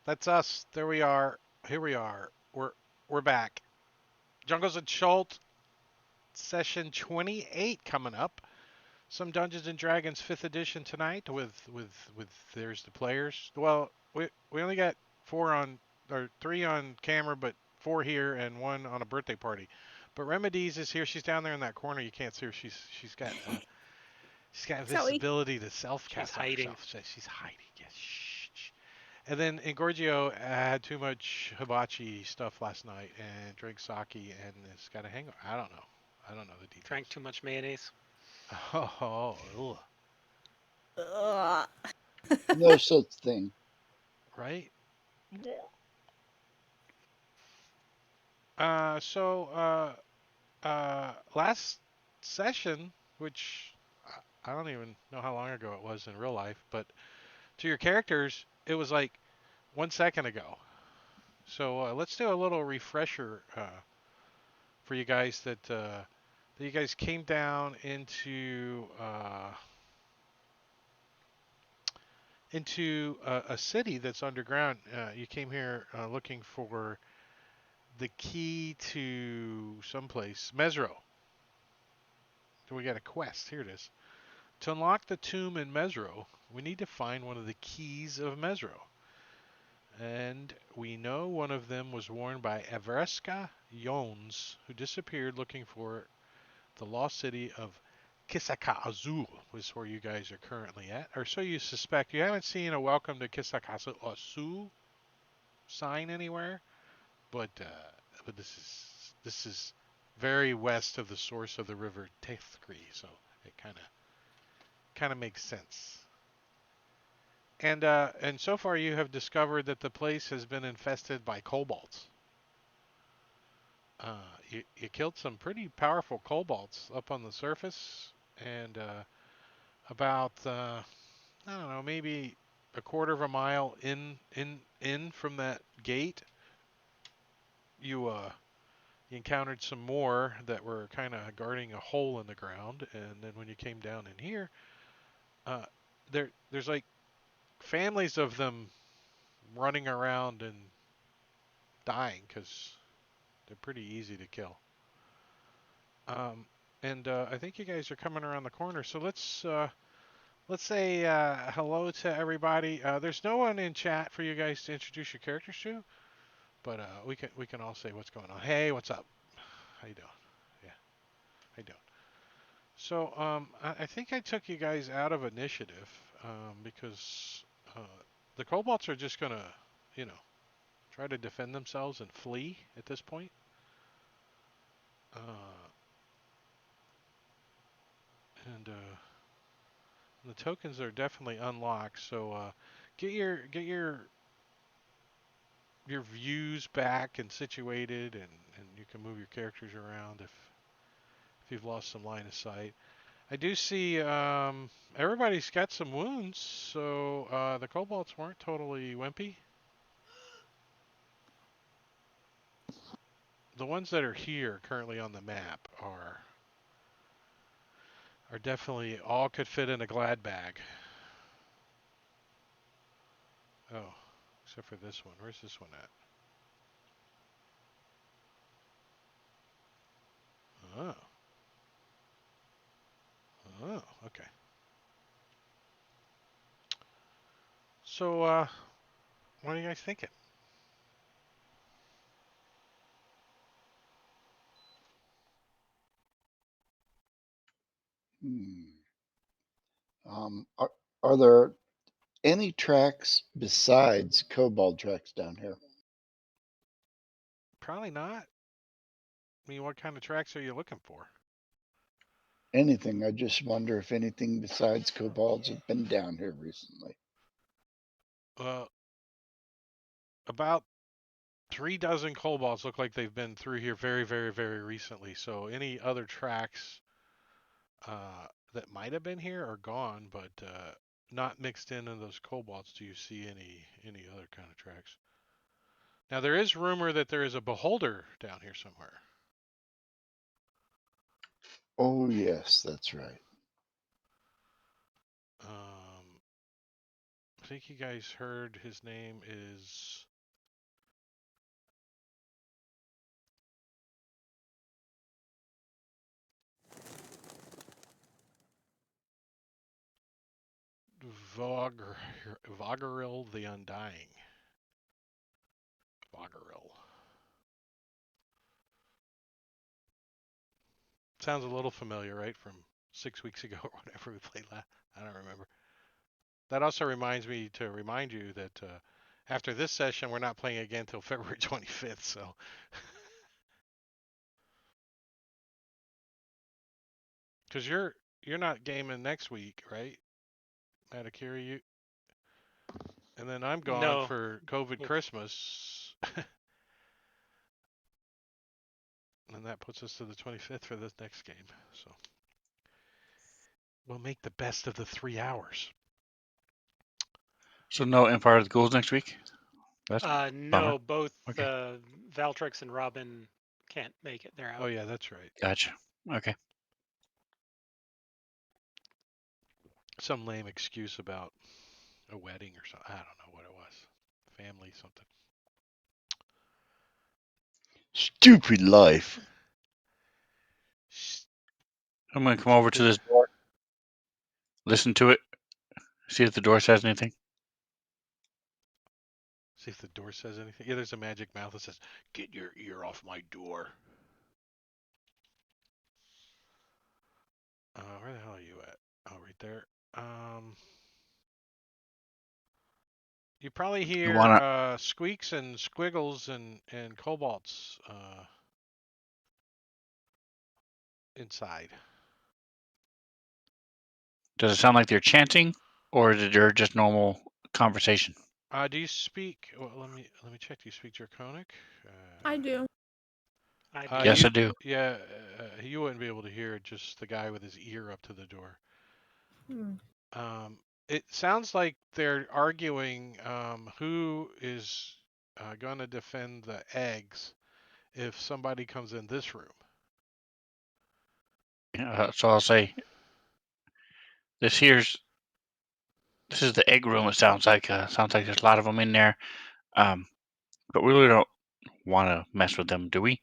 That's us. There we are. Here we are. We're back. Jungles and Chult session 28 coming up. Some Dungeons and Dragons 5th edition tonight with there's the players. Well, we only got 4 on or 3 on camera, but 4 here and 1 on a birthday party. But Remedies is here. She's down there in that corner. You can't see her. She's got this Sorry. ability to self She's cast on hiding. herself. She's hiding. Yes. Shh, shh. And then Engorgio had too much hibachi stuff last night and drank sake and has got a hangover. I don't know. I don't know the details. Drank too much mayonnaise. Oh, ugh. Ugh. No such thing. Right? Last session, which I don't even know how long ago it was in real life, but to your characters, it was like 1 second ago. So let's do a little refresher for you guys that you guys came down into a city that's underground. You came here looking for the key to someplace, Mesro. So we got a quest. Here it is. To unlock the tomb in Mesro, we need to find one of the keys of Mesro. And we know one of them was worn by Everska Jones, who disappeared looking for the lost city of Kisaka Azul, is where you guys are currently at, or so you suspect. You haven't seen a welcome to Kisaka Azul sign anywhere, but this is very west of the source of the river Tethgri, so it kind of makes sense. And so far you have discovered that the place has been infested by kobolds. You killed some pretty powerful kobolds up on the surface, and about I don't know, maybe a quarter of a mile in from that gate, you encountered some more that were kind of guarding a hole in the ground, and then when you came down in here, uh, there's like families of them running around and dying because they're pretty easy to kill. Um, and I think you guys are coming around the corner, so let's say hello to everybody. There's no one in chat for you guys to introduce your characters to, but we can all say what's going on. Hey, what's up? How you doing? Yeah, how you doing? So I think I took you guys out of initiative because uh, the kobolds are just gonna, you know, try to defend themselves and flee at this point. Uh, and the tokens are definitely unlocked. So get your views back and situated, and you can move your characters around if you've lost some line of sight. I do see everybody's got some wounds, so the kobolds weren't totally wimpy. The ones that are here currently on the map are definitely all could fit in a glad bag. Oh, except for this one. Where's this one at? Oh, oh, okay. So, what are you guys thinking? Hmm. Are there any tracks besides Cobalt tracks down here? Probably not. I mean, what kind of tracks are you looking for? Anything? I just wonder if anything besides Cobalts have been down here recently. Uh, about 3 dozen kobolds look like they've been through here very, very, very recently. So any other tracks that might have been here are gone, but not mixed in those kobolds. Do you see any other kind of tracks? Now there is rumor that there is a beholder down here somewhere. Oh, yes, that's right. I think you guys heard his name is Vogaril the Undying. Vogaril. Sounds a little familiar, right? From 6 weeks ago or whatever we played last. I don't remember. That also reminds me to remind you that after this session, we're not playing again until February 25th. So, because you're not gaming next week, right? Matakiri, you. And then I'm gone No. for COVID Christmas. And that puts us to the 25th for this next game. So we'll make the best of the 3 hours. So no Empire of the Ghouls next week? That's no, both Okay. Valtrix and Robin can't make it. They're out. Oh yeah, that's right. Gotcha. Okay. Some lame excuse about a wedding or something. I don't know what it was. Family something. Stupid life. I'm going to come over to this door, listen to it, see if the door says anything. See if the door says anything. Yeah, there's a magic mouth that says, "Get your ear off my door." Where the hell are you at? Oh, right there. You probably You hear wanna? squeaks and squiggles and cobalts inside. Does it sound like they're chanting, or is it just normal conversation? Do you speak? Well, let me check. Do you speak Draconic? I do. I do. Yes, I do. Yeah, you wouldn't be able to hear it. Just the guy with his ear up to the door. It sounds like they're arguing who is going to defend the eggs if somebody comes in this room. So I'll say, this is the egg room. It sounds like there's a lot of them in there, but we really don't want to mess with them, do we?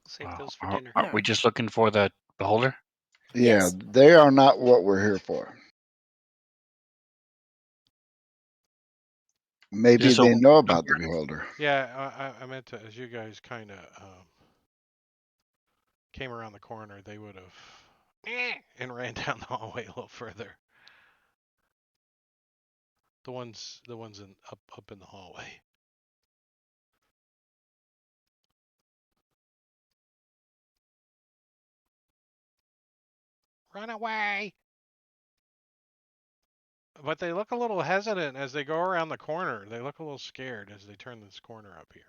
Save those for dinner. Aren't we just looking for the beholder? Yeah, Yes. they are not what we're here for. Maybe Just they so know about the beholder. Yeah, I meant to, as you guys kind of came around the corner, they would have and ran down the hallway a little further. The ones in up in the hallway. Run away! But they look a little hesitant as they go around the corner. They look a little scared as they turn this corner up here.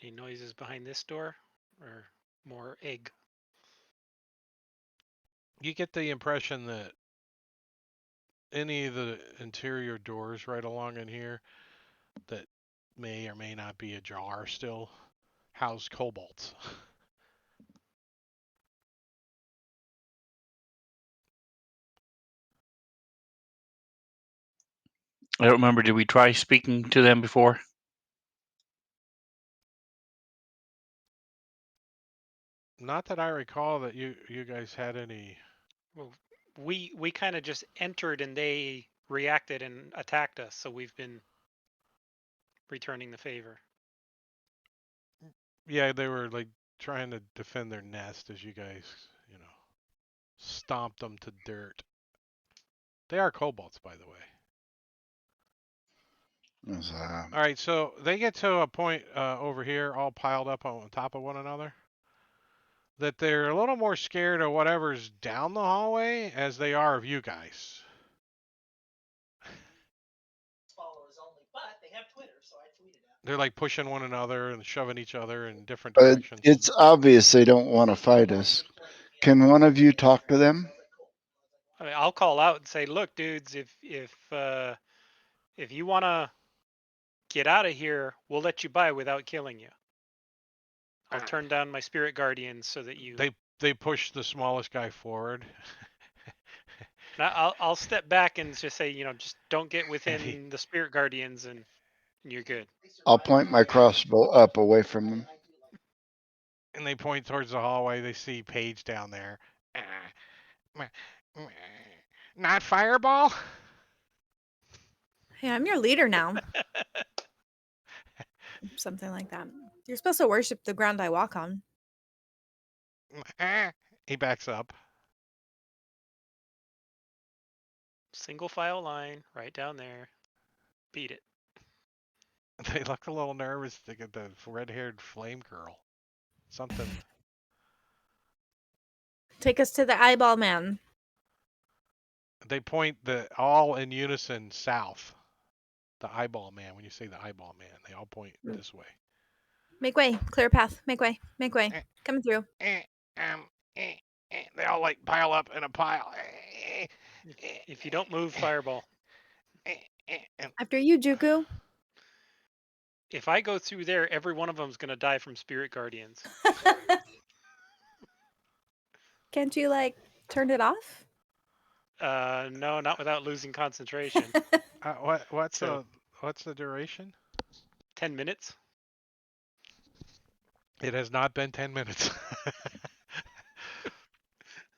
Any noises behind this door, or more egg? You get the impression that any of the interior doors right along in here that may or may not be ajar still house cobalts. I don't remember. Did we try speaking to them before? Not that I recall that you guys had any. Well, we kind of just entered and they reacted and attacked us, so we've been returning the favor. Yeah, they were like trying to defend their nest as you guys, stomped them to dirt. They are cobalts, by the way. All right, so they get to a point over here, all piled up on top of one another, that they're a little more scared of whatever's down the hallway as they are of you guys. They're like pushing one another and shoving each other in different directions. It's obvious they don't want to fight us. Can one of you talk to them? I mean, I'll call out and say, "Look, dudes, if you want to get out of here, we'll let you by without killing you. I'll Uh, turn down my spirit guardians so that you." They push the smallest guy forward, Now, I'll step back and just say, just don't get and he within the spirit guardians, and you're good. I'll point my crossbow up away from them. and they point towards the hallway. They see Paige down there. Uh, m- m- Not fireball. Hey, I'm your leader now. Something like that. You're supposed to worship the ground I walk on. He backs up. Single file line right down there. Beat it. They look a little nervous to get the red-haired flame girl. Something. Take us to the eyeball man. They point all in unison south. The eyeball man. When you say the eyeball man, they all point this way. Make way. Clear a path. Make way. Make way. Eh, Coming through. They all like pile up in a pile. If you don't move, fireball. After you, Juku. If I go through there, every one of them's gonna die from spirit guardians. Can't you, like, turn it off? No, not without losing concentration. What's So the duration? 10 minutes. It has not been 10 minutes.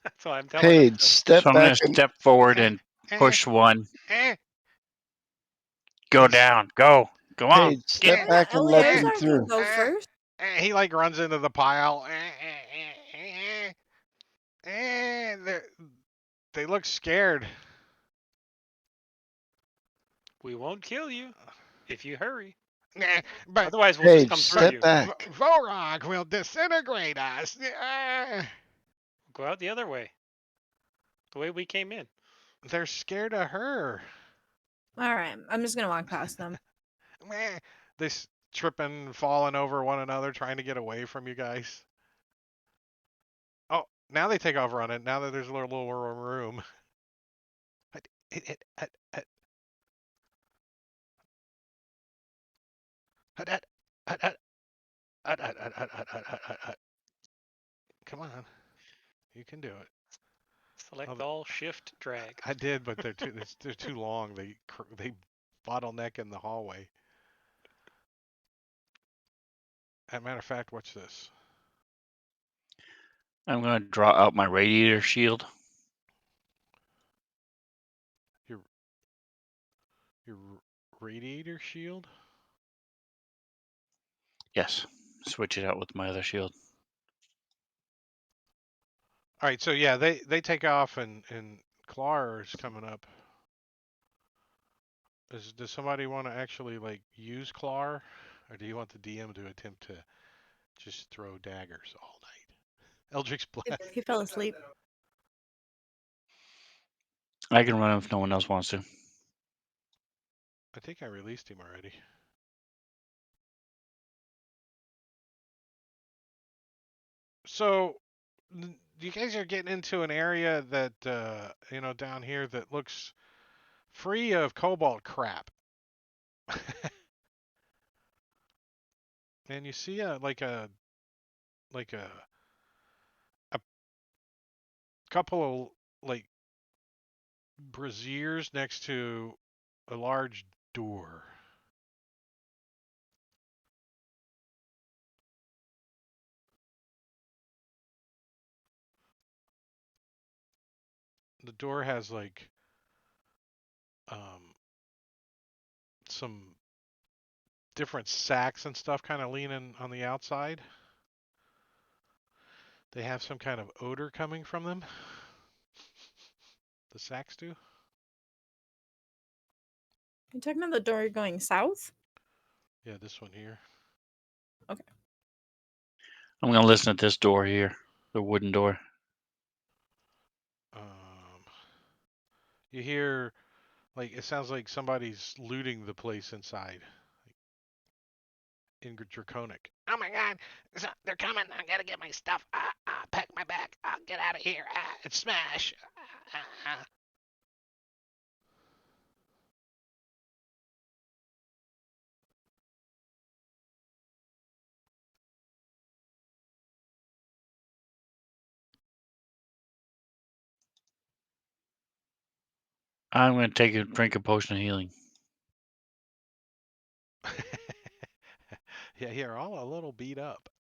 That's why I'm telling them. Paige, step So I'm going back to and step forward and push one. Go He's- down. Go. Go on. Paige, Get. step back and let them Eleazar can through. go first. He like runs into the pile. They look scared. We won't kill you if you hurry. But Otherwise, we'll just Paige, come through step you. back. Vorog will disintegrate us. Go out the other way. The way we came in. They're scared of her. All right. I'm just going to walk past them. This tripping, falling over one another, trying to get away from you guys. Oh, now they take off running. Now that there's a little room. Come on, you can do it. Select all, shift, drag. I did, but they're too long. They bottleneck in the hallway. As a matter of fact, watch this. I'm going to draw out my radiator shield. Your radiator shield. Yes. Switch it out with my other shield. All right, so yeah, they take off and Clar is coming up. Does somebody want to actually like use Clar, or do you want the DM to attempt to just throw daggers all night? Eldrick's Blast. He fell asleep. I can run him if no one else wants to. I think I released him already. So you guys are getting into an area that down here that looks free of cobalt crap. And you see like a couple of like braziers next to a large door. The door has like some different sacks and stuff kind of leaning on the outside. They have some kind of odor coming from them. The sacks do. You talking about the door going south? Yeah, this one here. Okay. I'm going to listen at this door here, the wooden door. You hear like it sounds like somebody's looting the place inside. In Draconic. Oh my god, they're coming. I gotta get my stuff. Pack my bag. I'll get out of here. And smash. I'm going to take a drink of potion of healing. Yeah, you're all a little beat up.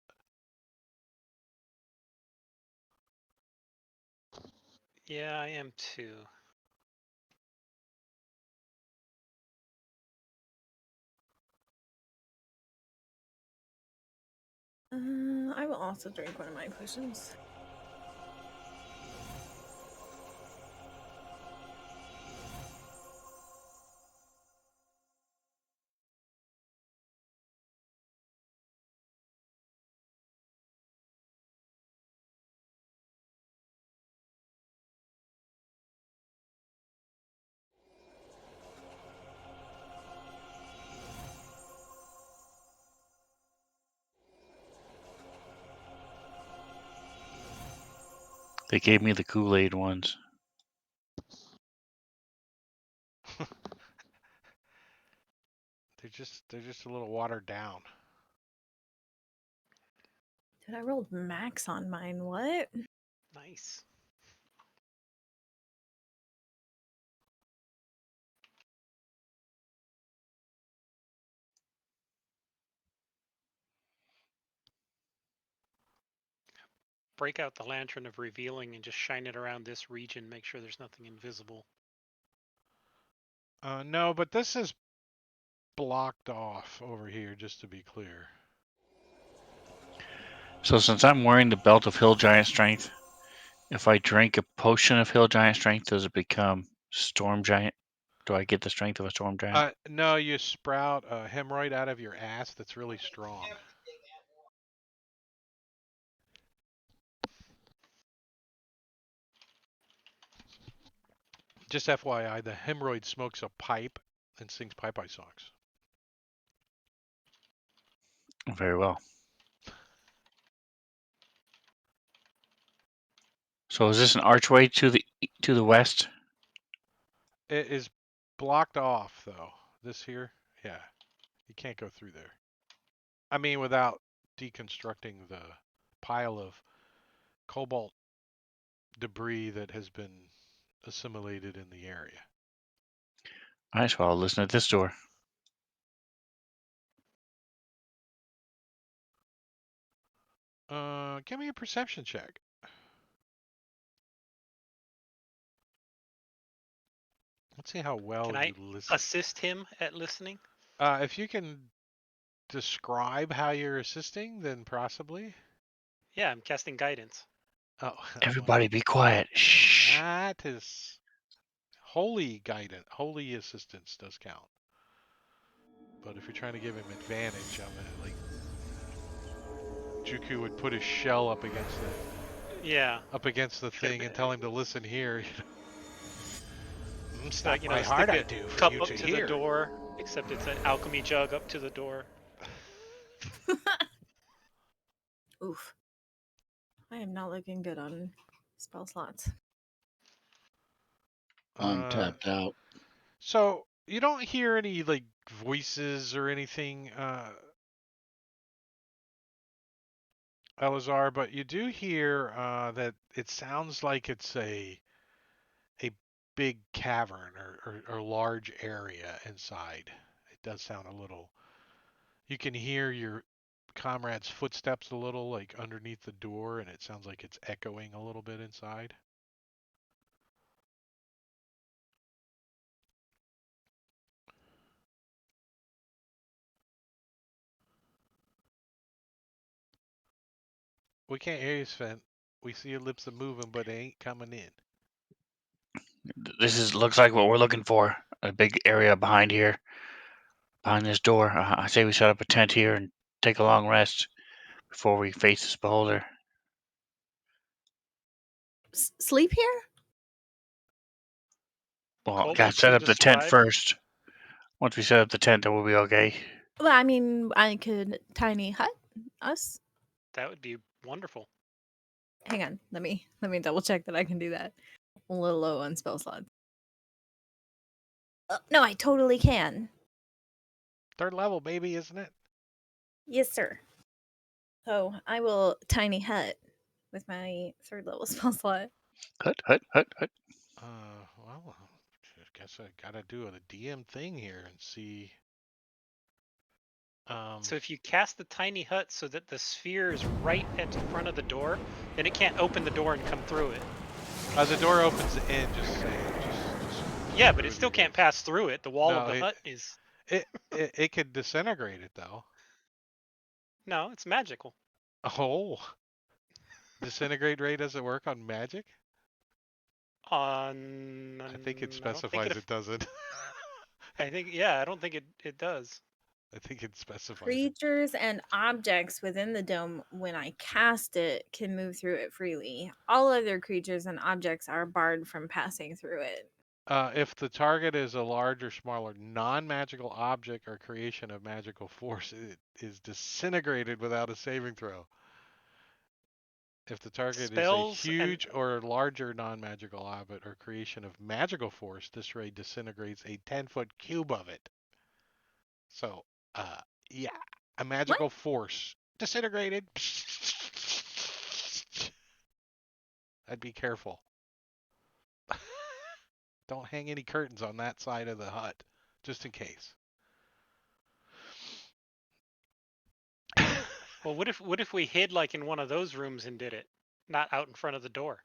Yeah, I am too. I will also drink one of my potions. They gave me the Kool-Aid ones. They're just a little watered down. Dude, I rolled max on mine. What? Nice. Break out the lantern of revealing and just shine it around this region. Make sure there's nothing invisible. No, but this is blocked off over here, just to be clear. So since I'm wearing the belt of Hill Giant Strength, if I drink a potion of Hill Giant Strength, does it become Storm Giant? Do I get the strength of a Storm Giant? No, you sprout a hemorrhoid out of your ass that's really strong. Just FYI, the hemorrhoid smokes a pipe and sings pipe songs. Very well. So is this an archway to the west? It is blocked off, though. This here, yeah. You can't go through there. I mean, without deconstructing the pile of cobalt debris that has been assimilated in the area. All right, so I'll listen at this door. Give me a perception check. Let's see how well Can I you listen. assist him at listening? If you can describe how you're assisting, then possibly. Yeah, I'm casting guidance. Oh, Everybody be quiet. Shh. that is holy guidance. Holy assistance does count. But if you're trying to give him advantage, like Juku would put his shell up against the thing and tell him to listen here. It's not Like, my stick heart a I do for cup you up to to hear. the door, except it's an alchemy jug up to the door. Oof. I am not looking good on spell slots. I'm tapped out. So you don't hear any like voices or anything, Elazar, but you do hear that it sounds like it's a big cavern or large area inside. It does sound a little. You can hear your comrade's footsteps a little like underneath the door, and it sounds like it's echoing a little bit inside. We can't hear you, Sven. We see your lips are moving, but they ain't coming in. This looks like what we're looking for. A big area behind here, behind this door. I say we set up a tent here and take a long rest before we face this beholder. Sleep here? Well, Chult, gotta would set you up the tent describe? first. Once we set up the tent, then we'll be okay. Well, I mean, I could tiny hut us. That would be wonderful. Hang on, let me double check that I can do that. a little low on spell slots. No, I totally can. 3rd level, baby, isn't it? Yes, sir. So I will tiny hut with my 3rd level spell slot. Hut, hut, hut, hut. Well, I guess I gotta do a DM thing here and see. So if you cast the tiny hut so that the sphere is right at the front of the door, then it can't open the door and come through it. The door opens in, just saying. Just Yeah, but do it it, still you can't guys. pass through it. The wall of No, the hut is it could disintegrate it though. no, it's magical. Oh, disintegrate ray doesn't work on magic? I I think it don't think specifies it doesn't. I think yeah, I don't think it does. I think it specifies it. Creatures and objects within the dome, when I cast it, can move through it freely. All other creatures and objects are barred from passing through it. If the target is a large or smaller non-magical object or creation of magical force, it is disintegrated without a saving throw. If the target is a Spells and huge or larger non-magical object or creation of magical force, this ray disintegrates a 10-foot cube of it. So, yeah, a magical force disintegrated. I'd be careful. Don't hang any curtains on that side of the hut, just in case. well, what if we hid like in one of those rooms and did it, not out in front of the door?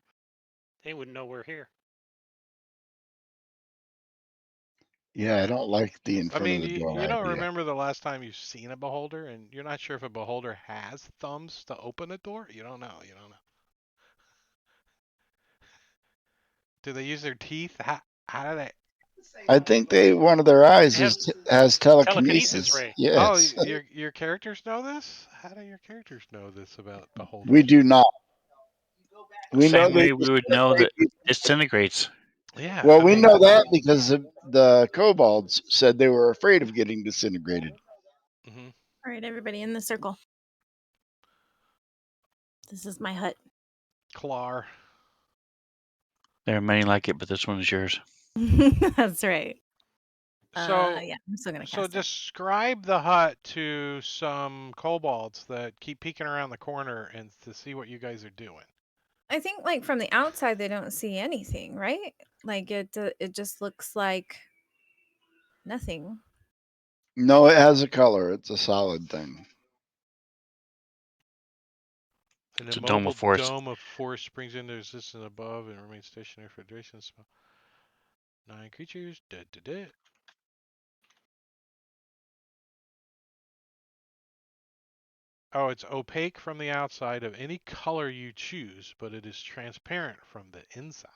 They wouldn't know we're here. Yeah, I don't like the in I front of mean, the door you don't idea. remember the last time you've seen a beholder, and you're not sure if a beholder has thumbs to open a door? You don't know. You don't know. Do they use their teeth? How do they? I think one of their eyes They have has telekinesis telekinesis. ray. Oh, Yes, your characters know this? How do your characters know this about we beholders? do not. We know Same they way we would know disintegrate that disintegrates. Yeah, Well, I we mean, know that because the kobolds said they were afraid of getting disintegrated. hmm All right, everybody in the circle. This is my hut. Klar. There are many like it, but this one is yours. That's right. So, Yeah, I'm still gonna so cast it. describe the hut to some kobolds that keep peeking around the corner and to see what you guys are doing. I think, like from the outside, they don't see anything, right? Like it just looks like nothing. No, it has a color. It's a solid thing. An It's a dome immobile of force. dome of force springs into existence above and remains stationary for duration. 9 creatures. Da, da, da. Oh, it's opaque from the outside of any color you choose, but it is transparent from the inside.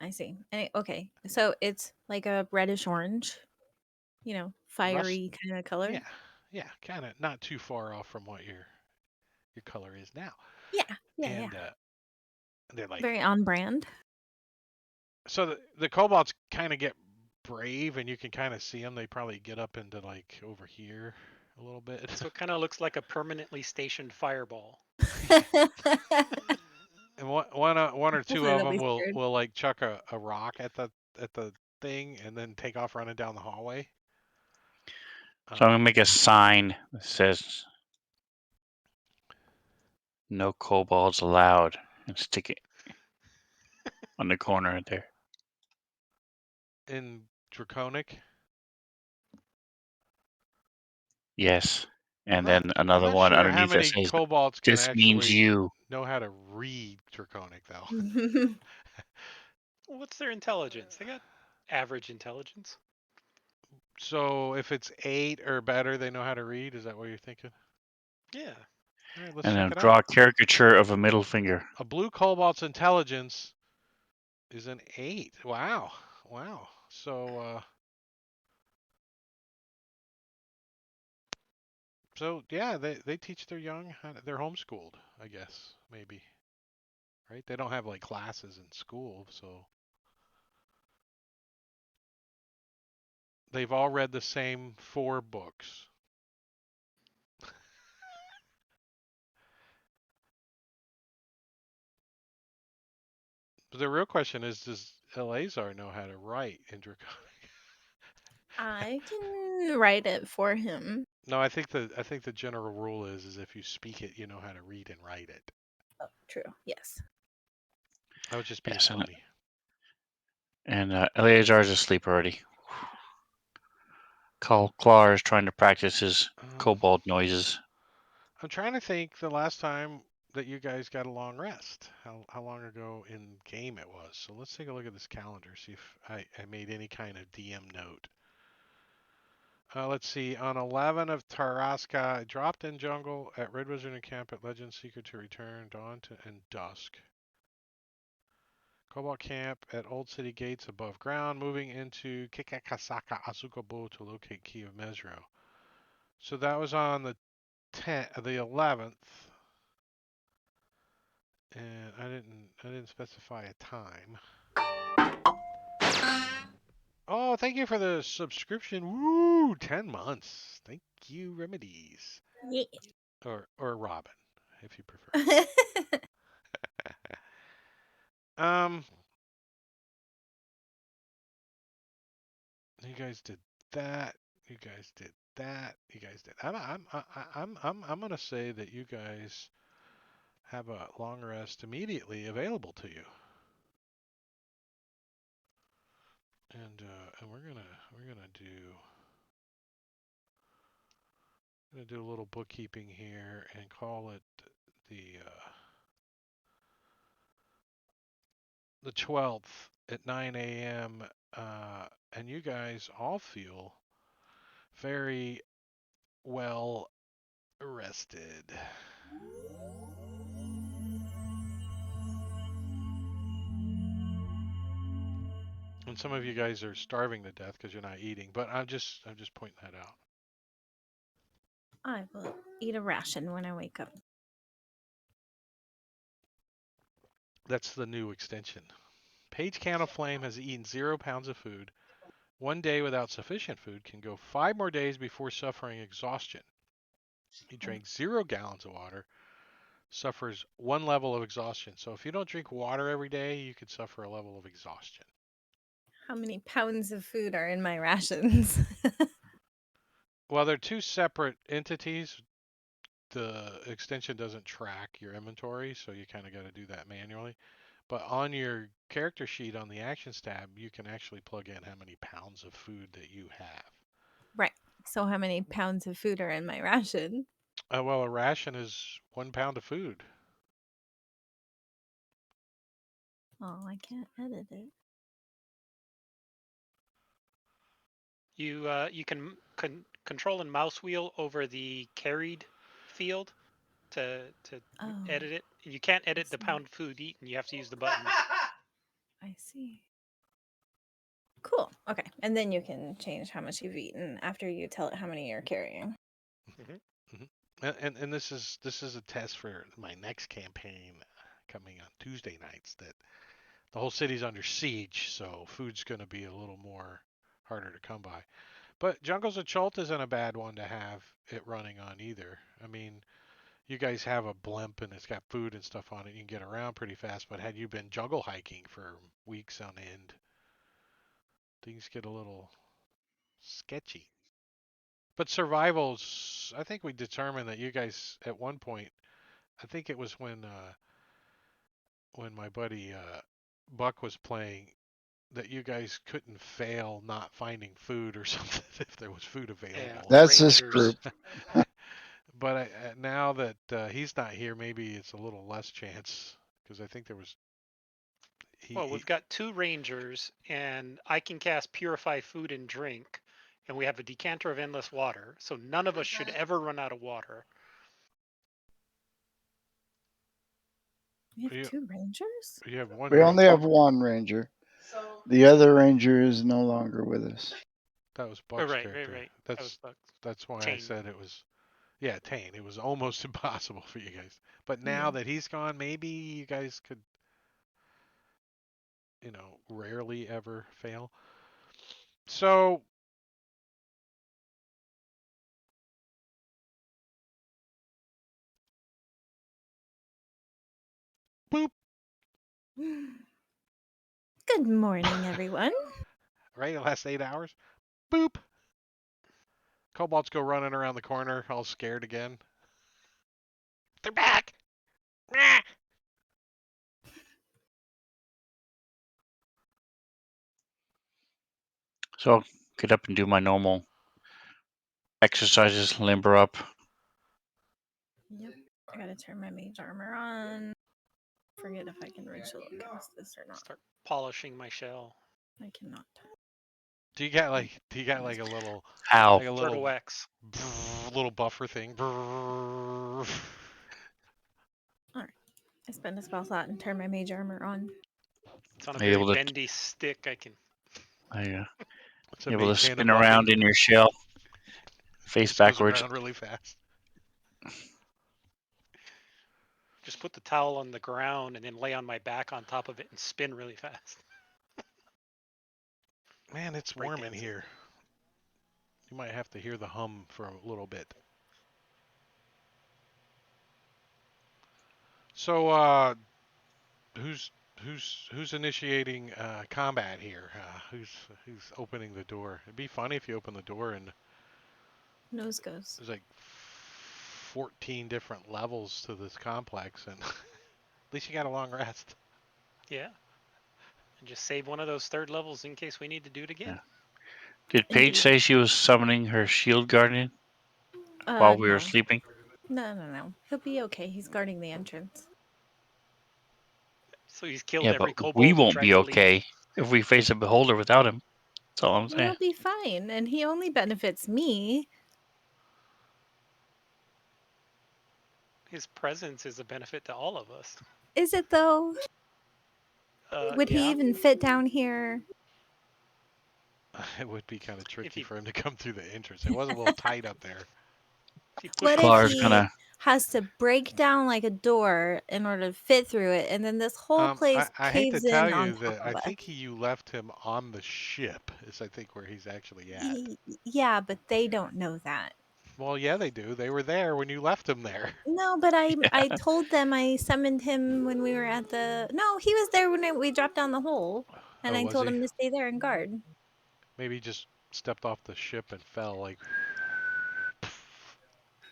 I see. Okay, so it's like a reddish orange, Rust. fiery kind of color. Yeah, kind of not too far off from what your color is now. Yeah. And they're like, Very on brand. so the kobolds kind of get brave, and you can kind of see them. They probably get up into like over here a little bit. So it kind of looks like a permanently stationed fireball. And one or two Hopefully of they'll them be will scared. like chuck a rock at the thing and then take off running down the hallway. So I'm gonna make a sign that says "No kobolds allowed" and stick it on the corner there. In Draconic. Yes, and Not, then I'm another not one sure how underneath that many says kobolds can "This means actually you." know how to read Draconic though. Well, what's their intelligence? They got average intelligence. So if it's 8 or better, they know how to read. Is that what you're thinking? Yeah. All right, let's And check then it draw out. a caricature of a middle finger. A blue kobold's intelligence is an 8. Wow. So yeah, they teach their young they're homeschooled, I guess, maybe. Right? They don't have like classes in school, so they've all read the same 4 books. But the real question is, does Eleazar know how to write in Draconic? I can write it for him. No, I think the general rule is if you speak it, you know how to read and write it. Oh, true. Yes. I was just being Yes, funny. and Eleazar's asleep already. Clar is trying to practice his kobold noises. I'm trying to think the last time that you guys got a long rest. How long ago in game it was. So let's take a look at this calendar, see if I made any kind of DM note. Let's see. On 11 of Tarasca, I dropped in jungle at Red Wizard Camp at Legend Seeker to return dawn and dusk. Cobalt Camp at Old City Gates above ground, moving into Kikakasaka Asukobo to locate Key of Mesro. So that was on the 11th, and I didn't specify a time. Oh, thank you for the subscription. Woo, 10 months. Thank you, Remedies. Yeah. Or Robin, if you prefer. Um, you guys did that. You guys did that. You guys did. I'm gonna say that you guys have a long rest immediately available to you. And we're gonna do a little bookkeeping here and call it the 12th at 9 a.m. And you guys all feel very well rested. And some of you guys are starving to death because you're not eating, but I'm just pointing that out. I will eat a ration when I wake up. That's the new extension. Page Candle Flame has eaten 0 pounds of food. 1 day without sufficient food can go 5 more days before suffering exhaustion. He drank 0 gallons of water, suffers 1 level of exhaustion. So if you don't drink water every day, you could suffer a level of exhaustion. How many pounds of food are in my rations? Well, they're 2 separate entities. The extension doesn't track your inventory, so you kind of got to do that manually. But on your character sheet on the actions tab, you can actually plug in how many pounds of food that you have. Right. So how many pounds of food are in my ration? Well, a ration is 1 pound of food. Oh, I can't edit it. You can control and mouse wheel over the carried field to Oh, edit it. You can't edit the see. pound food eaten. You have to use the buttons. I see. Cool. Okay. And then you can change how much you've eaten after you tell it how many you're carrying. And this is a test for my next campaign coming on Tuesday nights. That the whole city's under siege, so food's going to be a little more harder to come by. But Jungles of Chult isn't a bad one to have it running on either. I mean, you guys have a blimp and it's got food and stuff on it. You can get around pretty fast. But had you been jungle hiking for weeks on end, things get a little sketchy. But survivals, I think we determined that you guys at one point, I think it was when my buddy Buck was playing, that you guys couldn't fail not finding food or something if there was food Yeah, available. That's this rangers. group. But now that he's not here, maybe it's a little less chance because I think there was Well, he we've got 2 rangers, and I can cast Purify Food and Drink, and we have a decanter of endless water, so none of us should ever run out of water. We have you, 2 rangers? you have one We only ranger. have one ranger. The other ranger is no longer with us. That was Oh, Buck's right. character. That was Bucks. That's why I Tane. said it was. Yeah, Tane. It was almost impossible for you guys. But now Yeah. that he's gone, maybe you guys could, rarely ever fail. So, boop. Good morning, everyone. Right, the last 8 hours. Boop. Kobolds go running around the corner, all scared again. They're back. So I'll get up and do my normal exercises, limber up. Yep. I gotta turn my mage armor on. Forget if I can ritual cast this or not. Start polishing my shell. I cannot. Do you got like a little How? Turtle X. little buffer thing? I spend a spell slot and turn my mage armor on. It's on a Are you very able to? bendy stick. I can. It's a Able to mage hand spin bucket. around in your shell, face Just goes backwards. around really fast. Just put the towel on the ground and then lay on my back on top of it and spin really fast. Man, it's Break warm in dancing. here. You might have to hear the hum for a little bit. So, who's initiating combat here? Who's opening the door? It'd be funny if you open the door and Nose goes. there's like 14 different levels to this complex, and at least you got a long rest. Yeah. And just save one of those third levels in case we need to do it again. Yeah. Did Paige Indeed. say she was summoning her shield guardian while we were No. sleeping? No. He'll be okay. He's guarding the entrance. So he's killed Yeah, but every we kobold and won't tried be to leave. okay if we face a beholder without him. That's all I'm saying. He'll be fine, and he only benefits me. His presence is a benefit to all of us. Is it though? Would he Yeah. even fit down here? It would be kind of tricky he- for him to come through the entrance. It was a little tight up there. If you push What him if off, Clar's he gonna. has to break down like a door in order to fit through it, and then this whole place I hate to caves tell in on you top that of I us? think you left him on the ship. Is I think where he's actually at. Yeah, but they don't know that. Well, yeah, they do. They were there when you left him there. No, but I told them I summoned him when we were at the. No, he was there when we dropped down the hole, and Oh, I was told he? him to stay there and guard. Maybe he just stepped off the ship and fell like.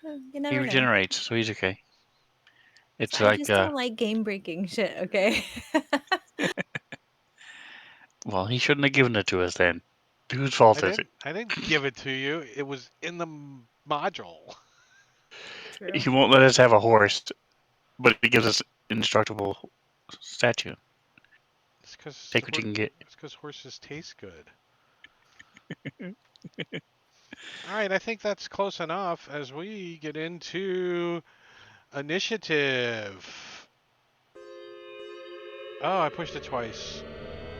You He never know. regenerates, so he's okay. It's I like, just don't like game breaking shit. Okay. well, he shouldn't have given it to us then. Whose fault is it? I didn't give it to you. It was in the module. True. He won't let us have a horse, but he gives us indestructible statue. It's because Take what you can get. horses taste good. All right, I think that's close enough as we get into initiative. Oh, I pushed it twice.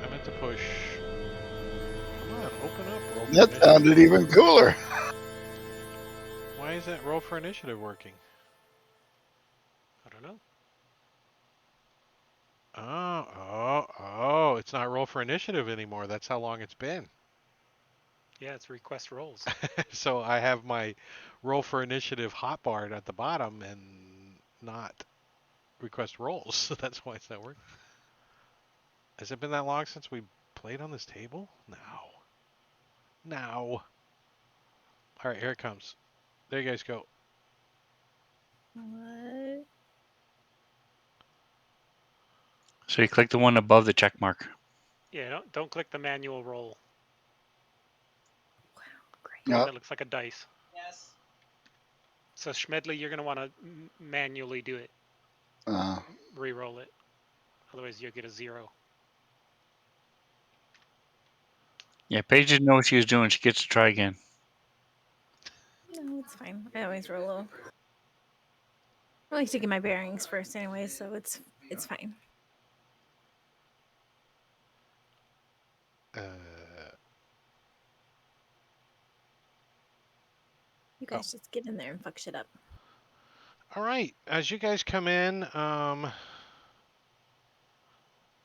I meant to push. Come on, open up. Roll for That initiative. sounded even cooler. Why is that roll for initiative working? I don't know. Oh, it's not roll for initiative anymore. That's how long it's been. Yeah, it's request rolls. So I have my roll for initiative hotbar at the bottom and not request rolls. So that's why it's not working. Has it been that long since we played on this table? No. No. All right, here it comes. There you guys go. What? So you click the one above the check mark. Yeah, don't click the manual roll. Wow, great. Yeah. That looks like a dice. Yes. So Schmedley, you're gonna want to manually do it, re-roll it. Otherwise, you'll get a 0. Yeah, Paige didn't know what she was doing. She gets to try again. No, it's fine. I always roll low. I like to get my bearings first anyway, so it's fine. Uh, You guys just get in there and fuck shit up. all right, as you guys come in,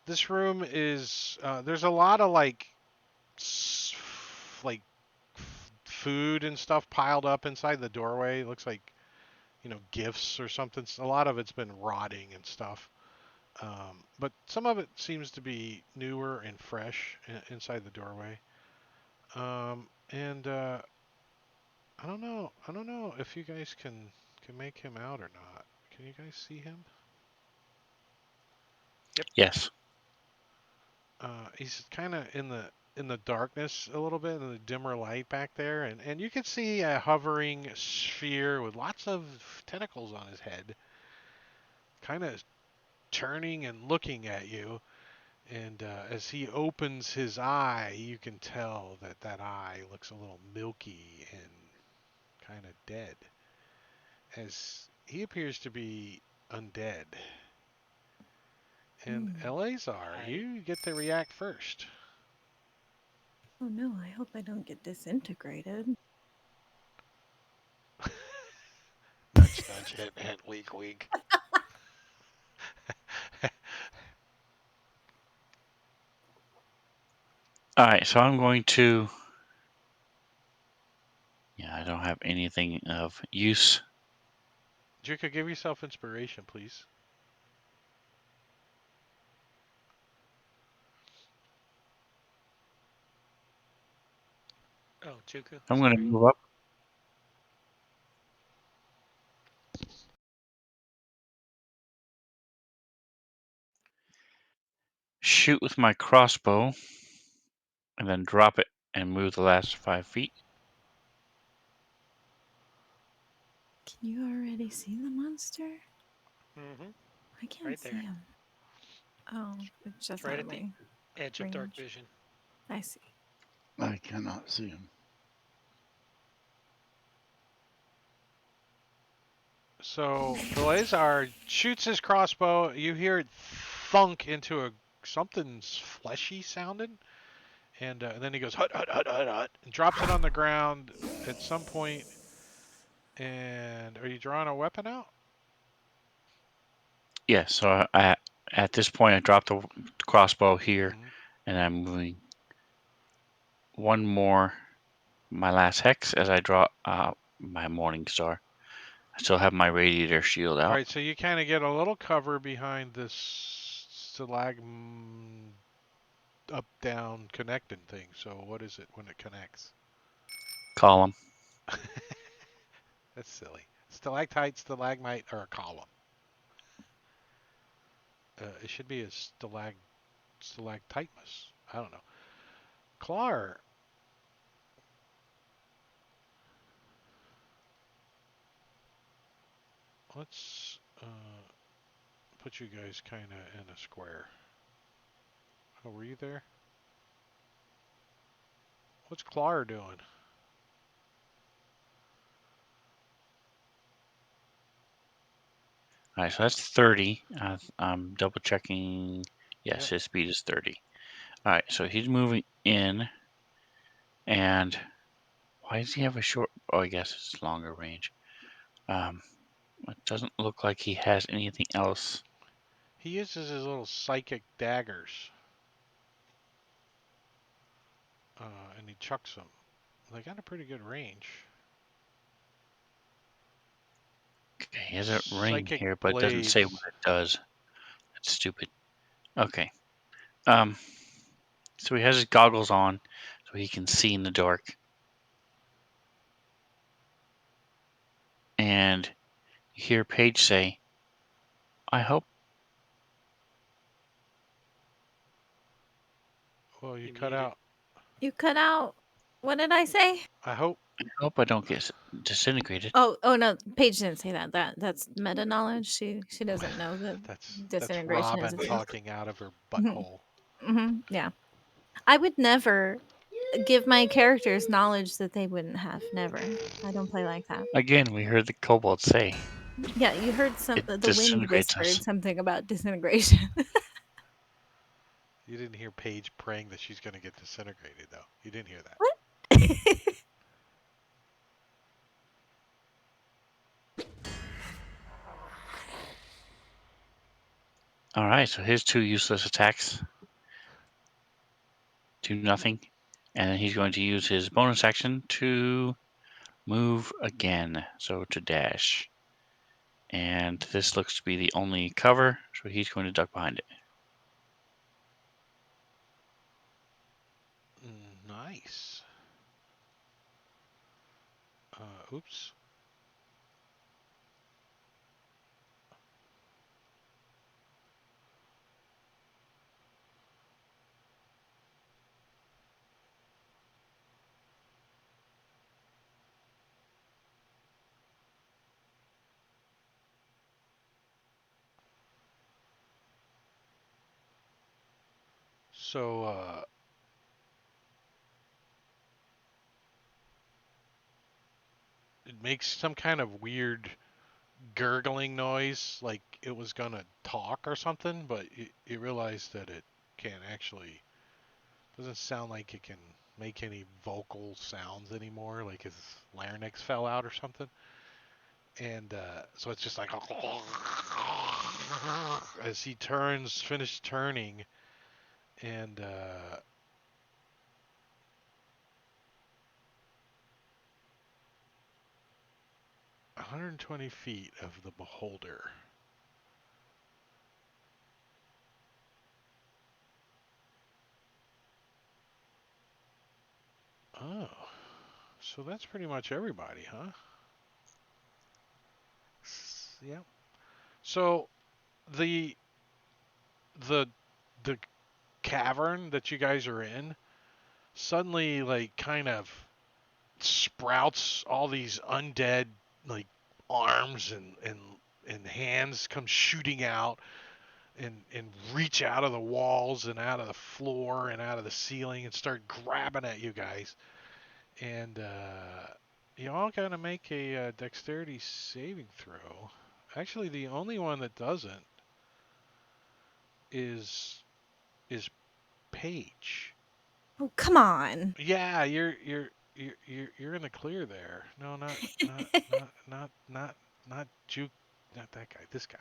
this room is there's a lot of like food and stuff piled up inside the doorway. It looks like gifts or something. A lot of it's been rotting and stuff. But some of it seems to be newer and fresh inside the doorway. And I don't know. I don't know if you guys can make him out or not. Can you guys see him? Yes. He's kind of in the darkness a little bit, in the dimmer light back there, and you can see a hovering sphere with lots of tentacles on his head, kind of turning and looking at you. And as he opens his eye, you can tell that that eye looks a little milky and kind of dead, as he appears to be undead. And Eleazar, I- you get to react first. Oh no, I hope I don't get disintegrated. Nudge, nudge, hint, hint, wink, wink. All right, so I'm going to. Yeah, I don't have anything of use. Juka, give yourself inspiration, please. Oh, Juku. I'm going to Sorry. move up, shoot with my crossbow, and then drop it and move the last 5 feet. Can you already see the monster? Mm-hmm. I can't Right see there. him. Oh, it's It's just right out at of the my edge of dark range. vision. I see. I cannot see him. So Eleazar shoots his crossbow. You hear it thunk into a something's fleshy sounding, and then he goes hut hut hut hut hut and drops it on the ground at some point. And are you drawing a weapon out? Yeah, so at this point, I dropped the crossbow here, Mm-hmm. and I'm moving one more, my last hex, as I draw my Morning Star. I still have my Radiator Shield All out. right, so you kind of get a little cover behind this stalagm up down connecting thing. So what is it when it connects? Column. That's silly. Stalactite, stalagmite, or a column. It should be a stalactimus. I don't know. Clar, let's put you guys kind of in a square. Oh, were you there? What's Clar doing? All right, so that's 30. I'm double checking. Yes, Yep. his speed is 30. All right, so he's moving in, and why does he have a short? Oh, I guess it's longer range. It doesn't look like he has anything else. He uses his little psychic daggers, and he chucks them. They got a pretty good range. Okay, he has a ring Psychic here, but it doesn't say what blades. it does. That's stupid. Okay. Um, so he has his goggles on, so he can see in the dark. And you hear Paige say, "I hope." Well, you You cut muted. out. You cut out. What did I say? I hope. I hope I don't get disintegrated. Oh no, Paige didn't say that. That's meta knowledge. She doesn't know that That's disintegration is Robin a thing. talking out of her butthole. Yeah, I would never give my characters knowledge that they wouldn't have. Never. I don't play like that. Again, we heard the kobold say Yeah, you heard it the wind disintegrates us. whispered something about disintegration. You didn't hear Paige praying that she's going to get disintegrated, though. You didn't hear that. What? All right, so his 2 useless attacks do nothing, and then he's going to use his bonus action to move again. So to dash. And this looks to be the only cover, so he's going to duck behind it. Nice. Oops. So, it makes some kind of weird gurgling noise, like it was gonna talk or something, but you realize that it can't actually. Doesn't sound like it can make any vocal sounds anymore, like his larynx fell out or something. And so it's just like as he finished turning, and 120 feet of the beholder. Oh, so that's pretty much everybody, huh? Yeah. So the the the cavern that you guys are in suddenly like kind of sprouts all these undead like arms and hands come shooting out and reach out of the walls and out of the floor and out of the ceiling and start grabbing at you guys. And you all gotta make a dexterity saving throw. Actually, the only one that doesn't is is Paige. Oh, come on. Yeah, you're in the clear there. No, not Juke, not that guy. This guy.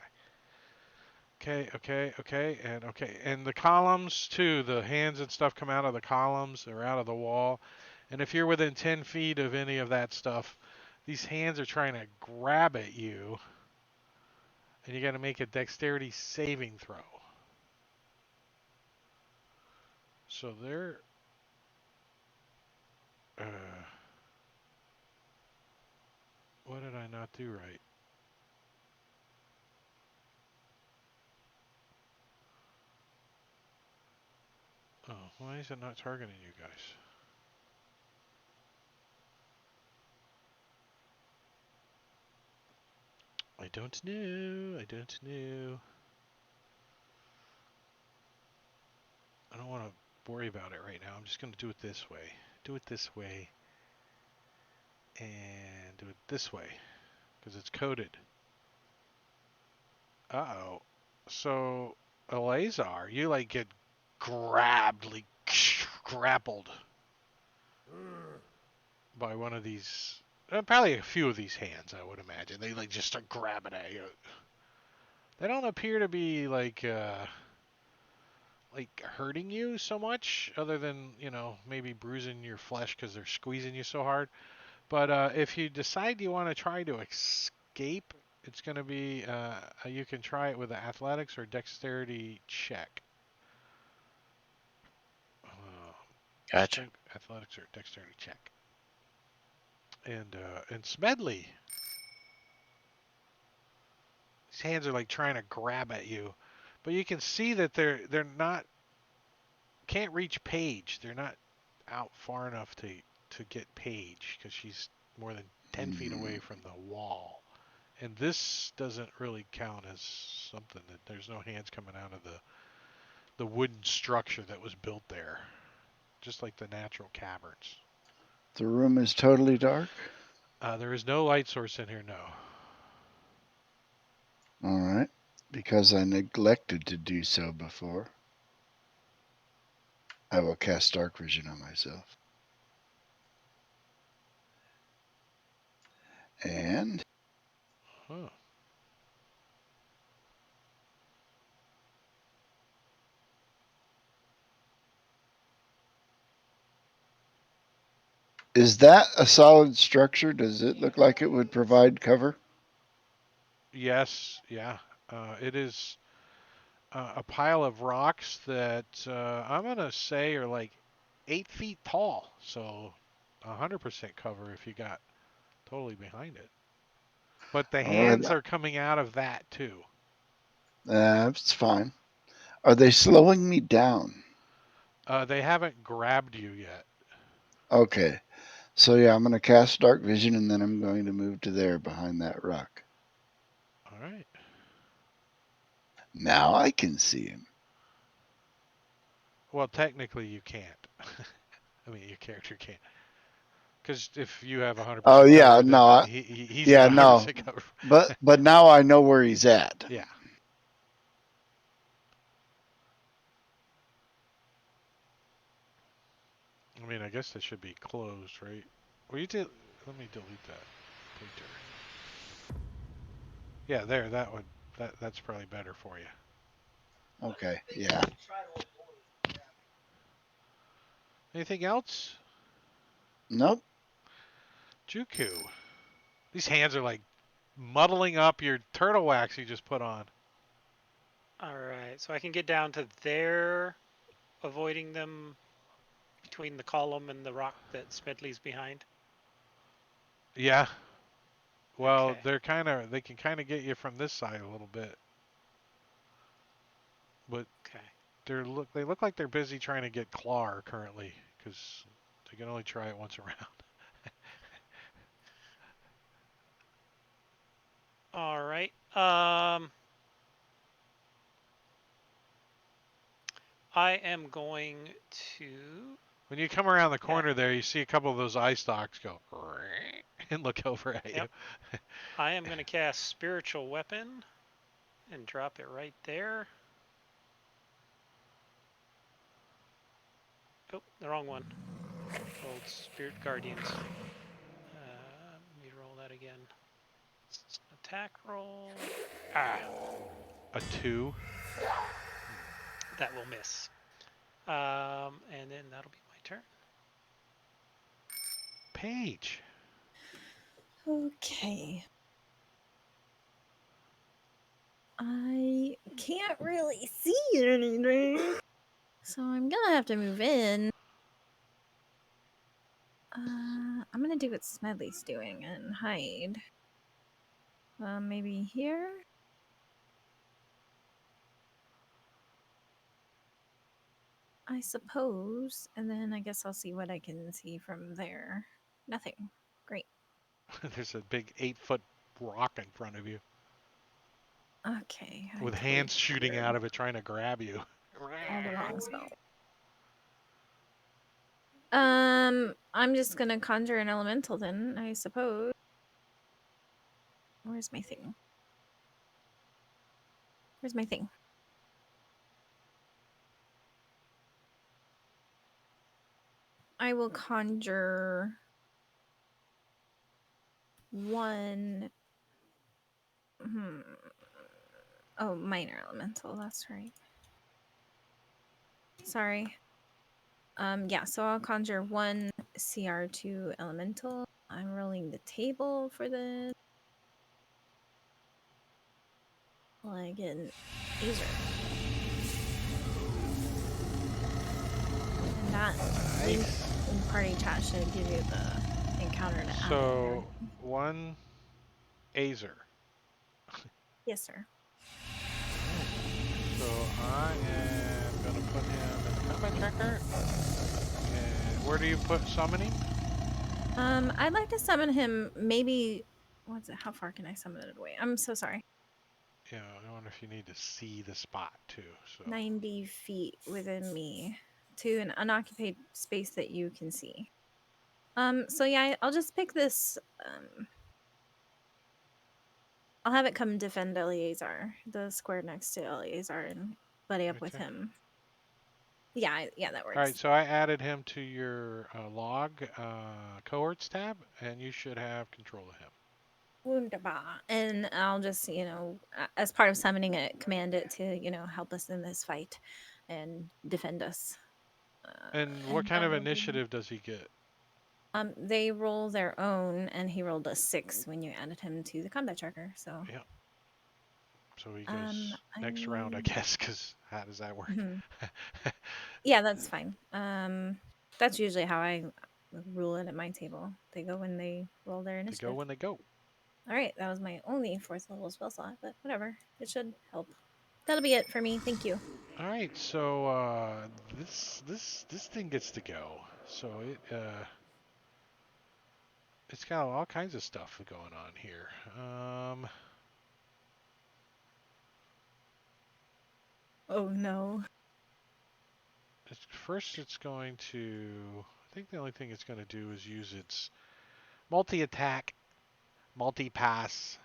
Okay. And the columns too. The hands and stuff come out of the columns or out of the wall. And if you're within 10 feet of any of that stuff, these hands are trying to grab at you, and you got to make a dexterity saving throw. So they're. What did I not do right? Oh, why is it not targeting you guys? I don't know. I don't want to worry about it right now. I'm just going to do it this way. Do it this way. And do it this way. Because it's coded. Uh-oh. So, Eleazar, you like get grabbed, like grappled by one of these, probably a few of these hands, I would imagine. They like just start grabbing at you. They don't appear to be like hurting you so much, other than maybe bruising your flesh because they're squeezing you so hard. But if you decide you want to try to escape, it's going to be you can try it with an athletics or dexterity check. Gotcha. Athletics or dexterity check. And Smedley, his hands are like trying to grab at you, but you can see that they're not can't reach Paige. They're not out far enough to get Paige because she's more than 10 feet away from the wall. And this doesn't really count as something that there's no hands coming out of the wooden structure that was built there, just like the natural caverns. The room is totally dark? There is no light source in here, no. All right. Because I neglected to do so before, I will cast dark vision on myself. And Huh. is that a solid structure? Does it look like it would provide cover? Yes, yeah. It is a pile of rocks that I'm gonna say are like 8 feet tall. So 100% cover if you got totally behind it. But the All right, hands are coming out of that too. it's fine. Are they slowing me down? They haven't grabbed you yet. Okay. So yeah, I'm going to cast dark vision and then I'm going to move to there behind that rock. All right. Now I can see him. Well, technically you can't. I mean, your character can't. Because if you have Oh 100% yeah, cover, then no, he's yeah, got no. 100% cover. But now I know where he's at. Yeah. I mean, I guess that should be closed, right? Well, you did. Let me delete that pointer. Yeah, there. That would. That's probably better for you. Okay, yeah. Anything else? Nope. Juku. These hands are like muddling up your turtle wax you just put on. All right, so I can get down to there, avoiding them between the column and the rock that Smedley's behind. Yeah. Well, Okay. they can kind of get you from this side a little bit, but Okay. they look like they're busy trying to get Clar currently because they can only try it once around. All right. I am going to. When you come around the Yeah. corner there, you see a couple of those eye stalks go and look over at you. Yep. I am going to cast Spiritual Weapon and drop it right there. Oh, the wrong one. Old Spirit Guardians. Let me roll that again. Attack roll. Ah, A 2. that will miss. And then that'll be my turn. Paige. Okay. I can't really see anything. So I'm gonna have to move in. I'm gonna do what Smedley's doing and hide. Maybe here? I suppose. And then I guess I'll see what I can see from there. Nothing. Great. There's a big 8-foot rock in front of you Okay. I with totally hands shooting out of it trying to grab you. all the wrong spell. I'm just gonna conjure an elemental then, I suppose. Where's my thing? Where's my thing? I will conjure one. Oh, minor elemental. That's right. Sorry. Yeah. So I'll conjure one CR2 elemental. I'm rolling the table for this. Like an Azer. And that link Nice. in party chat should give you the encounter to add it there. So, one Azer. Yes, sir. So I am going to put him in the combat tracker. And where do you put summoning? I'd like to summon him maybe what's it? How far can I summon it away? I'm so sorry. Yeah, I wonder if you need to see the spot too. So 90 feet within me to an unoccupied space that you can see. So yeah, I'll just pick this. I'll have it come defend Eleazar, the square next to Eleazar, and buddy up right with there. him. Yeah, that All right, works. so I added him to your log cohorts tab, and you should have control of him. Wunderbar. And I'll just, as part of summoning it, command it to, help us in this fight and defend us. And what kind of initiative does he get? They roll their own, and he rolled a 6 when you added him to the combat tracker. So Yeah. So he goes next round, I I guess, because how does that work? Mhm. Yeah, that's fine. That's usually how I rule it at my table. They go when they roll their They go initiative. when they go. All right, that was my only 4th level spell slot, but whatever. It should help. That'll be it for me. Thank you. All right, so this thing gets to go. So it's got all kinds of stuff going on here. Oh no. First, it's going to. I think the only thing it's going to do is use its multi-attack, multi-pass.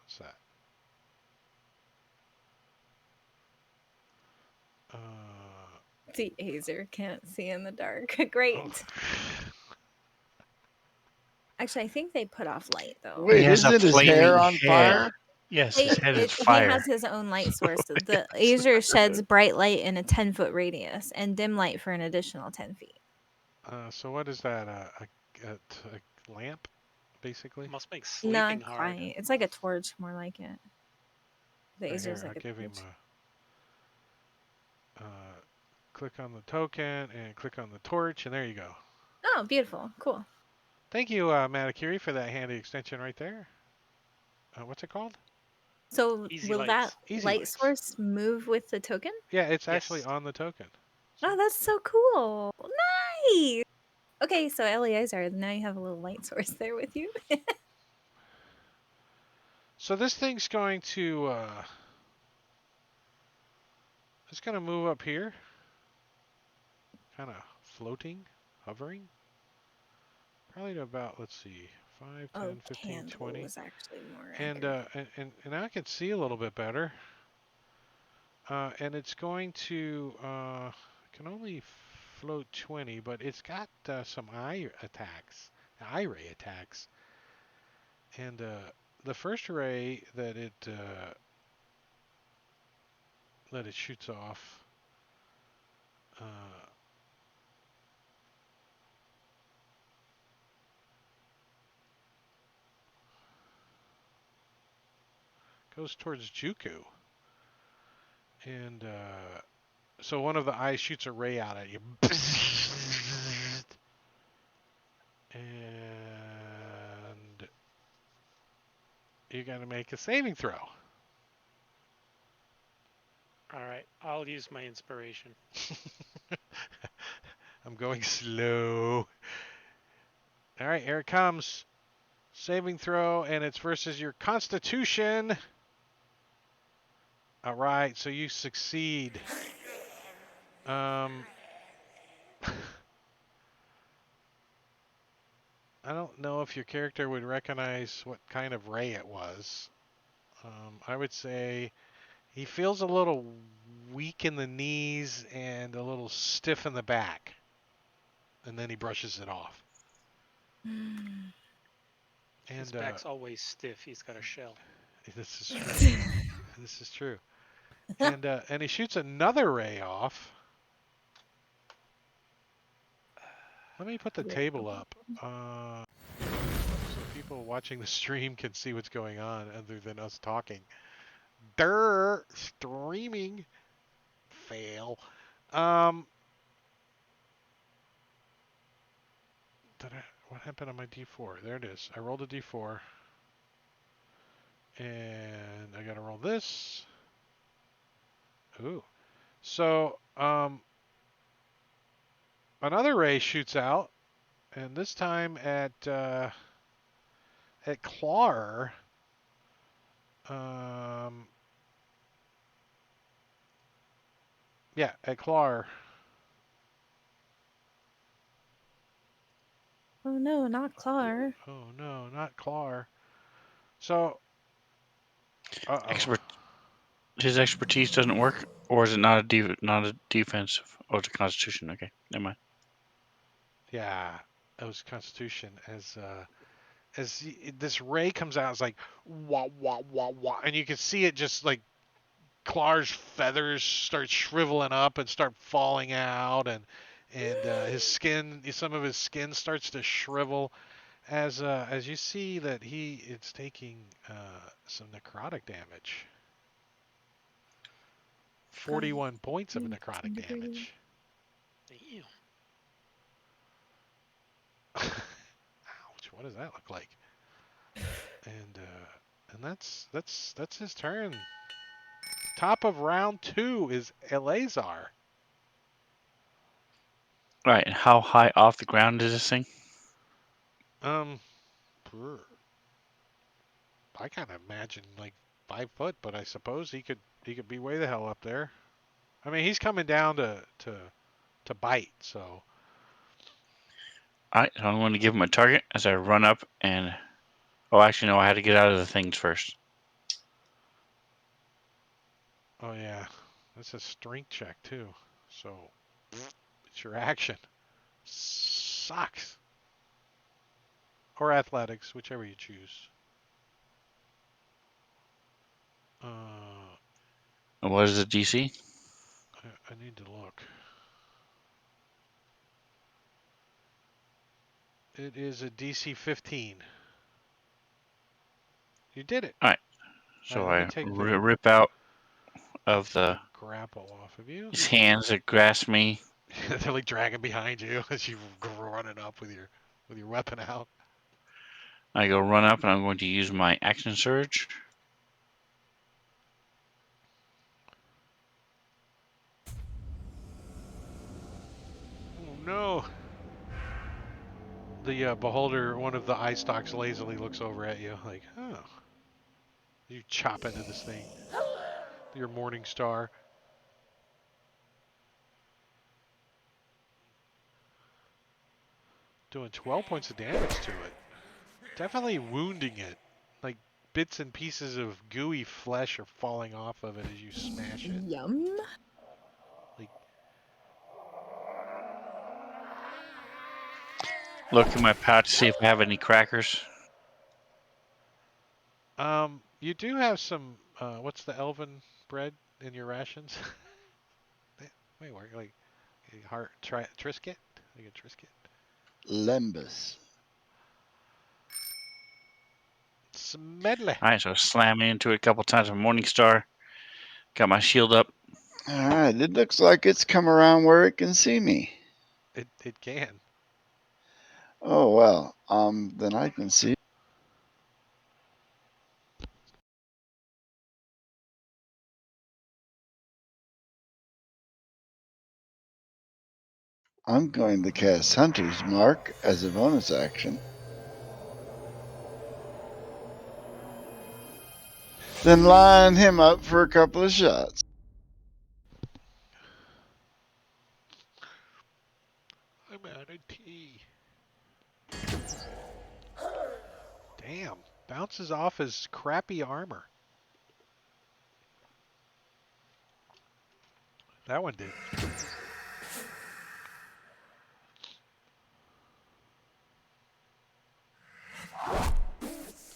What's that? The Azer can't see in the dark. Oh. Great. Actually, I think they put off light though. Wait, He has a isn't his hair flaming on head. fire? Yes, his head is He fire. has his own light source. The Azer sheds bright light in a 10-foot radius and dim light for an additional 10 feet. So what is that? A lamp, basically? Must make Not sleeping hard. quite. It's like a torch, more like it. The Right Azer's here, I'll like a give him torch. a. Click on the token and click on the torch, and there you go. Oh, beautiful. Cool. Thank you, Matakiri, for that handy extension right there. What's it called? So Easy will that lights. Easy light lights. source move with the token? Yeah, it's actually Yes. on the token. Oh, that's so cool. Nice. Okay, so Eliezer, now you have a little light source there with you. So this thing's going to it's going to move up here, kind of floating, hovering, probably to about, let's see, 5, 10, Oh, 15, candle 20. was actually more And accurate. now I can see a little bit better. And it's going to can only float 20, but it's got some eye ray attacks. And the first ray that it shoots off goes towards Juku. And so one of the eyes shoots a ray out at you. And you got to make a saving throw. All right, I'll use my inspiration. I'm going slow. All right, here it comes. Saving throw, and it's versus your Constitution. All right, so you succeed. I don't know if your character would recognize what kind of ray it was. I would say he feels a little weak in the knees and a little stiff in the back. And then he brushes it off. His And back's always stiff. He's got a shell. this is true. This is true. And he shoots another ray off. Let me put the table up. So people watching the stream can see what's going on other than us talking. Streaming. Fail. What happened on my D4? There it is. I rolled a D4. And I gotta roll this. Ooh. So, another ray shoots out, and this time at Clar. Yeah, at Clar. Oh no, not Clar. Oh no, not Clar. So, Expert. His expertise doesn't work, or is it not a defensive? Oh, it's a Constitution. Okay, never mind. Yeah, it was Constitution. This ray comes out, it's like wah wah wah wah, and you can see it just like Clar's feathers start shriveling up and start falling out, and his skin, some of his skin starts to shrivel, as you see that it's taking some necrotic damage. 41 points of necrotic damage. Damn. Ouch! What does that look like? And that's his turn. Top of round 2 is Eleazar. Right, and how high off the ground is this thing? Brr. I kind of imagine like 5 foot, but I suppose he could be way the hell up there. I mean, he's coming down to bite, so. Alright, so I'm going to give him a target as I run up and... Oh, actually, no, I had to get out of the things first. Oh yeah, that's a strength check too. So it's your action. Sucks. Or athletics, whichever you choose. And what is the DC? I need to look. It is a DC 15. You did it. Alright, All right, so let me I take rip out of the the grapple off of you. his hands that grasp me. They're like dragging behind you as you running up with your weapon out. I go run up and I'm going to use my action surge. Oh no! The beholder, one of the eye stalks, lazily looks over at you, like, oh. You chop into this thing. Your morning star. Doing 12 points of damage to it. Definitely wounding it. Like bits and pieces of gooey flesh are falling off of it as you smash it. Yum. Like, Look in my pouch to see if I have any crackers. you do have some. What's the elven bread in your rations? Wait, work like heart Trisket? Like a Trisket? Lembus. Smedley. Alright, so slamming into it a couple times with Morning Star. Got my shield up. All right, it looks like it's come around where it can see me. It can. Oh well, then I can see. I'm going to cast Hunter's Mark as a bonus action. Then line him up for a couple of shots. I'm out of tea. Damn. Bounces off his crappy armor. That one did.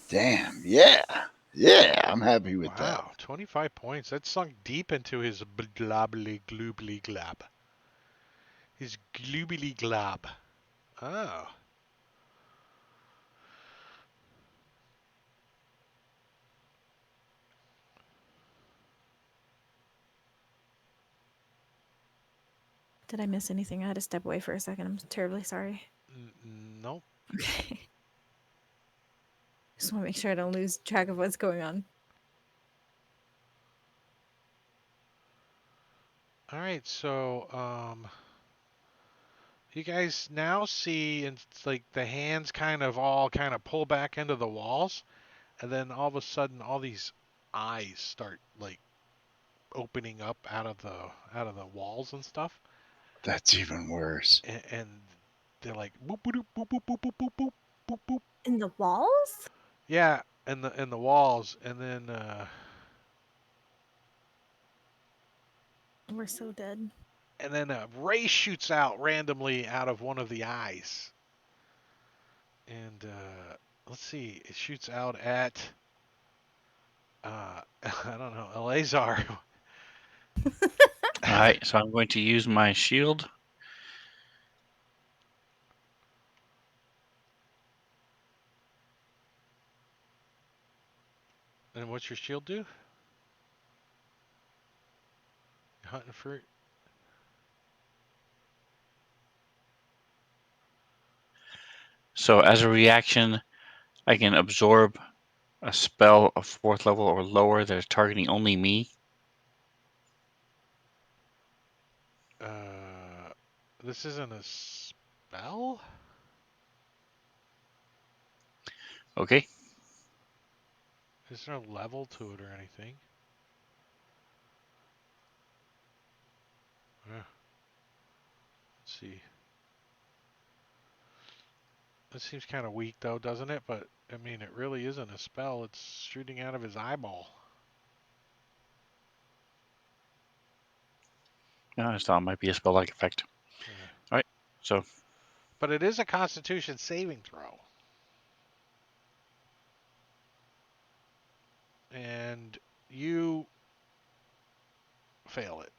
Damn, yeah. Yeah, I'm happy with that. Wow, 25 points. That sunk deep into his globbly gloobly glob. His gloobly glob. Oh. Did I miss anything? I had to step away for a second. I'm terribly sorry. Nope. Okay. Just want to make sure I don't lose track of what's going on. All right, so you guys now see, and it's like the hands kind of all kind of pull back into the walls, and then all of a sudden, all these eyes start like opening up out of the walls and stuff, That's even worse. and they're like boop boop boop boop boop boop boop boop boop boop. In the walls? Yeah, and the walls, and then We're so dead. a ray shoots out randomly out of one of the eyes. And let's see, it shoots out at I don't know, Eleazar. Alright, so I'm going to use my shield. And what's your shield do? Hunting fruit. So as a reaction, I can absorb a spell of 4th level or lower that is targeting only me. This isn't a spell? Okay. There's no level to it or anything. Let's see. This seems kind of weak though, doesn't it? But, I mean, it really isn't a spell. It's shooting out of his eyeball. I just thought it might be a spell-like effect. Yeah. All right. So. But it is a Constitution saving throw. And you fail it.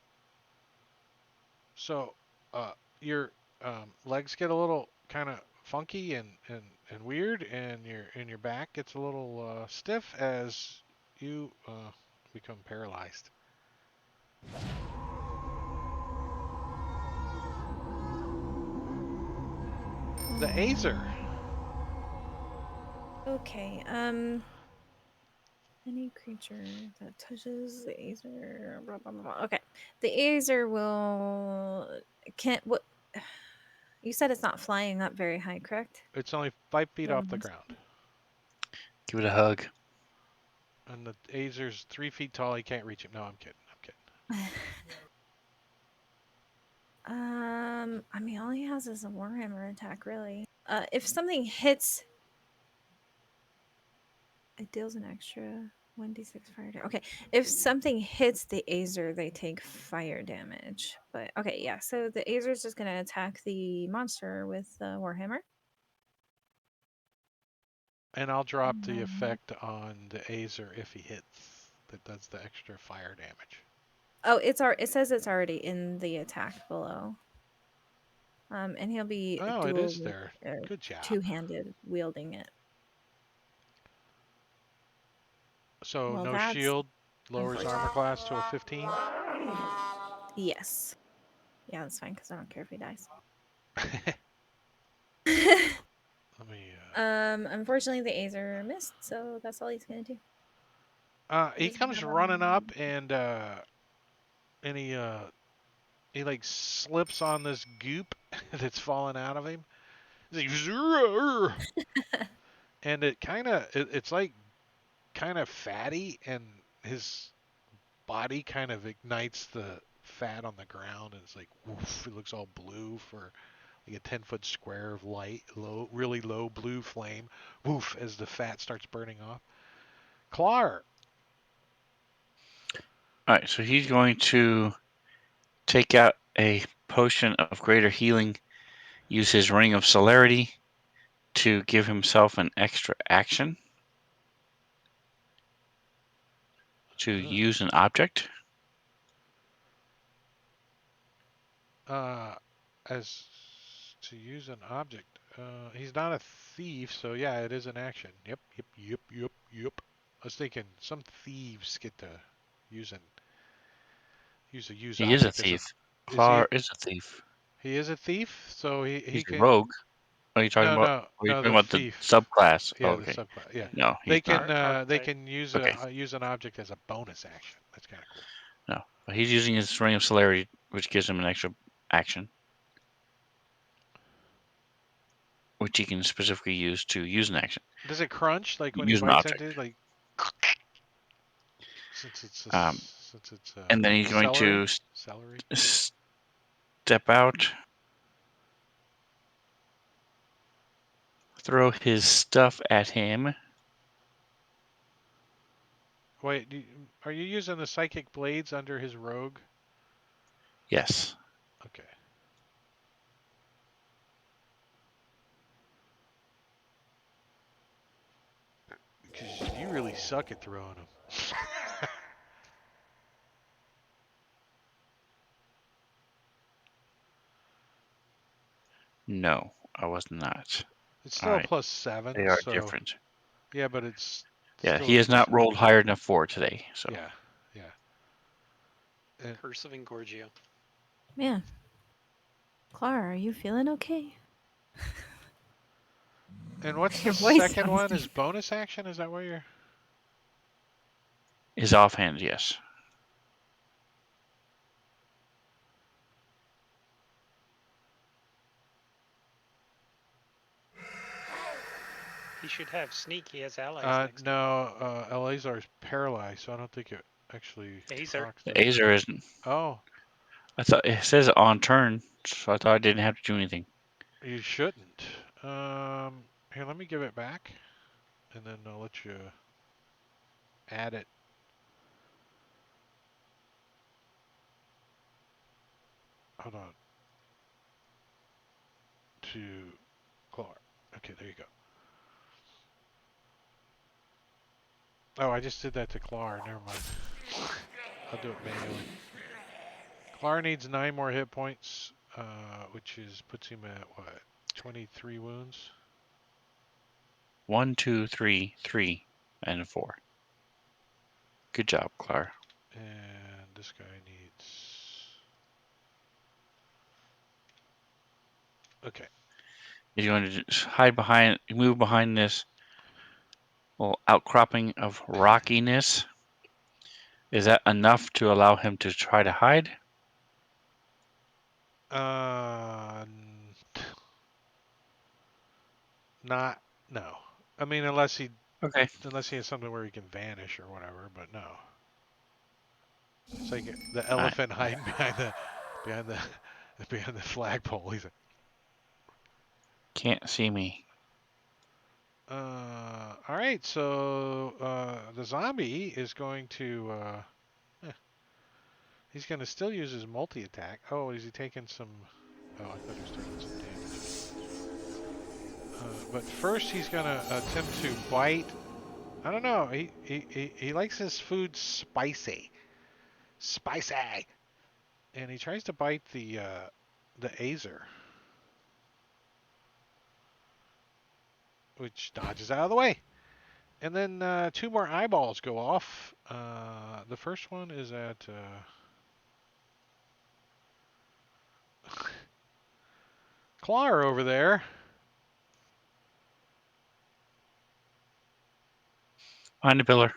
So, your legs get a little kind of funky and weird, and your back gets a little stiff as you become paralyzed. The Azer. Okay. Any creature that touches the Azer. Blah, blah, blah, blah. Okay. The Azer will. Can't. What? You said it's not flying up very high, correct? It's only 5 feet Yeah. off the ground. Give it a hug. And the Azer's 3 feet tall. He can't reach him. No, I'm kidding. I mean, all he has is a Warhammer attack, really. If something hits, it deals an extra 1d6 fire damage. Okay, if something hits the Azer, they take fire damage. But okay, yeah. So the Azer is just gonna attack the monster with the Warhammer. And I'll drop the Um, effect on the Azer if he hits. That does the extra fire damage. Oh, it says it's already in the attack below. And he'll be Oh, it is dual, there. Good job. two-handed wielding it. So Well, no that's shield, lowers armor class to a 15. yes, yeah, that's fine because I don't care if he dies. Let me. Unfortunately, the Azer missed, so that's all he's gonna do. He Doesn't comes have running up and he like slips on this goop that's falling out of him. He's like, "Zrrr." And it's like kind of fatty, and his body kind of ignites the fat on the ground, and it's like woof. It looks all blue for like a 10-foot square of light, really low blue flame. Woof as the fat starts burning off. Clar. All right. So he's going to take out a potion of greater healing, use his ring of celerity to give himself an extra action to use an object. As to use an object. He's not a thief, so yeah, it is an action. Yep. I was thinking some thieves get to use an use He is a object as a. thief. Is he? Clar is a thief. He is a thief, so he He's a can. rogue. Are you talking No, about? no, Are you no. talking The about the thief. subclass? Oh, Yeah, the okay. subclass. Yeah, No, they he's not. can Archetype. use Okay. use an object as a bonus action. That's kind of cool. No, but he's using his ring of celerity, which gives him an extra action, which he can specifically use to use an action. Does it crunch like when he Use an bites object. into it? Like since it's Um, since it's and then he's going to celery. step out, throw his stuff at him. Wait, are you using the psychic blades under his rogue? Yes. Okay. Because you really suck at throwing them. No, I was not. It's All still a right. +7, They are so different. yeah, but it's Yeah, Still, he has not rolled higher than a 4 today. So yeah, yeah. And, Curse of Engorgio. Man. Clara, are you feeling okay? and what's Your the voice second sounds one? Is deep. bonus action? Is that what you're? his offhand, yes. He should have sneak. He has allies next to him. No, Eleazar's paralyzed, so I don't think it actually Azer. talks The to him. Azer isn't. Oh, I thought it says on turn, so I thought I didn't have to do anything. you shouldn't. Here, let me give it back, and then I'll let you add it. Hold on. To Clark. Okay, there you go. Oh, I just did that to Clar. Never mind. I'll do it manually. Clar needs 9 more hit points, which puts him at what? 23 wounds. 1, 2, 3, 3, and a 4. Good job, Clara. And this guy needs. Okay. He's going to just move behind this little outcropping of rockiness. Is that enough to allow him to try to hide? Uh, not. No. I mean, unless he Okay. has something where he can vanish or whatever, but no. It's like the All right. elephant hiding behind the behind the flagpole. He's like, Can't see me. all right. So the zombie is going to. He's going to still use his multi attack. Oh, is he taking some? Oh, I thought he was taking some damage. But first, he's going to attempt to bite. I don't know. He likes his food spicy, spicy, and he tries to bite the Azer, which dodges out of the way. And then 2 more eyeballs go off. The first one is at Clar over there. Behind the pillar.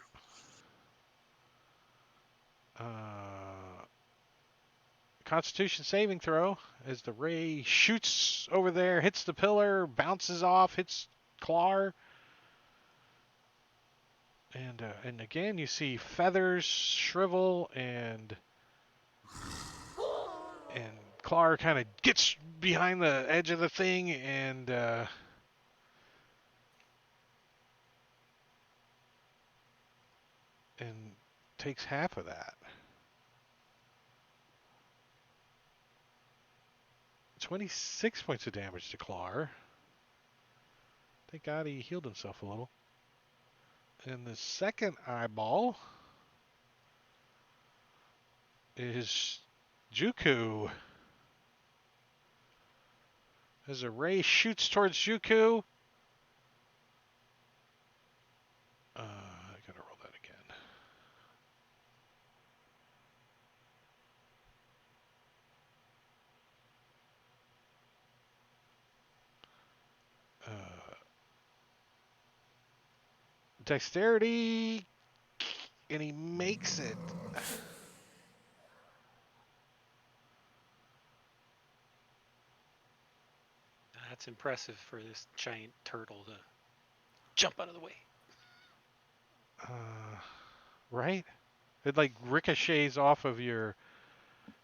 Constitution saving throw as the ray shoots over there, hits the pillar, bounces off, hits Clar. And again, you see feathers shrivel, and Clar kind of gets behind the edge of the thing and takes half of that. 26 points of damage to Clar. Thank God he healed himself a little. And the second eyeball is Juku. As a ray shoots towards Juku. I gotta roll that again. Dexterity, and he makes it. That's impressive for this giant turtle to jump out of the way. Right? It like ricochets off of your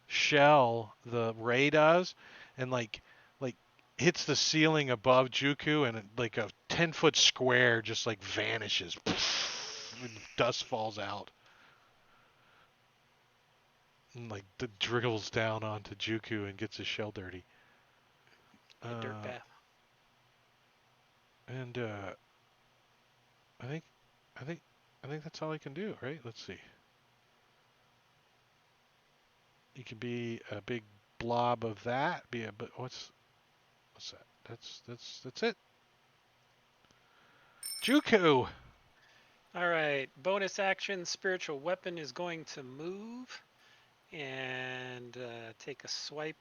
shell, the ray does, and like hits the ceiling above Juku, and like a 10-foot square just like vanishes. And dust falls out. And like driggles down onto Juku and gets his shell dirty. A dirt bath. And I think I think I think that's all I can do, right? Let's see. You can be a big blob of that. But what's that? That's it. Juku. All right. Bonus action. Spiritual weapon is going to move and take a swipe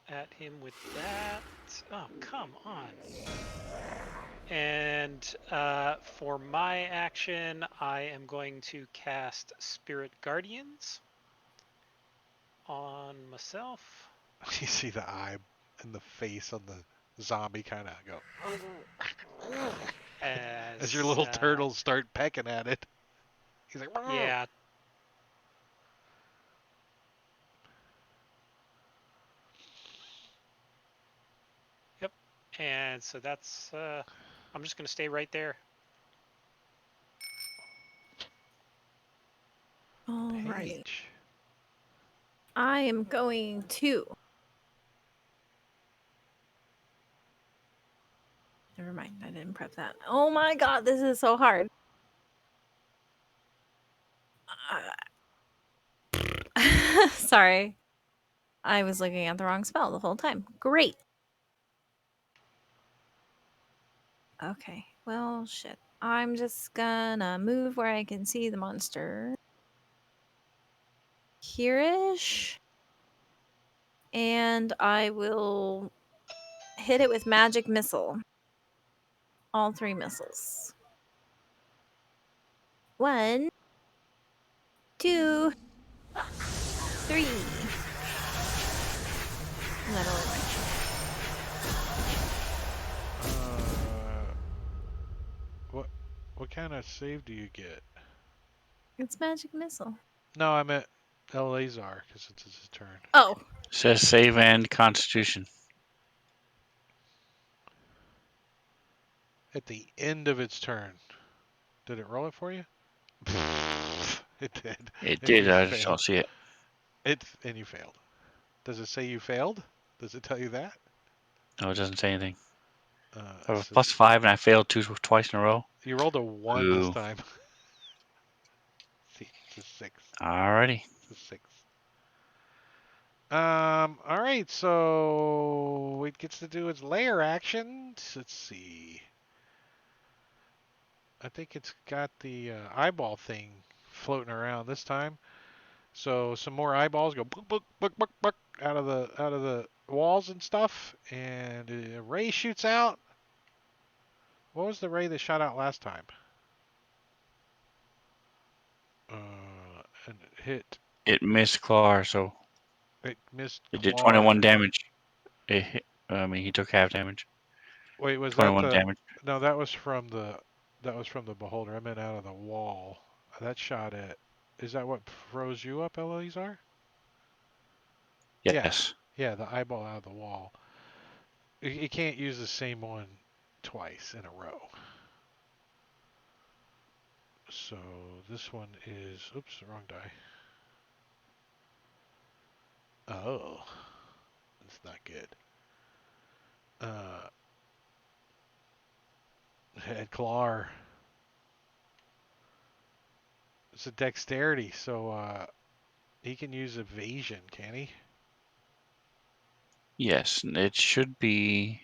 at him with that. Oh, come on. And for my action, I am going to cast Spirit Guardians on myself. You see the eye and the face on the zombie kind of go as your As little turtles start pecking at it. He's like, yeah, yep. And so that's I'm just gonna stay right there. All right. Paige. I am going to. Never mind. I didn't prep that. Oh my god, this is so hard. Sorry. I was looking at the wrong spell the whole time. Great. Okay. Well, shit. I'm just gonna move where I can see the monster. Here-ish. And I will hit it with magic missile. All 3 missiles. 1, 2, 3. And that'll end my What kind of save do you get? It's magic missile. No, I meant Eleazar because it's his turn. Oh. Says save and Constitution. At the end of its turn, did it roll it for you? It did. It And did. you I just failed. don't see it. And you failed. Does it say you failed? Does it tell you that? No, it doesn't say anything. I have a So +5 and I failed twice in a row. you rolled a 1 this Ooh. time. See, it's a 6. Alrighty. It's a 6. All right, so it gets to do its layer action. Let's see. I think it's got the eyeball thing floating around this time. So some more eyeballs go book book book book book out of the walls and stuff, and a ray shoots out. What was the ray that shot out last time? And it hit. It missed Clar, so It missed it did Clar. 21 damage. It hit, he took half damage. Wait, was that 21 the? damage. No, that was from the beholder. I meant out of the wall. That shot at. Is that what froze you up, Eleazar? Yeah, Yes. yeah, the eyeball out of the wall. You can't use the same one twice in a row. So this one is, oops, wrong die. Oh, that's not good. Head Clar. It's a dexterity, so he can use evasion, can he? Yes. It should be.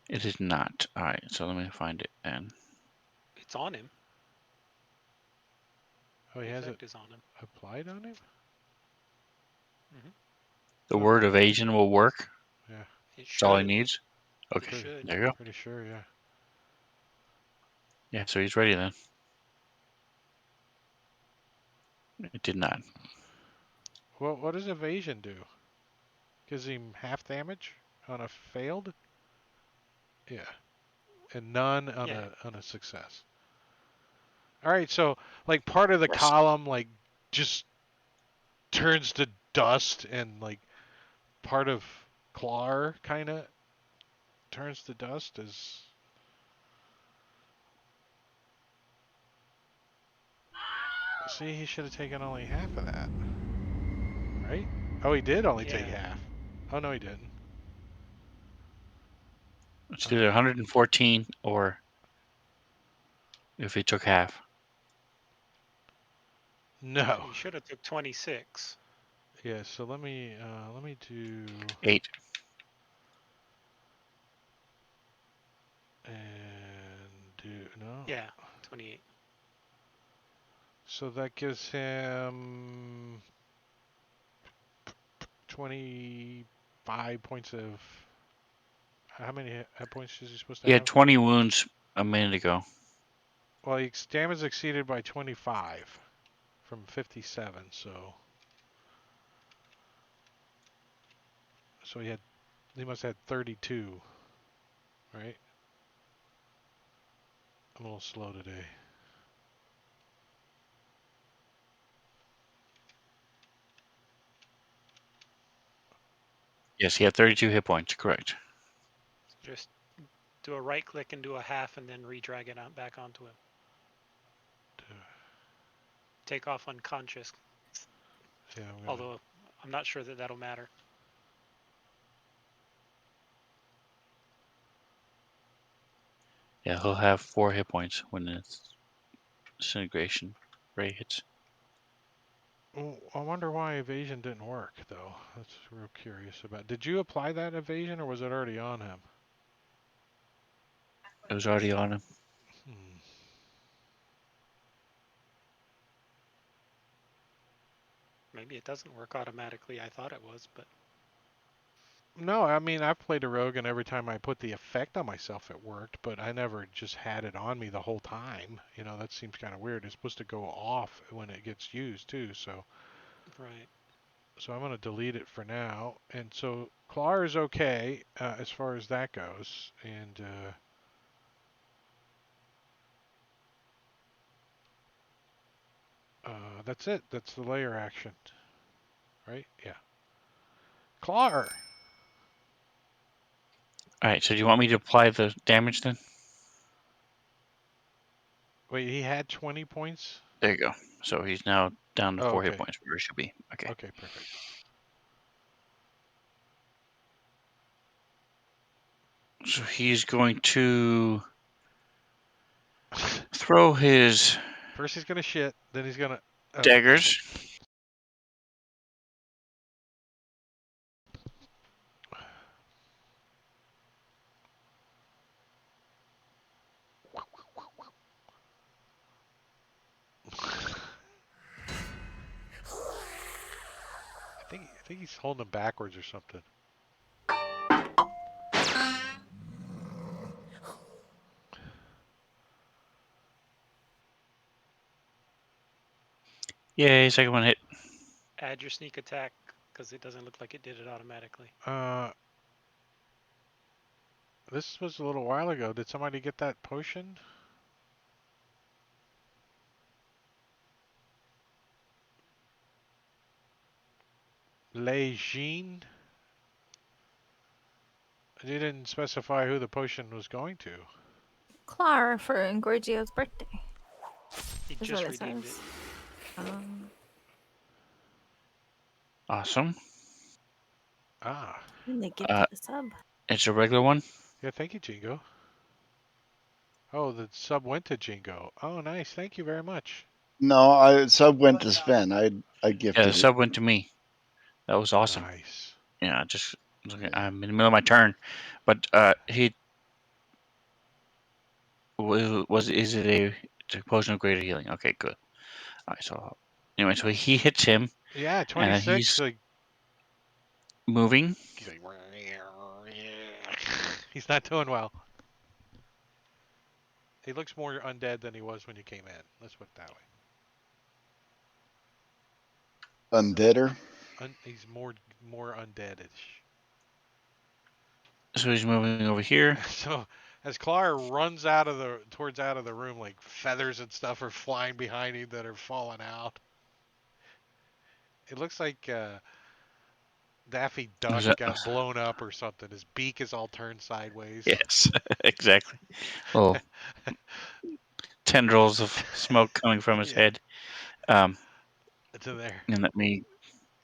It is not. Alright, so let me find it and It's on him. Oh, he The has it effect is on him. applied on him? the Oh, word evasion will work. yeah, It That's all he should. needs. It Okay, should. there you go. pretty sure, yeah. Yeah, so he's ready then. It did not. Well, what does evasion do? Gives him half damage on a failed? Yeah, and none on Yeah. a success. All right, so like part of the Yes. column like just turns to dust, and like part of Clar kind of turns to dust. As see, he should have taken only half of that, right? Oh, he did only take Yeah. half. Oh no, he didn't. It's Uh, either 114 or if he took half. no. He should have took 26. Yeah. So let me do 8. and do no. Yeah, 28. So that gives him 25 points of. How many hit points is he supposed to He had have? 20 wounds a minute ago. Well, his damage exceeded by 25 from 57, so he must have had 32, right? I'm a little slow today. Yes, he had 32 hit points. Correct. Just do a right click and do a half and then re-drag it on back onto him. Take off unconscious. Yeah, I'm gonna. Although I'm not sure that that'll matter. Yeah, he'll have 4 hit points when the disintegration ray hits. Oh, I wonder why evasion didn't work, though. That's real curious about. Did you apply that evasion, or was it already on him? It was already on him. Hmm. Maybe it doesn't work automatically. I thought it was, but No, I mean, I've played a rogue, and every time I put the effect on myself, it worked, but I never just had it on me the whole time. You know, that seems kind of weird. It's supposed to go off when it gets used, too, so. right. So I'm going to delete it for now. And so Clar is okay as far as that goes. And that's it. That's the layer action. Right? Yeah. Clar! Alright, so do you want me to apply the damage then? Wait, he had 20 points? There you go. So he's now down to Oh, 4 hit okay. points where he should be. Okay. Okay, perfect. So he's going to throw his First he's going to shit, then he's going to. Oh. daggers. I think he's holding them backwards or something. Yay, second one hit. Add your sneak attack because it doesn't look like it did it automatically. This was a little while ago. Did somebody get that potion? Lejean? You didn't specify who the potion was going to. Clara for Ngorgio's birthday. He Is just what it redeemed says. it. Awesome. Ah. And they gifted the sub. It's a regular one. Yeah, thank you, Jingo. Oh, the sub went to Jingo. Oh, nice. Thank you very much. No, sub went to Sven. I Yeah, the gifted it. sub went to me. That was awesome. Nice. Yeah, just Yeah. I'm in the middle of my turn, but he is it it's a potion of greater healing? Okay, good. All right, so anyway, so he hits him, Yeah, and then 26. he's Like moving. he's like he's not doing well. He looks more undead than he was when you came in. Let's put it that way. Undeader. He's more undeadish. So he's moving over here. So as Clara runs out of the room, like feathers and stuff are flying behind him that are falling out. It looks like Daffy Was Duck that- got blown up or something. His beak is all turned sideways. Yes, exactly. Little tendrils of smoke coming from his Yeah, head. it's in there. And let me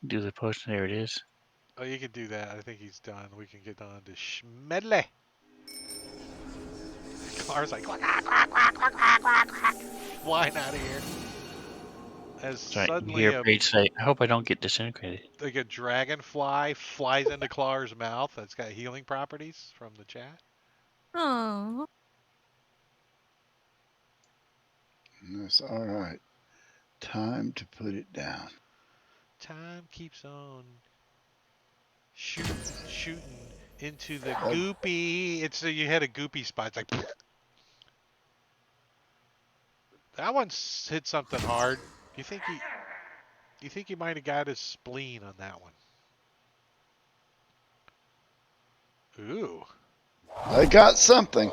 do the potion. There it is. Oh, you can do that. I think he's done. We can get on to Schmedley. Clara's like quack, quack, quack, quack, quack, quack, quack, flying out of here. As So you suddenly hear Paige say, "I hope I don't get disintegrated." like a dragonfly flies into Clara's mouth. That's got healing properties from the chat. Oh, Yes, all right. Time to put it down. Time keeps on shooting into the Uh, goopy. It's you had a goopy spot. It's like that one hit something hard. You think he? You think he might have got his spleen on that one? Ooh. I got something.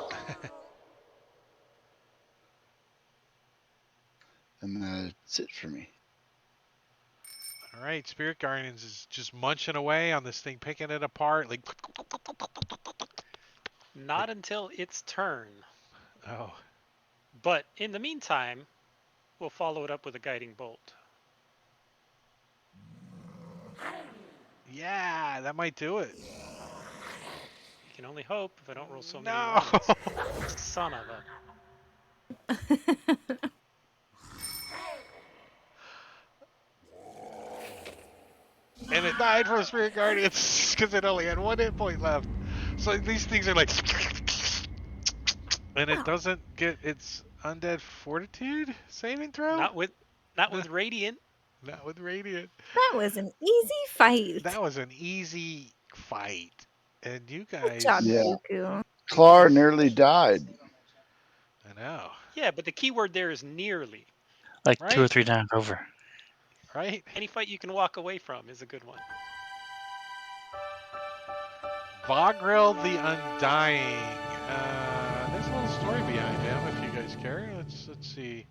And that's it for me. All right, Spirit Guardians is just munching away on this thing, picking it apart. Like Not until its turn. oh, But in the meantime, we'll follow it up with a guiding bolt. yeah, that might do it. You can only hope if I don't roll so many No. ones. Son of a. And it died from Spirit Guardians because it only had one hit point left. So these things are like, and it Wow. doesn't get its undead fortitude saving throw. Not with not No, with radiant. not with radiant. That was an easy fight. That was an easy fight, and you Good job, guys, Yeah. Dooku. Clar nearly died. I know, Yeah, but the key word there is nearly. Like 2 or right? 3 times over. Right? Any fight you can walk away from is a good one. Vogrel the Undying. There's a little story behind him, if you guys care. Let's see.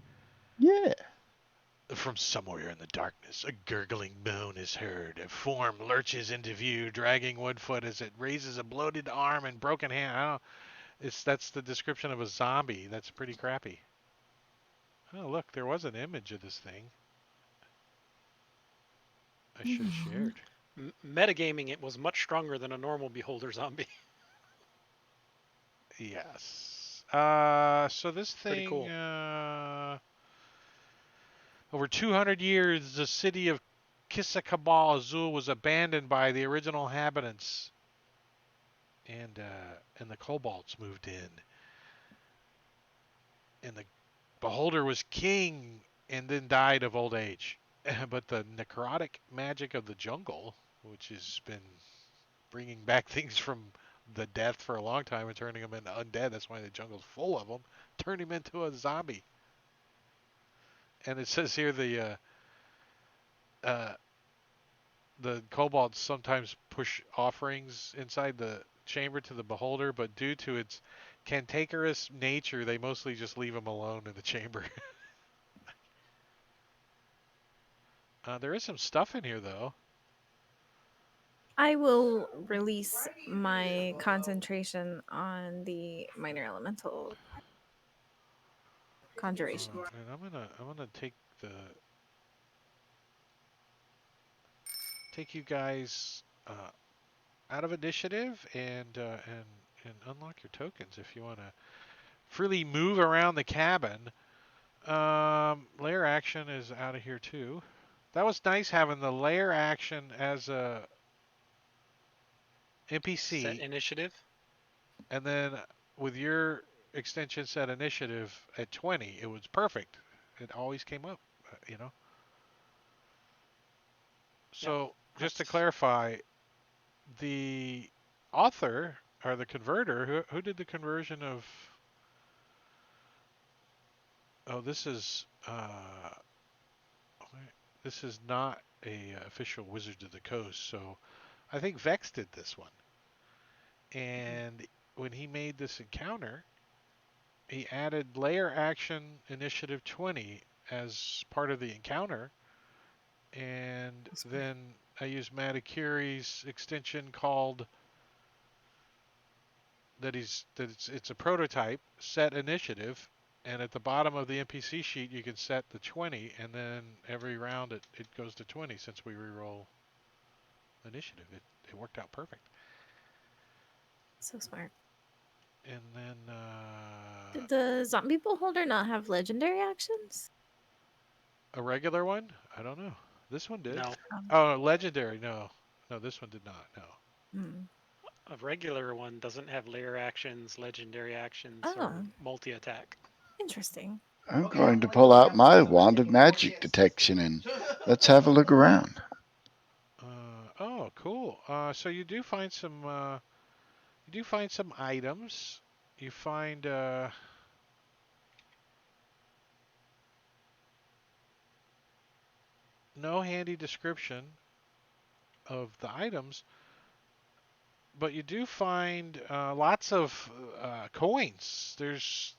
Yeah. From somewhere in the darkness, a gurgling moan is heard. A form lurches into view, dragging Woodfoot as it raises a bloated arm and broken hand. I don't. That's the description of a zombie. That's pretty crappy. Oh, look, there was an image of this thing. I should have Mhm. shared. Metagaming it was much stronger than a normal beholder zombie. Yes. So this Pretty thing, cool. over 200 years, the city of Kisakabal Azul was abandoned by the original inhabitants, and the kobolds moved in, and the beholder was king, and then died of old age. But the necrotic magic of the jungle, which has been bringing back things from the death for a long time and turning them into undead. That's why the jungle's full of them. Turned him into a zombie. And it says here uh, the kobolds sometimes push offerings inside the chamber to the beholder, but due to its cantankerous nature, they mostly just leave him alone in the chamber. There is some stuff in here, though. I will release my concentration on the minor elemental conjuration. And I'm gonna take you guys out of initiative and unlock your tokens if you want to freely move around the cabin. Layer action is out of here too. That was nice having the layer action as a Set NPC, initiative. and then with your extension set initiative at 20, it was perfect. It always came up, you know. Yep. So just to That's clarify, the author or the converter, who did the conversion of? Oh, this is not a official Wizards of the Coast, so I think Vex did this one. And when he made this encounter, he added layer action initiative 20 as part of the encounter, and then I used Matakiri's extension called it's a prototype set initiative, and at the bottom of the NPC sheet you can set the 20, and then every round it goes to 20 since we reroll initiative. It worked out perfect. So smart. And then Did the zombie beholder not have legendary actions? a regular one? I don't know. This one did. no. Oh, legendary. No. No, this one did not. No. Hmm. A regular one doesn't have layer actions, legendary actions, Oh, or multi attack. interesting. I'm going to pull out my wand of magic detection and let's have a look around. Oh, cool. So you do find some items. You find no handy description of the items, but you do find lots of coins. There's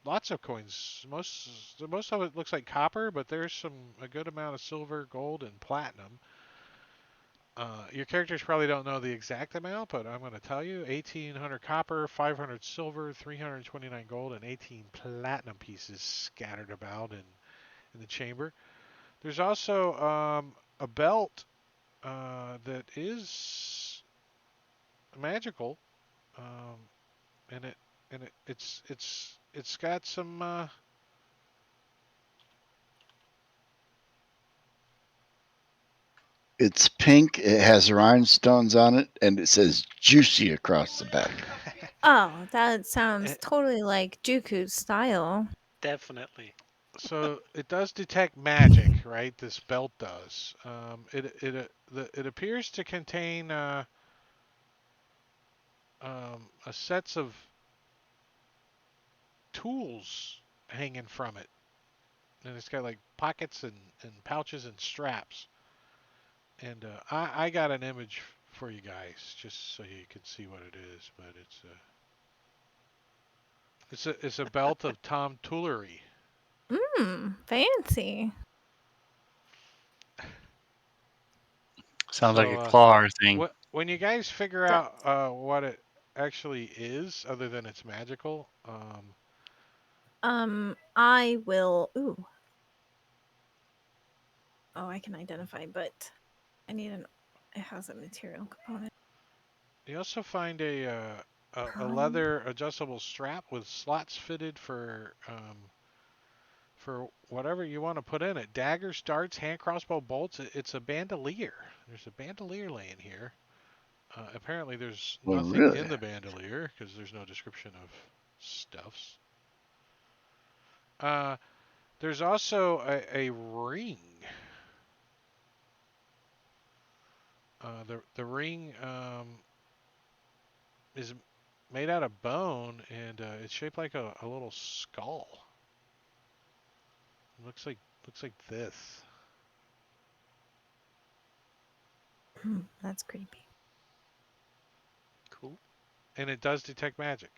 lots of coins. Most of it looks like copper, but there's a good amount of silver, gold, and platinum. Your characters probably don't know the exact amount, but I'm going to tell you: 1,800 copper, 500 silver, 329 gold, and 18 platinum pieces scattered about in the chamber. There's also a belt that is magical, um, and it's got some. It's pink, it has rhinestones on it, and it says juicy across the back. Oh, that sounds Eh, totally like Juku's style. Definitely. so it does detect magic, right? This belt does. It appears to contain a sets of tools hanging from it, and it's got like pockets and pouches and straps. And I got an image for you guys just so you can see what it is, but it's a belt of tomfoolery. Mmm, fancy. Sounds like So a claw thing. when you guys figure So, out what it actually is, other than it's magical, I will. Ooh. Oh, I can identify, but I need an. It has a material component. you also find a Pearl. leather adjustable strap with slots fitted for whatever you want to put in it. Daggers, darts, hand crossbow bolts. It's a bandolier. There's a bandolier laying here. Apparently, there's Well, nothing really? in the bandolier because there's no description of stuffs. Uh, there's also a ring. The ring is made out of bone and it's shaped like a little skull. It looks like this, That's creepy. Cool. and it does detect magic.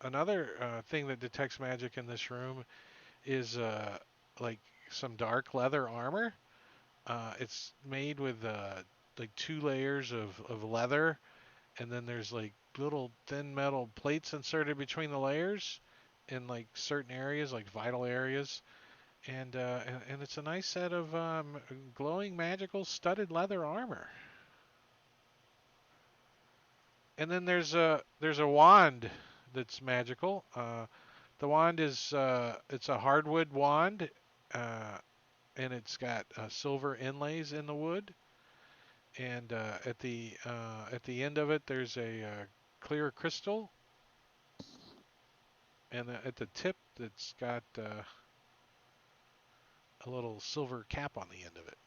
Another thing that detects magic in this room is like some dark leather armor. It's made with like two layers of leather, and then there's like little thin metal plates inserted between the layers in like certain areas, like vital areas. And it's a nice set of glowing magical studded leather armor. And then there's a wand that's magical. The wand is it's a hardwood wand, uh, and it's got silver inlays in the wood. And at the end of it, there's a clear crystal, and at the tip, it's got a little silver cap on the end of it.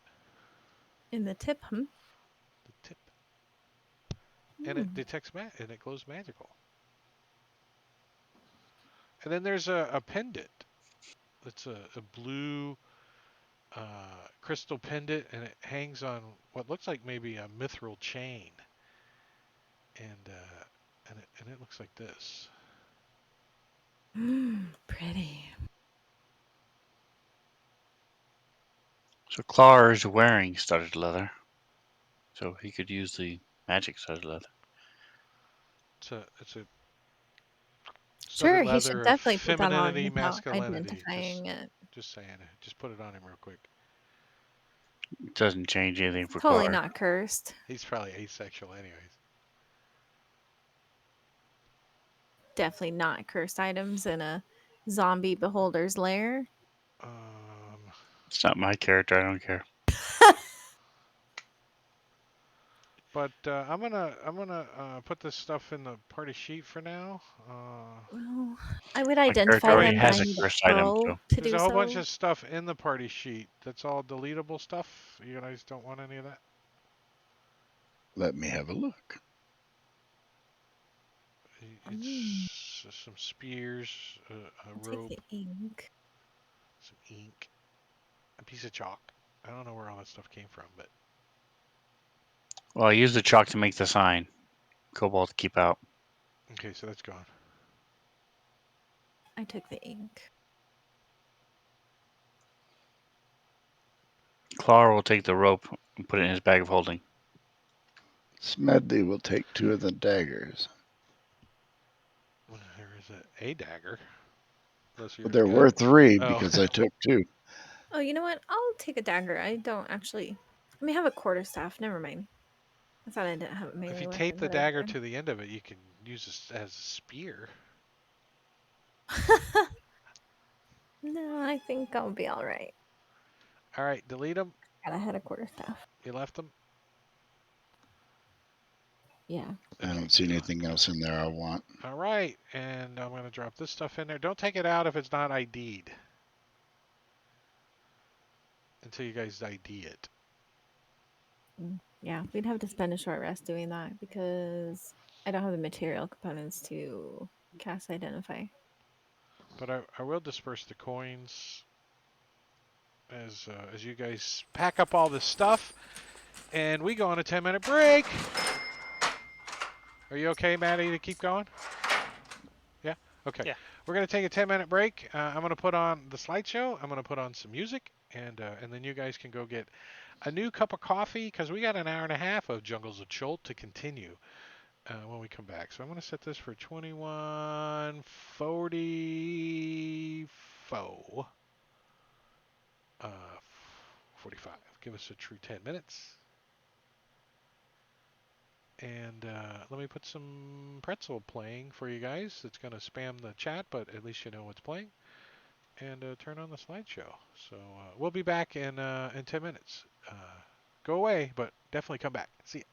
In the tip, The tip, and it Hmm. detects and it glows magical. And then there's a pendant. It's a blue crystal pendant, and it hangs on what looks like maybe a mithril chain, and it looks like this. Pretty. So Claw is wearing studded leather, so he could use the magic studded leather. It's a studded Sure, he should leather of definitely put that on femininity, without masculinity. identifying it. Just saying. Just put it on him real quick. It doesn't change anything for Totally Claw. not cursed. He's probably asexual, anyways. Definitely not cursed items in a zombie beholder's lair. Um, It's not my character. I don't care. But I'm gonna put this stuff in the party sheet for now. Well, I would My character identify already them, but has I a need a cursed item, pearl so to There's do a whole bunch so. of stuff in the party sheet that's all deletable stuff. You guys don't want any of that? Let me have a look. It's some spears, a I'll take rope, the ink. some ink, a piece of chalk. I don't know where all that stuff came from, but well, I used the chalk to make the sign. Cobalt to keep out. okay, so that's gone. I took the ink. Clara will take the rope and put it in his bag of holding. Smedley will take 2 of the daggers. There is a dagger. Unless But yours there got. were 3 Oh, because I took 2. Oh, you know what? I'll take a dagger. I don't actually. I may have a quarterstaff. Never mind. I thought I didn't have a if melee you tape weapon, the but I dagger did. to the end of it, you can use this as a spear. No, I think I'll be all right. All right, delete them. God, I had a quarterstaff. You left them. Yeah. I Okay, don't see gone. anything else in there I want. All right, and I'm gonna drop this stuff in there. Don't take it out if it's not ID'd until you guys ID it. Yeah, we'd have to spend a short rest doing that because I don't have the material components to cast identify. But I will disperse the coins as you guys pack up all this stuff, and we go on a 10-minute break. Are you okay, Maddie, to keep going? Yeah? Okay. Yeah. We're going to take a 10-minute break. I'm going to put on the slideshow. I'm going to put on some music, and then you guys can go get a new cup of coffee because we got an hour and a half of Jungles of Chult to continue when we come back. So I'm going to set this for 21:44. 45. Give us a true 10 minutes. And let me put some pretzel playing for you guys. It's going to spam the chat, but at least you know what's playing. And turn on the slideshow. So we'll be back in 10 minutes. Go away, but definitely come back. See ya.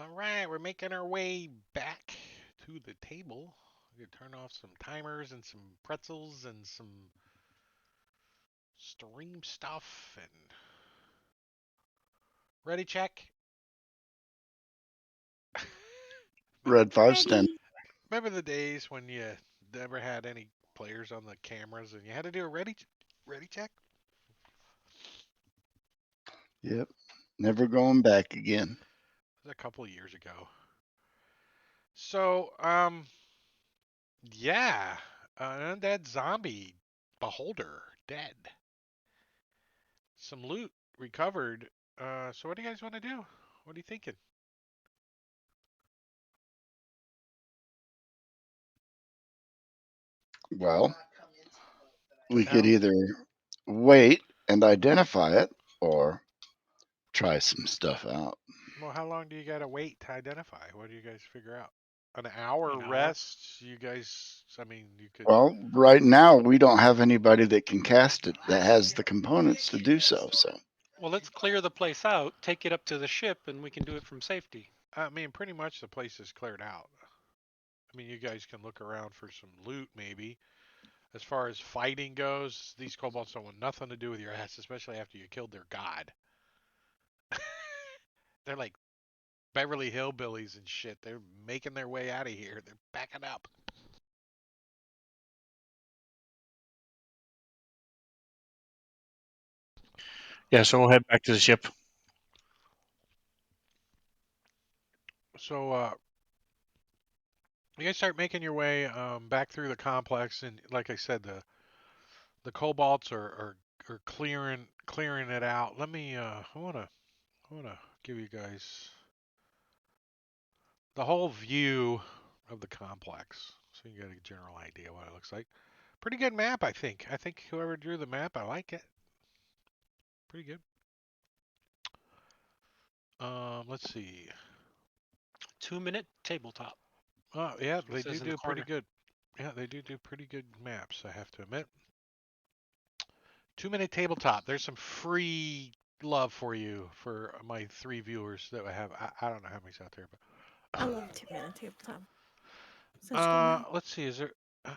All right, we're making our way back to the table. We could turn off some timers and some pretzels and some stream stuff and ready check. Red 5 stand. Ready. Remember the days when you never had any players on the cameras and you had to do a ready check? Yep. Never going back again. It was a couple of years ago. So, yeah, an undead zombie beholder dead. Some loot recovered. So what do you guys want to do? What are you thinking? Well, we could How, either wait and identify it or try some stuff out. well, how long do you gotta wait to identify? What do you guys figure out? An hour An hour. rest? You guys, I mean, you could. Well, right now we don't have anybody that can cast it that has the components to do so. So Well, let's clear the place out, take it up to the ship, and we can do it from safety. I mean, pretty much the place is cleared out. I mean, you guys can look around for some loot, maybe. As far as fighting goes, these kobolds don't want nothing to do with your ass, especially after you killed their god. They're like Beverly Hillbillies and shit. They're making their way out of here. They're backing up. Yeah, so we'll head back to the ship. So, you guys start making your way back through the complex, and like I said, the kobolds are clearing it out. Let me I wanna give you guys the whole view of the complex, so you get a general idea what it looks like. Pretty good map, I think. I think whoever drew the map, I like it. Pretty good. Let's see. 2-minute tabletop. Oh yeah, That's what they it says in the do pretty corner. good. Yeah, they do pretty good maps, I have to admit. 2-minute tabletop. There's some free love for you for my 3 viewers that I have. I don't know how many's out there, but I love 2-minute tabletop. Such good map. let's see. Is there?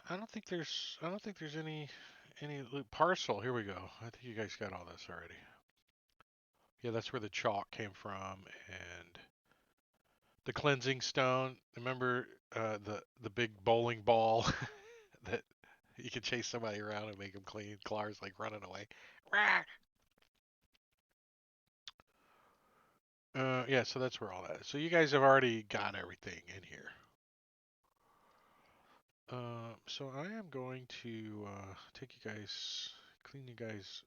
I don't think there's. I don't think there's any parcel. Here we go. I think you guys got all this already. Yeah, that's where the chalk came from and the cleansing stone. Remember the big bowling ball that you could chase somebody around and make them clean. Clar's like running away. Rah! Yeah, so that's where all that is. So you guys have already got everything in here. So I am going to take you guys, clean you guys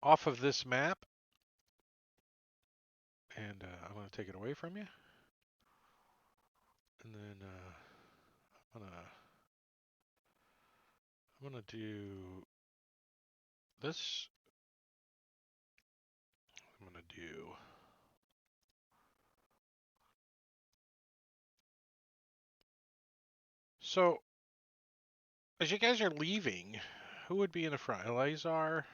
off of this map, and I'm going to take it away from you. And then I'm gonna do this. I'm gonna do. So as you guys are leaving, who would be in the front? Eleazar,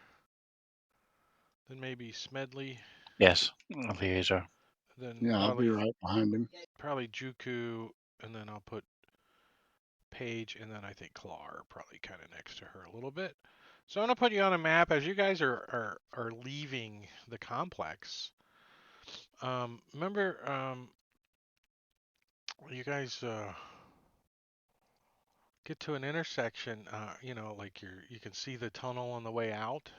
then maybe Smedley, Yes, liaison. then yeah, I'll be probably right behind him. Juku, and then I'll put Paige, and then I think Clar probably kind of next to her a little bit. So I'm gonna put you on a map as you guys are leaving the complex. Remember, you guys get to an intersection. You know, like you can see the tunnel on the way out.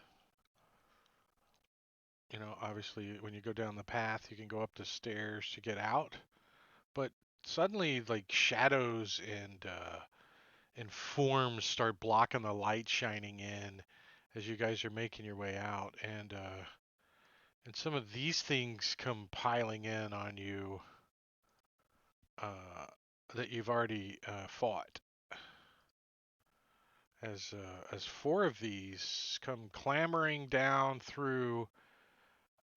You know, obviously when you go down the path, you can go up the stairs to get out. But suddenly, like shadows and forms start blocking the light shining in as you guys are making your way out, and some of these things come piling in on you uh, that you've already fought. As 4 of these come clambering down through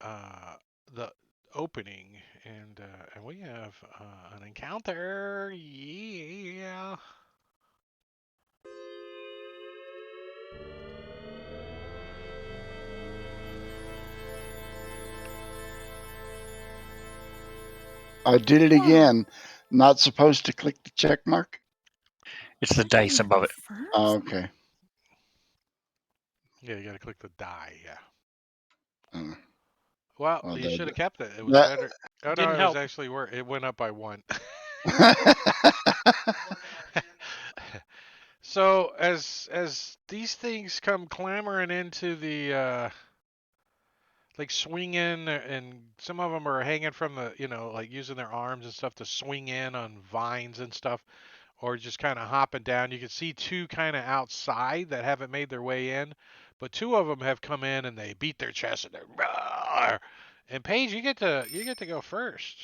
uh, the opening, and we have an encounter. Yeah. I did it Wow. again. Not supposed to click the check mark? It's the dice Didn't go above it. first? Oh, okay. Yeah, you got to click the die. Yeah. Uh, Well, well, you should have that, kept it. It was that, better. Oh no, Didn't it was help. actually worse. It went up by 1. So as these things come clamoring into the like swinging, and some of them are hanging from the, like using their arms and stuff to swing in on vines and stuff, or just kind of hopping down. You can see two kind of outside that haven't made their way in, but two of them have come in and they beat their chest and they're "Roar!" And Paige, you get to go first.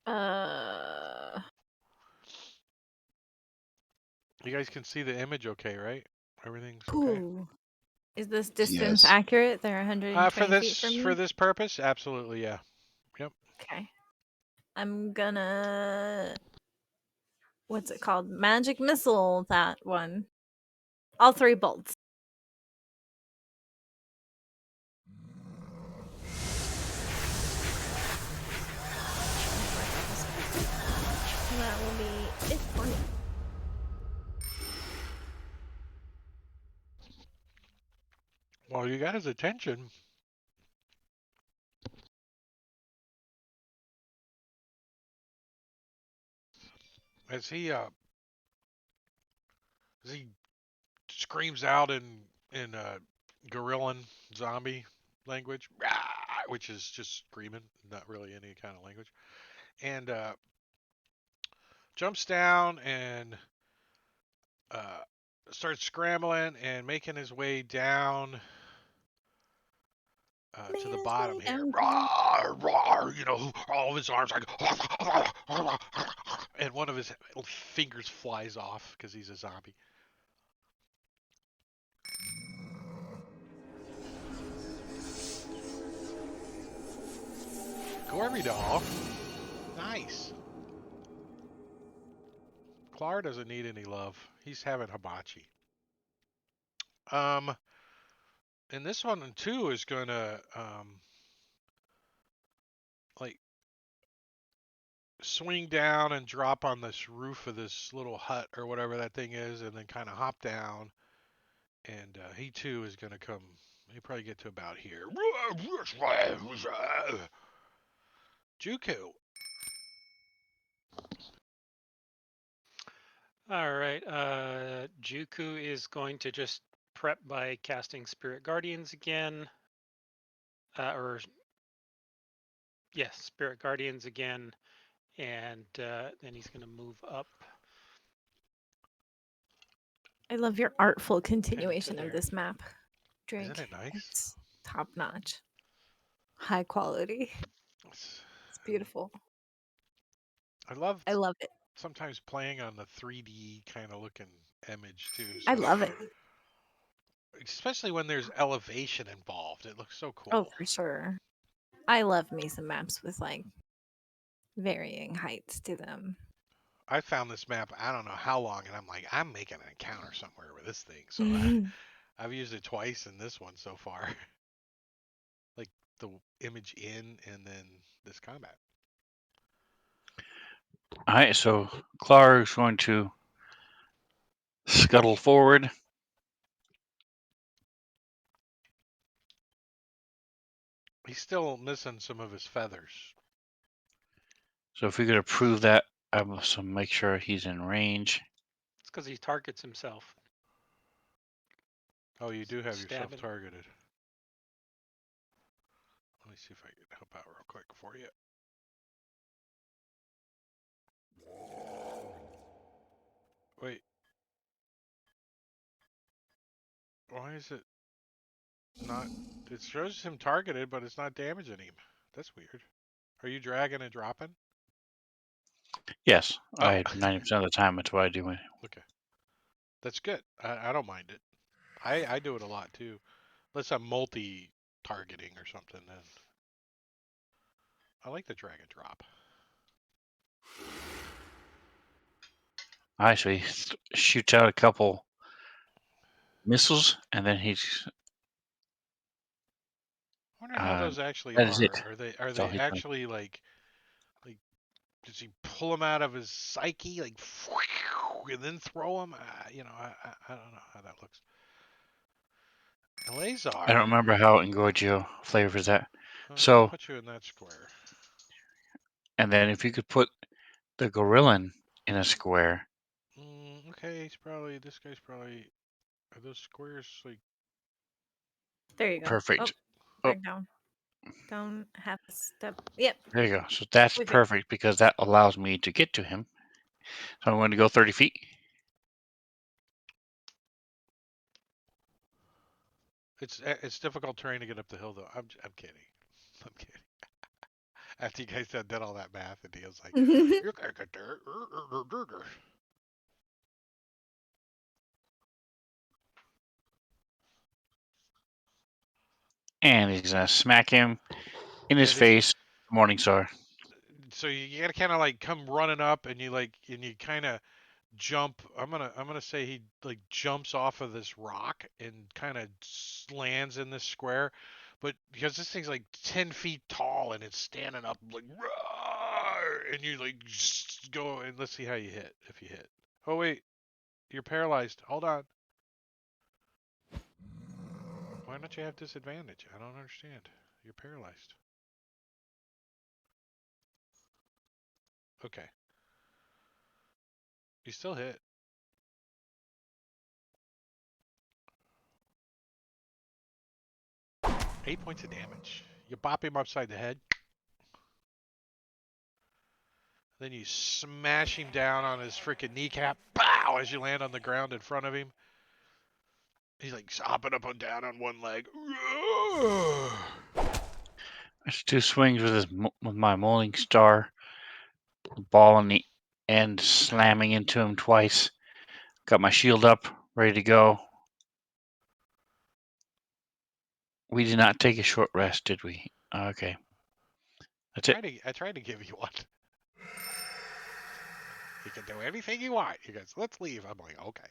Uh, You guys can see the image okay, right? Everything's okay. Pooh. Is this distance yes. accurate? They're For 120 feet from this me. purpose, absolutely, yeah. Yep. Okay. I'm gonna. What's it called? Magic missile. That one. All 3 bolts. That will be it for me. Well, you got his attention. As he screams out in gorillan zombie language, "Rah!" which is just screaming, not really any kind of language, and jumps down and uh, starts scrambling and making his way down to Made the his bottom way here. down. Rawr, rawr, all of his arms like, and one of his fingers flies off because he's a zombie. Corby doll. Nice. Clar doesn't need any love. He's having hibachi. Um, and this one too is gonna like swing down and drop on this roof of this little hut or whatever that thing is, and then kind of hop down. And he too is gonna come. He probably get to about here. Juku. All right. Juku is going to just prep by casting Spirit Guardians again. Or yes, Spirit Guardians again, and then he's going to move up I love your artful into continuation of there. this map. Isn't Drink. it nice? It's top notch. High quality. It's beautiful. I love I love it. sometimes playing on the 3D kind of looking image too. I So love it. especially when there's elevation involved, it looks so Oh, cool. for sure. I love me some maps with like varying heights to them. I found this map I don't know how long, and I'm like, I'm making an encounter somewhere with this thing. So I've used it twice in this one so far. Like the image in and then this combat. All right, so Clark's going to scuttle forward. He's still missing some of his feathers. So if we could approve that, I must make sure he's in range. It's because he targets himself. Oh, you do have yourself Stabbing. targeted. Let me see if I can help out real quick for you. Wait. Why is it not? It shows him targeted, but it's not damaging him. That's weird. Are you dragging and dropping? Yes, Oh, I 90% of the time that's what I do. okay. That's good. I don't mind it. I do it a lot too. Unless I'm multi-targeting or something, then I like the drag and drop. All right, so he shoots out a couple missiles, and then he's I wonder how those actually that is are. it. Are That's all they he's done. actually like does he pull him out of his psyche, like, and then throw him? I don't know how that looks. I don't Eleazar, remember how Engorgio flavors that. I'll So, put you in that square. and then if you could put the Gorillan in a square, Okay, this guy's probably, are those squares like, There you go. Oh, perfect. Oh, back down. Down half a step. Yep. there you go. So that's With me. perfect because that allows me to get to him. So I'm going to go 30 feet. it's difficult terrain to get up the hill though. I'm kidding. I'm kidding. After you guys did all that math, and he was like, "You can't get there." And he's going to smack him in his Yeah, this. face. Morning, sir. So you gotta kind of like come running up, and you kind of jump. I'm gonna say he like jumps off of this rock and kind of lands in this square, but because this thing's like 10 feet tall and it's standing up like, "Roar!" And you like just go and let's see how you hit. If you hit. Oh wait, you're paralyzed. Hold on. Why don't you have disadvantage? I don't understand. You're paralyzed. Okay. You still hit. 8 points of damage. You bop him upside the head. Then you smash him down on his freaking kneecap. Pow! As you land on the ground in front of him. He's like hopping up and down on one leg. There's 2 swings with my Morning Star ball in the end, slamming into him twice. Got my shield up, ready to go. We did not take a short rest, did we? Okay. That's it. I tried to give you one. You can do anything you want. You guys, let's leave. I'm like, okay.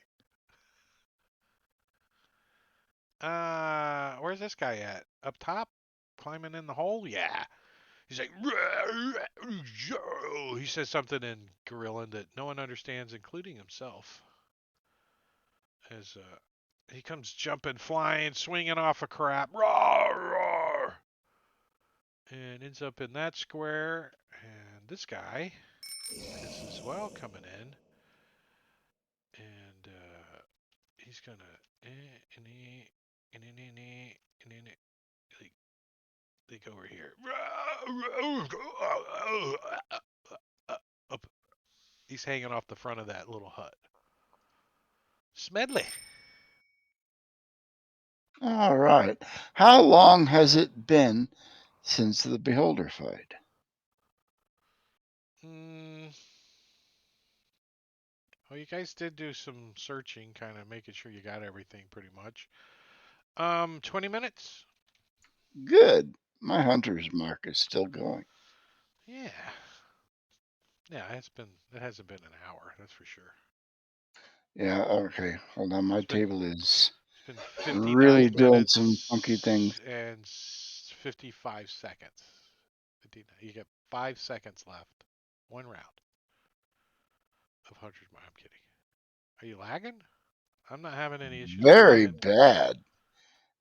Where's this guy at? Up top? Climbing in the hole? Yeah. He's like, he says something in Gorillan that no one understands, including himself. As he comes jumping, flying, swinging off a crap, roar, roar, and ends up in that square. And this guy is as well coming in, and he's gonna like over here. Up. He's hanging off the front of that little hut. Smedley. All right. How long has it been since the Beholder fight? Well, you guys did do some searching, kind of making sure you got everything pretty much. 20 minutes. Good. My hunter's mark is still going. Yeah. Yeah, it hasn't been an hour, that's for sure. Yeah, okay. Hold on. My It's been table is it's been really 59 doing some funky minutes things. and 55 seconds. 59. You got 5 seconds left. One round of Hunter's Mark. I'm kidding. Are you lagging? I'm not having any issues on my Very end. bad.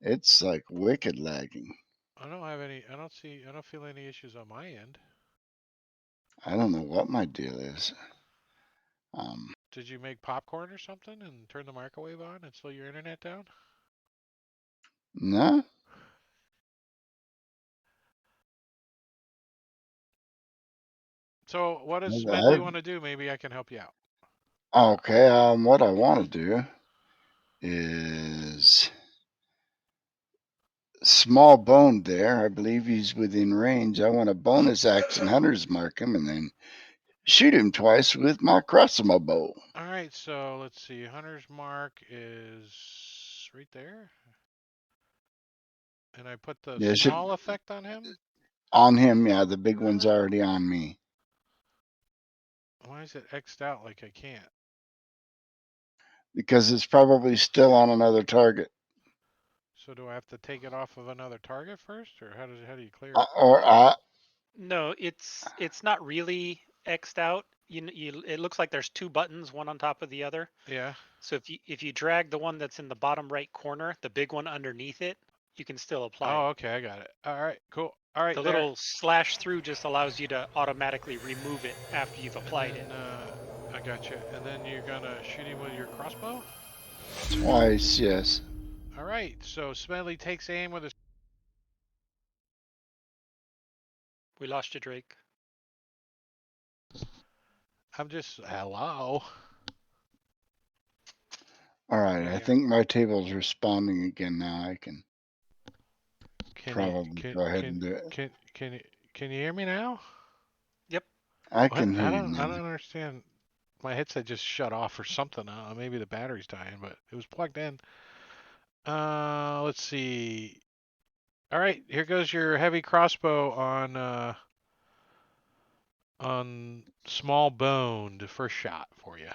It's like wicked lagging. I don't have any. I don't feel any issues on my end. I don't know what my deal is. Did you make popcorn or something and turn the microwave on and slow your internet down? No. So what does Smedley I- want to do? Maybe I can help you out. Okay. What I want to do is small bone there. I believe he's within range. I want a bonus action hunter's mark him and then shoot him twice with my crossbow bow. All right, so let's see. Hunter's Mark is right there. And I put the Yeah, small effect on him. on him. Yeah, the big one's already on me Why is it X'd out like I can't? because it's probably still on another target. So do I have to take it off of another target first, or how do you clear it? Or No, it's not really X'd out, it looks like there's two buttons, one on top of the other. Yeah. So if you drag the one that's in the bottom right corner, the big one underneath it, you can still apply Oh, it. okay, I got it. All right, cool. All right, The there. little slash through just allows you to automatically remove it after you've And applied then it. I got you. And then you're gonna shoot him with your crossbow. Twice, yes. All right. So Smedley takes aim with his. We lost you, Drake. I'm just hello. All right, There I you go. think my table's responding again now. I can Can you probably go ahead and do it. can you hear me now? Yep. I What? can hear you I now. don't understand. My headset just shut off or something. I don't know, maybe the battery's dying, but it was plugged in. Let's see. All right, here goes your heavy crossbow on small boned. First shot for you.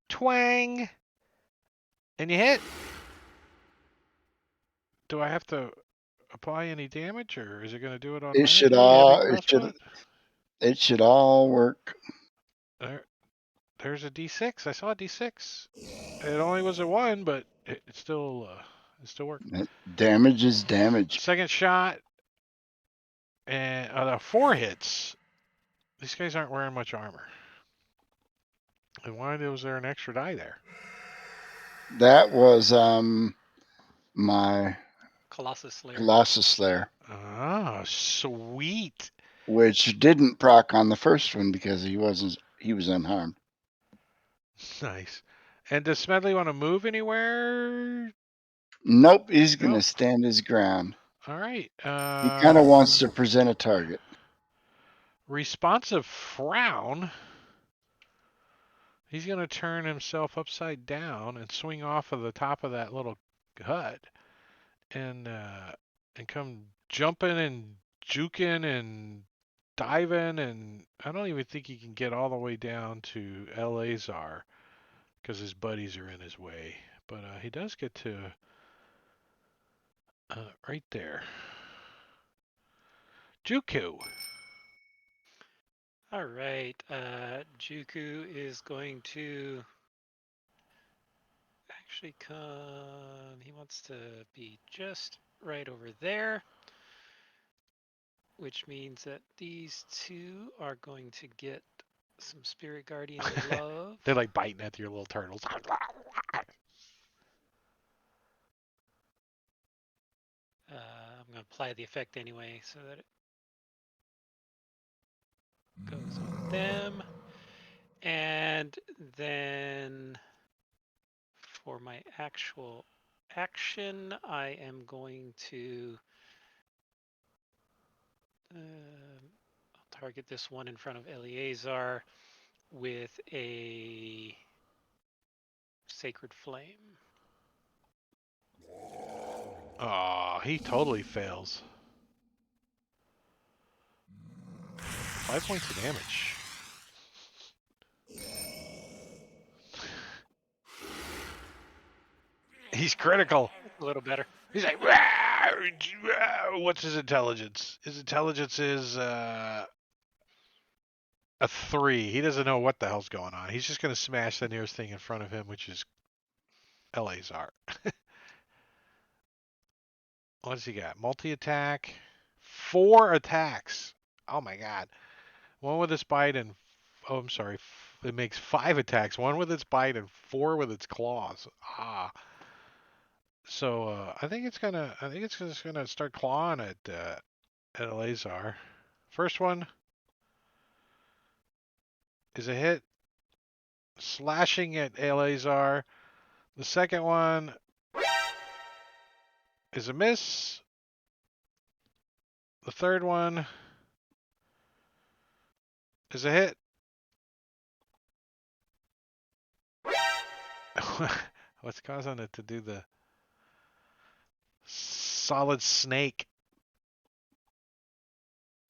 Twang, and you hit. Do I have to apply any damage, or is it going to do it It should automatically? Heavy all crossbow. it should all work. There's a D6. I saw a D6. It only was a 1, but it still worked. Damage is damage. Second shot, and 4 hits. These guys aren't wearing much armor. And why was there an extra die there? That was my Colossus Slayer. Colossus Slayer, Oh, sweet. which didn't proc on the first one because he was unharmed. Nice. And does Smedley want to move anywhere? Nope, he's gonna Nope. stand his ground. All right. He kind of wants to present a target. Responsive frown. He's going to turn himself upside down and swing off of the top of that little hut and come jumping and juking and diving, and I don't even think he can get all the way down to Eleazar because his buddies are in his way. But he does get to right there. Juku. All right. Juku is going to actually come. He wants to be just right over there, which means that these two are going to get some Spirit Guardian love. They're like biting at your little turtles. I'm going to apply the effect anyway so that it goes on them. And then for my actual action, I am going to I'll target this one in front of Eleazar with a Sacred Flame. Oh, he totally fails. 5 points of damage. He's critical. A little better. He's like, what's his intelligence? His intelligence is a 3. He doesn't know what the hell's going on. He's just going to smash the nearest thing in front of him, which is Eleazar. What's he got? Multi-attack. 4 attacks. Oh my god. One with its bite and... Oh, I'm sorry. It makes 5 attacks. 1 with its bite and 4 with its claws. Ah. So I think it's just gonna start clawing at Eleazar. First one is a hit, slashing at Eleazar. The second one is a miss. The third one is a hit. What's causing it to do the solid snake?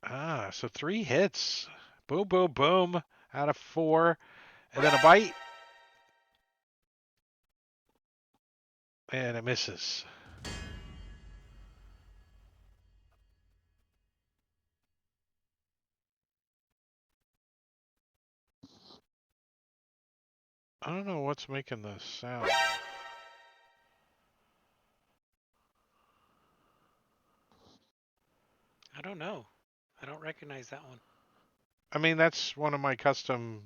So 3 hits. Boom, boom, boom out of 4. And then a bite. And it misses. I don't know what's making the sound. I don't know. I don't recognize that one. I mean, that's one of my custom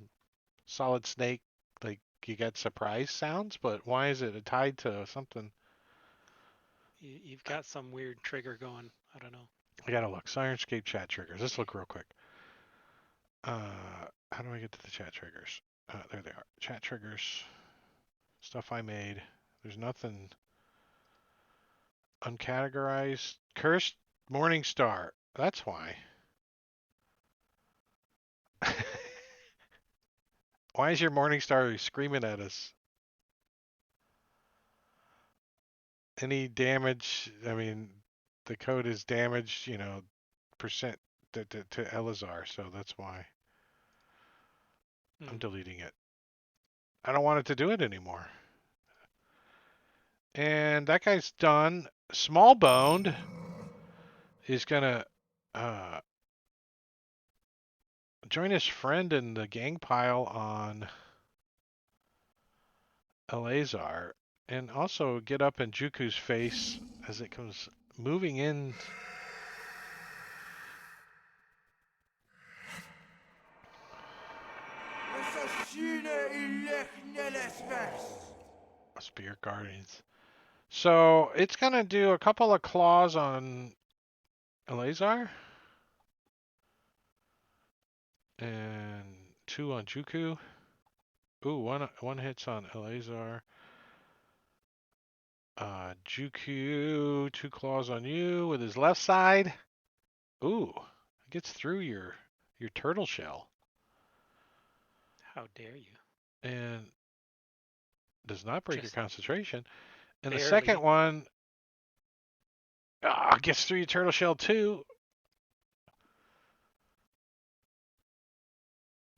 Solid Snake, like you get surprise sounds, but why is it tied to something? You've got some weird trigger going. I don't know. I gotta look. Sirenscape chat triggers. Let's look real quick. How do I get to the chat triggers? There they are. Chat triggers. Stuff I made. There's nothing uncategorized. Cursed Morningstar. That's why. Why is your Morningstar screaming at us? Any damage? I mean, the code is damaged, percent to Elazar, so that's why I'm deleting it. I don't want it to do it anymore. And that guy's done. Small boned is gonna join his friend in the gang pile on Elazar, and also get up in Juku's face as it comes moving in. Spirit Guardians. So it's gonna do a couple of claws on Elazar and 2 on Juku. Ooh, one hits on Elazar. Juku, 2 claws on you with his left side. Ooh, it gets through your turtle shell. How dare you? And does not break your Just concentration. And the barely. second one gets through your turtle shell too.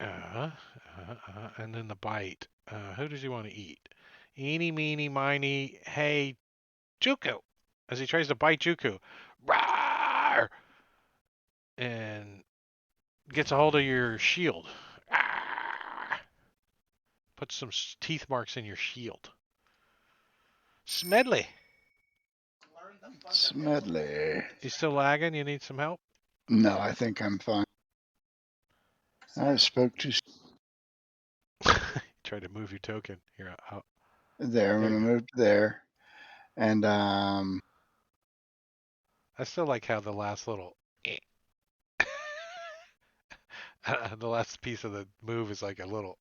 And then the bite. Who does he want to eat? Eeny, meeny, miny, hey, Juku. As he tries to bite Juku. Rawr! And gets a hold of your shield. Puts some teeth marks in your shield. Smedley. Smedley. You still lagging? You need some help? No, I think I'm fine. I spoke to Try to move your token. Here, there. I'm There going you to go. move there. And I still like how the last little the last piece of the move is like a little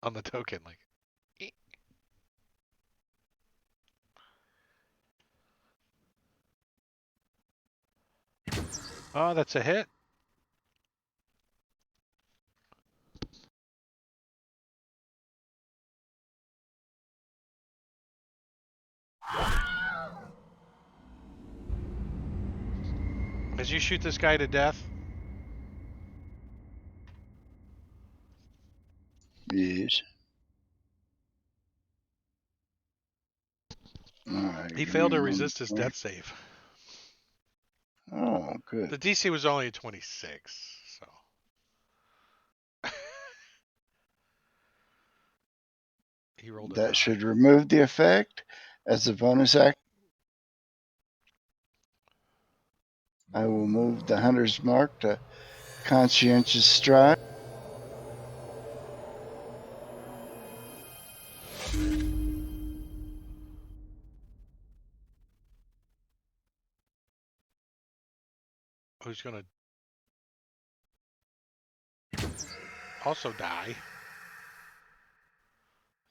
on the token, like. Oh, that's a hit. As you shoot this guy to death. yes. All right, He give me failed a to moment resist his here. death save. Oh, good. The DC was only a 26, so. He rolled a 9. That should remove the effect. As a bonus act, I will move the hunter's mark to conscientious stride. Who's going to also die.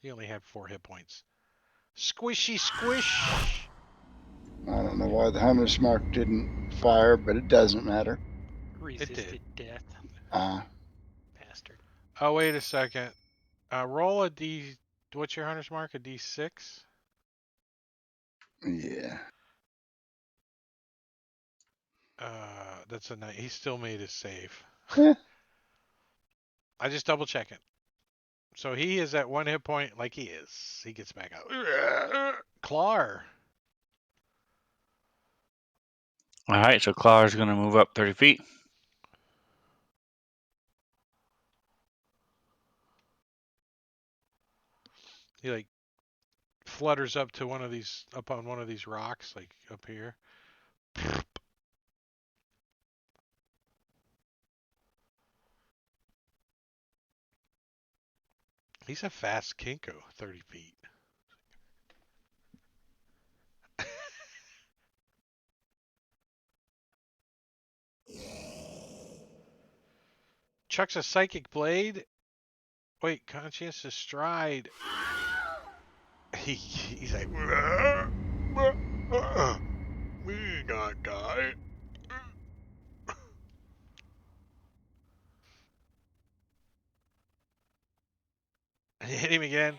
He only had 4 hit points. Squishy squish. I don't know why the hunter's mark didn't fire, but it doesn't matter. Resisted death. Bastard. Oh, wait a second. Roll a D. What's your hunter's mark? A D6? Yeah. That's a nice. He still made his save. Eh, I just double check it. So he is at 1 hit point like he is. He gets back out. Clar. All right, so Clar's going to move up 30 feet. He like flutters up to up on one of these rocks, like up here. He's a fast Kinko, 30 feet. Chucks a psychic blade. Wait, conscientious stride. He's like, we not die. And you hit him again.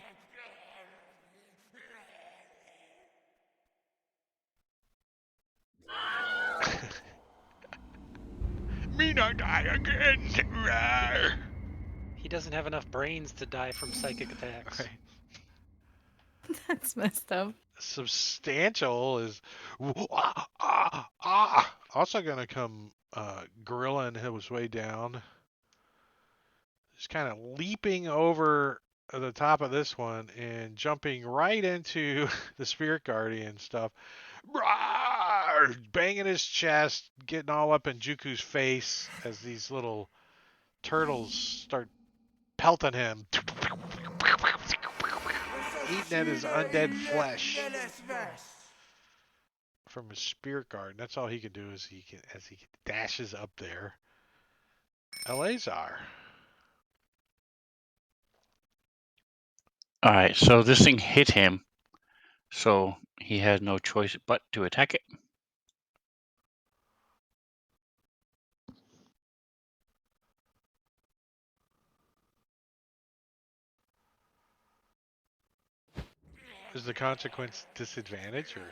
Me not die again. He doesn't have enough brains to die from psychic attacks. Right. That's messed up. Substantial is also gonna come gorilling his way down. Just kind of leaping over the top of this one and jumping right into the spirit guardian stuff. Banging his chest, getting all up in Juku's face as these little turtles start pelting him, eating at his undead flesh from his spirit guard. And that's all he can do is as he dashes up there. Eleazar. All right, so this thing hit him, so he had no choice but to attack it. Is the consequence disadvantage, or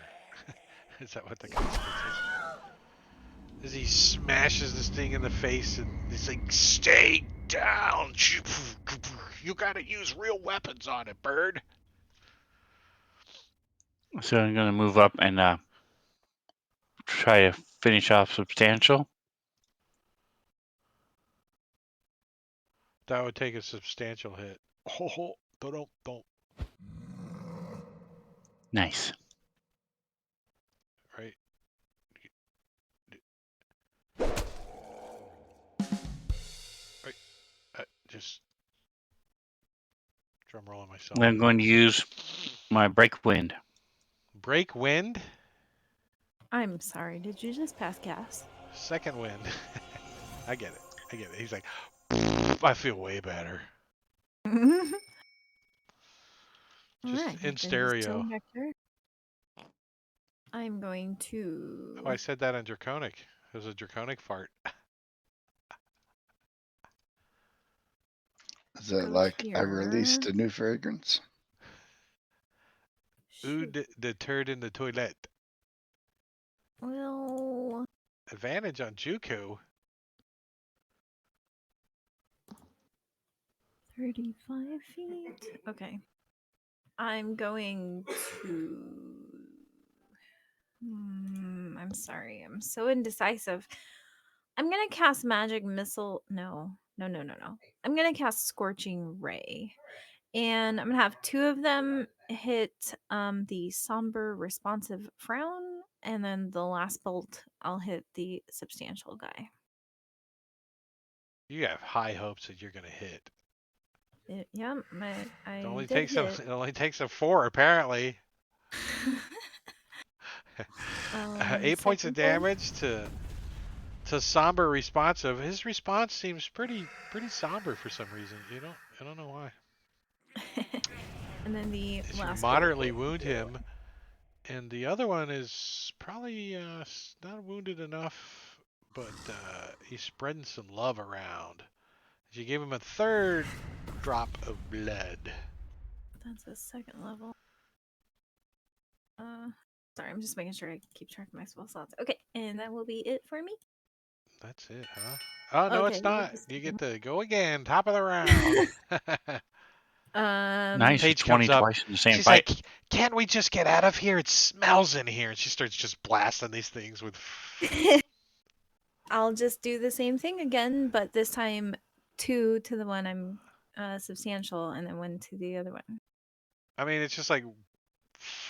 is that what the consequence is? As he smashes this thing in the face and he's like, stay down. You gotta use real weapons on it, bird. So I'm going to move up and try to finish off Substantial. That would take a substantial hit. Oh, don't. Nice. Right. Right. Just drum rolling myself. I'm going to use my Break Wind. Break wind. I'm sorry. Did you just pass gas? Second wind. I get it. He's like, I feel way better. Just Alright, in then stereo. just chilling back here. I'm going to. Oh, I said that in Draconic. It was a Draconic fart. Is that Go like I here. released a new fragrance? Ooh, Shoot. the turd in the toilet. Well, Advantage on Juku. 35 feet. Okay. I'm going to. I'm sorry. I'm so indecisive. I'm going to cast Magic Missile. No. I'm going to cast Scorching Ray. And I'm going to have two of them hit the Somber Responsive Frown. And then the last bolt, I'll hit the Substantial guy. You have high hopes that you're gonna hit. Yeah, I It only did takes hit. it only takes a 4 apparently. 8 points of second one. damage to somber responsive. His response seems pretty somber for some reason. I don't know why. And then the As you last moderately bolt. wound him, and the other one is probably not wounded enough, but he's spreading some love around. As you give him a third drop of blood. That's a second level. Sorry, I'm just making sure I keep track of my spell slots. Okay, and that will be it for me. That's it, huh? Oh no, Okay, it's not. You get to go again, top of the round. Nice. Paige 20 comes up. twice in the same She's fight. like, "Can't we just get out of here? It smells in here." And she starts just blasting these things with. I'll just do the same thing again, but this time 2 to the one I'm substantial, and then 1 to the other one. I mean, it's just like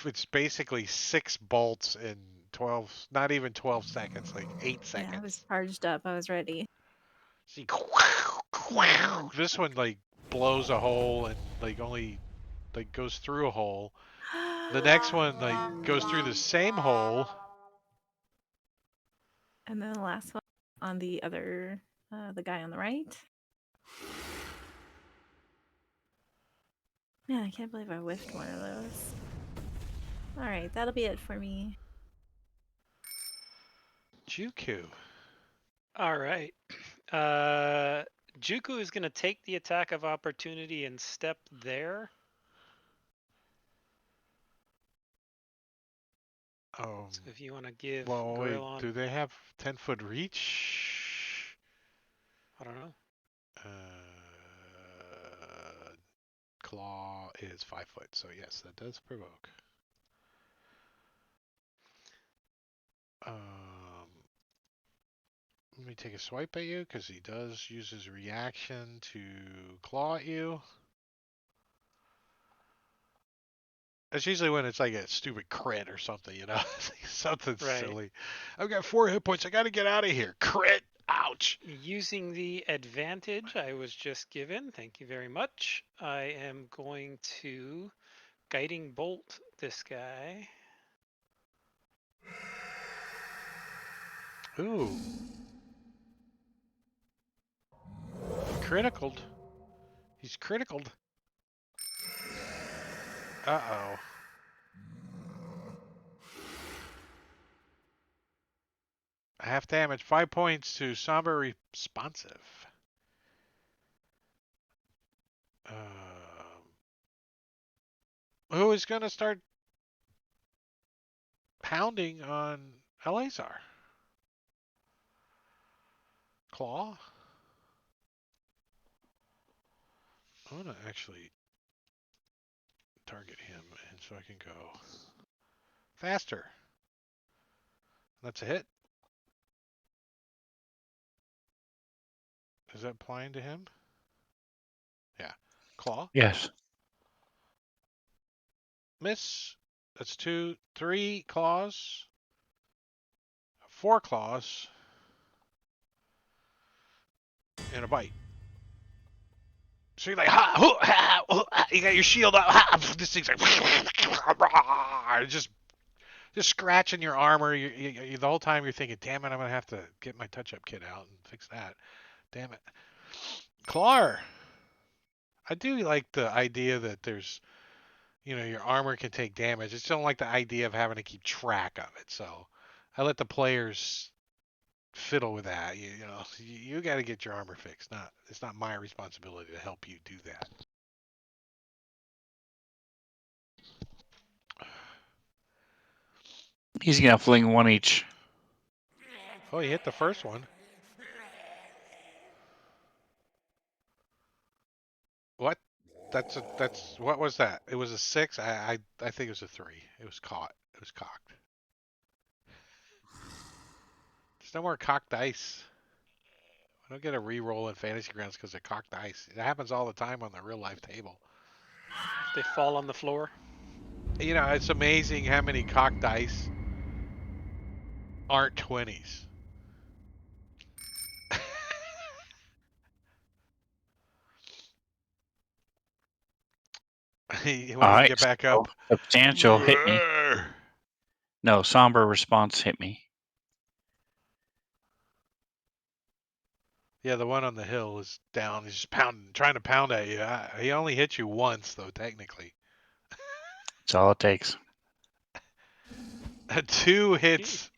it's basically 6 bolts in 12, not even 12 seconds, like 8 Yeah, I was seconds. charged up. I was ready. See, this one like blows a hole and like only like goes through a hole. The next one like goes through the same hole. And then the last one on the other, the guy on the right. Man, I can't believe I whiffed one of those. All right, that'll be it for me. Juku. All right. Juku is going to take the attack of opportunity and step there. So if you want to give Well, wait, Gorillon, do they have 10-foot reach? I don't know. Claw is 5 foot, so yes, that does provoke. Let me take a swipe at you because he does use his reaction to claw at you. It's usually when it's like a stupid crit or something, you know, something Right. silly. I've got 4 hit points. I got to get out of here. Crit. Ouch. Using the advantage I was just given, thank you very much. I am going to guiding bolt this guy. Ooh. He criticaled. He's criticaled. Uh-oh. Half damage. 5 points to Somber Responsive. Who is going to start pounding on Eleazar? Claw? I'm going to actually target him, and so I can go faster. That's a hit. Is that applying to him? Yeah. Claw. Yes. Miss. That's 2, 3 claws. 4 claws. And a bite. So you're like, ha, hoo, ha, hoo, ha. You got your shield up. Ha, this thing's like, just scratching your armor. The whole time you're thinking, damn it, I'm going to have to get my touch-up kit out and fix that. Damn it. Clar. I do like the idea that there's, your armor can take damage. I just don't like the idea of having to keep track of it. So I let the players fiddle with that. You got to get your armor fixed. It's not my responsibility to help you do that. He's gonna fling one each. Oh, he hit the first one. What? That's what was that? It was a 6. I think it was a 3. It was caught. It was cocked. There's no more cocked dice. I don't get a re-roll in Fantasy Grounds because of cocked dice. It happens all the time on the real life table. They fall on the floor. It's amazing how many cocked dice aren't 20s. When All do you right. get back So up? substantial hit me. No, somber response hit me. Yeah, the one on the hill is down. He's just trying to pound at you. He only hit you once, though, technically. That's all it takes. 2 hits.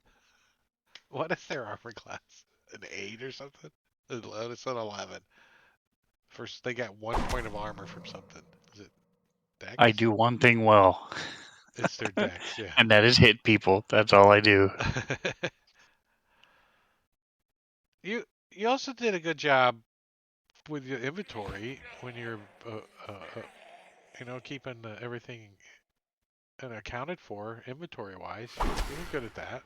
What is their armor class? An 8 or something? It's an 11. First, they got 1 point of armor from something. Is it Dex? I do one thing well. It's their Dex, yeah. And that is hit people. That's all I do. You also did a good job with your inventory when you're keeping everything accounted for inventory wise. You were good at that.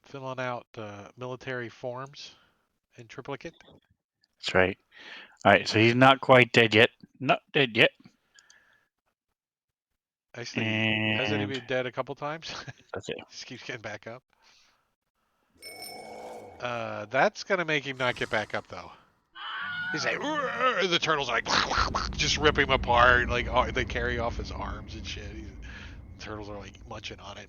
Filling out military forms in triplicate. That's right. All right, so he's not quite dead yet. Not dead yet. Actually, hasn't he And been dead a couple times? that's it. Just keeps getting back up. That's gonna make him not get back up though. He's like, "Rrr," the turtles are like, just rip him apart. Like they carry off his arms and shit. The turtles are like munching on it.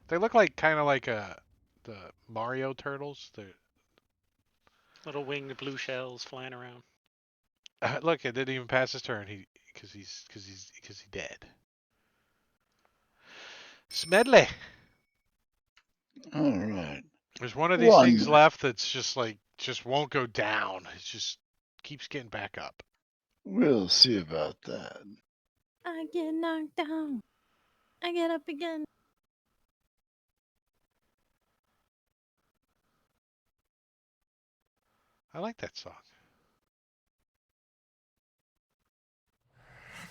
They look like kind of like the Mario turtles. Little winged blue shells flying around. Look, it didn't even pass his turn. Because he's dead. Smedley. All right. There's one of these things One. left that's just won't go down. It just keeps getting back up. We'll see about that. I get knocked down. I get up again. I like that song.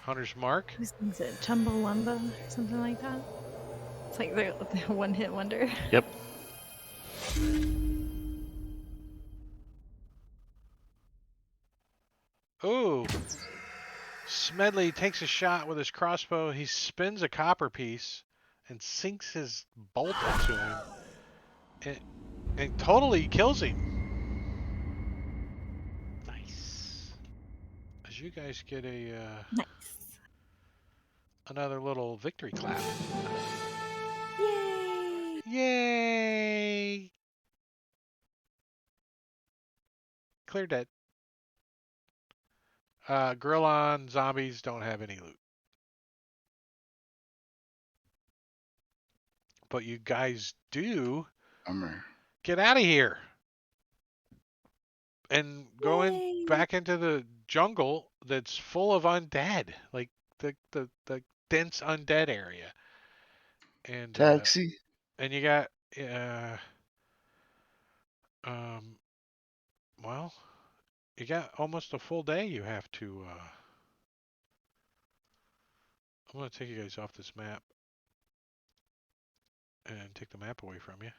Hunter's Mark. Who sings it? Chumbawamba? Something like that? It's like the one hit wonder. Yep. Ooh. Smedley takes a shot with his crossbow. He spins a copper piece and sinks his bolt into him and totally kills him. Nice. As you guys get Nice. another little victory clap. Yay! Yay! Clear dead. Grillon zombies don't have any loot. But you guys do Bummer. get out of here and go Yay! back into the jungle that's full of undead, like the dense undead area. And Taxi. and you got uh um well, you got almost a full day you have to I'm going to take you guys off this map and take the map away from you.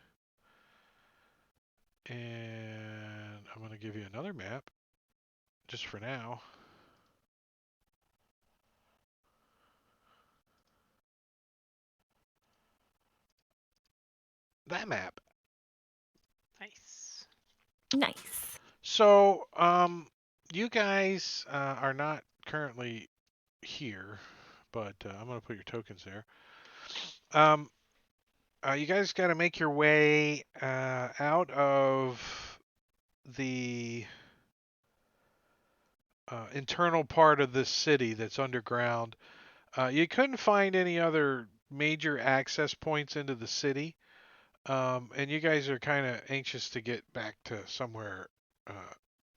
And I'm going to give you another map just for now. That map. Nice. Nice. So, you guys are not currently here, but I'm going to put your tokens there. You guys got to make your way out of the internal part of this city that's underground. You couldn't find any other major access points into the city, and you guys are kind of anxious to get back to somewhere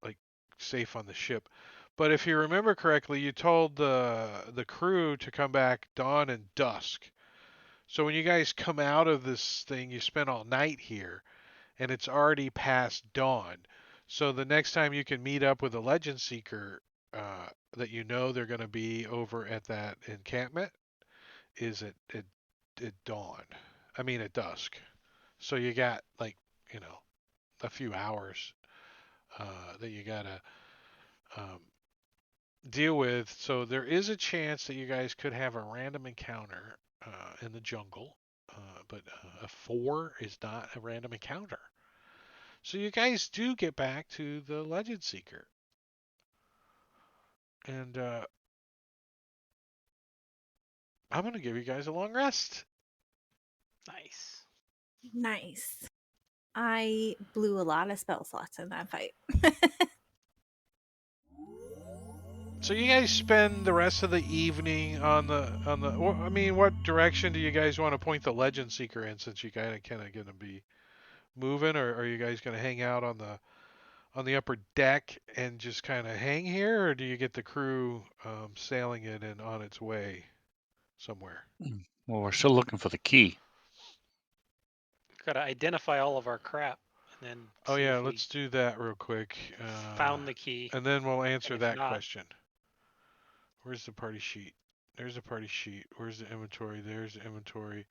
like safe on the ship. But if you remember correctly, you told the crew to come back dawn and dusk. So when you guys come out of this thing, you spent all night here, and it's already past dawn. So the next time you can meet up with a legend seeker that you know they're going to be over at that encampment is at dawn. I mean at dusk. So you got like a few hours that you gotta um, deal with. So there is a chance that you guys could have a random encounter in the jungle, but a 4 is not a random encounter. So you guys do get back to the Legend Seeker, and I'm gonna give you guys a long rest. Nice. Nice. I blew a lot of spell slots in that fight. So you guys spend the rest of the evening on the. I mean, what direction do you guys want to point the Legend Seeker in? Since you kind of gonna be moving, or are you guys gonna hang out on the upper deck and just kind of hang here, or do you get the crew sailing it and on its way somewhere? Well, we're still looking for the key. Got to identify all of our crap and then Oh see yeah, if we let's do that real quick. found the key. And then we'll And answer if that not, question. Where's the party sheet? There's the party sheet. Where's the inventory? There's the inventory.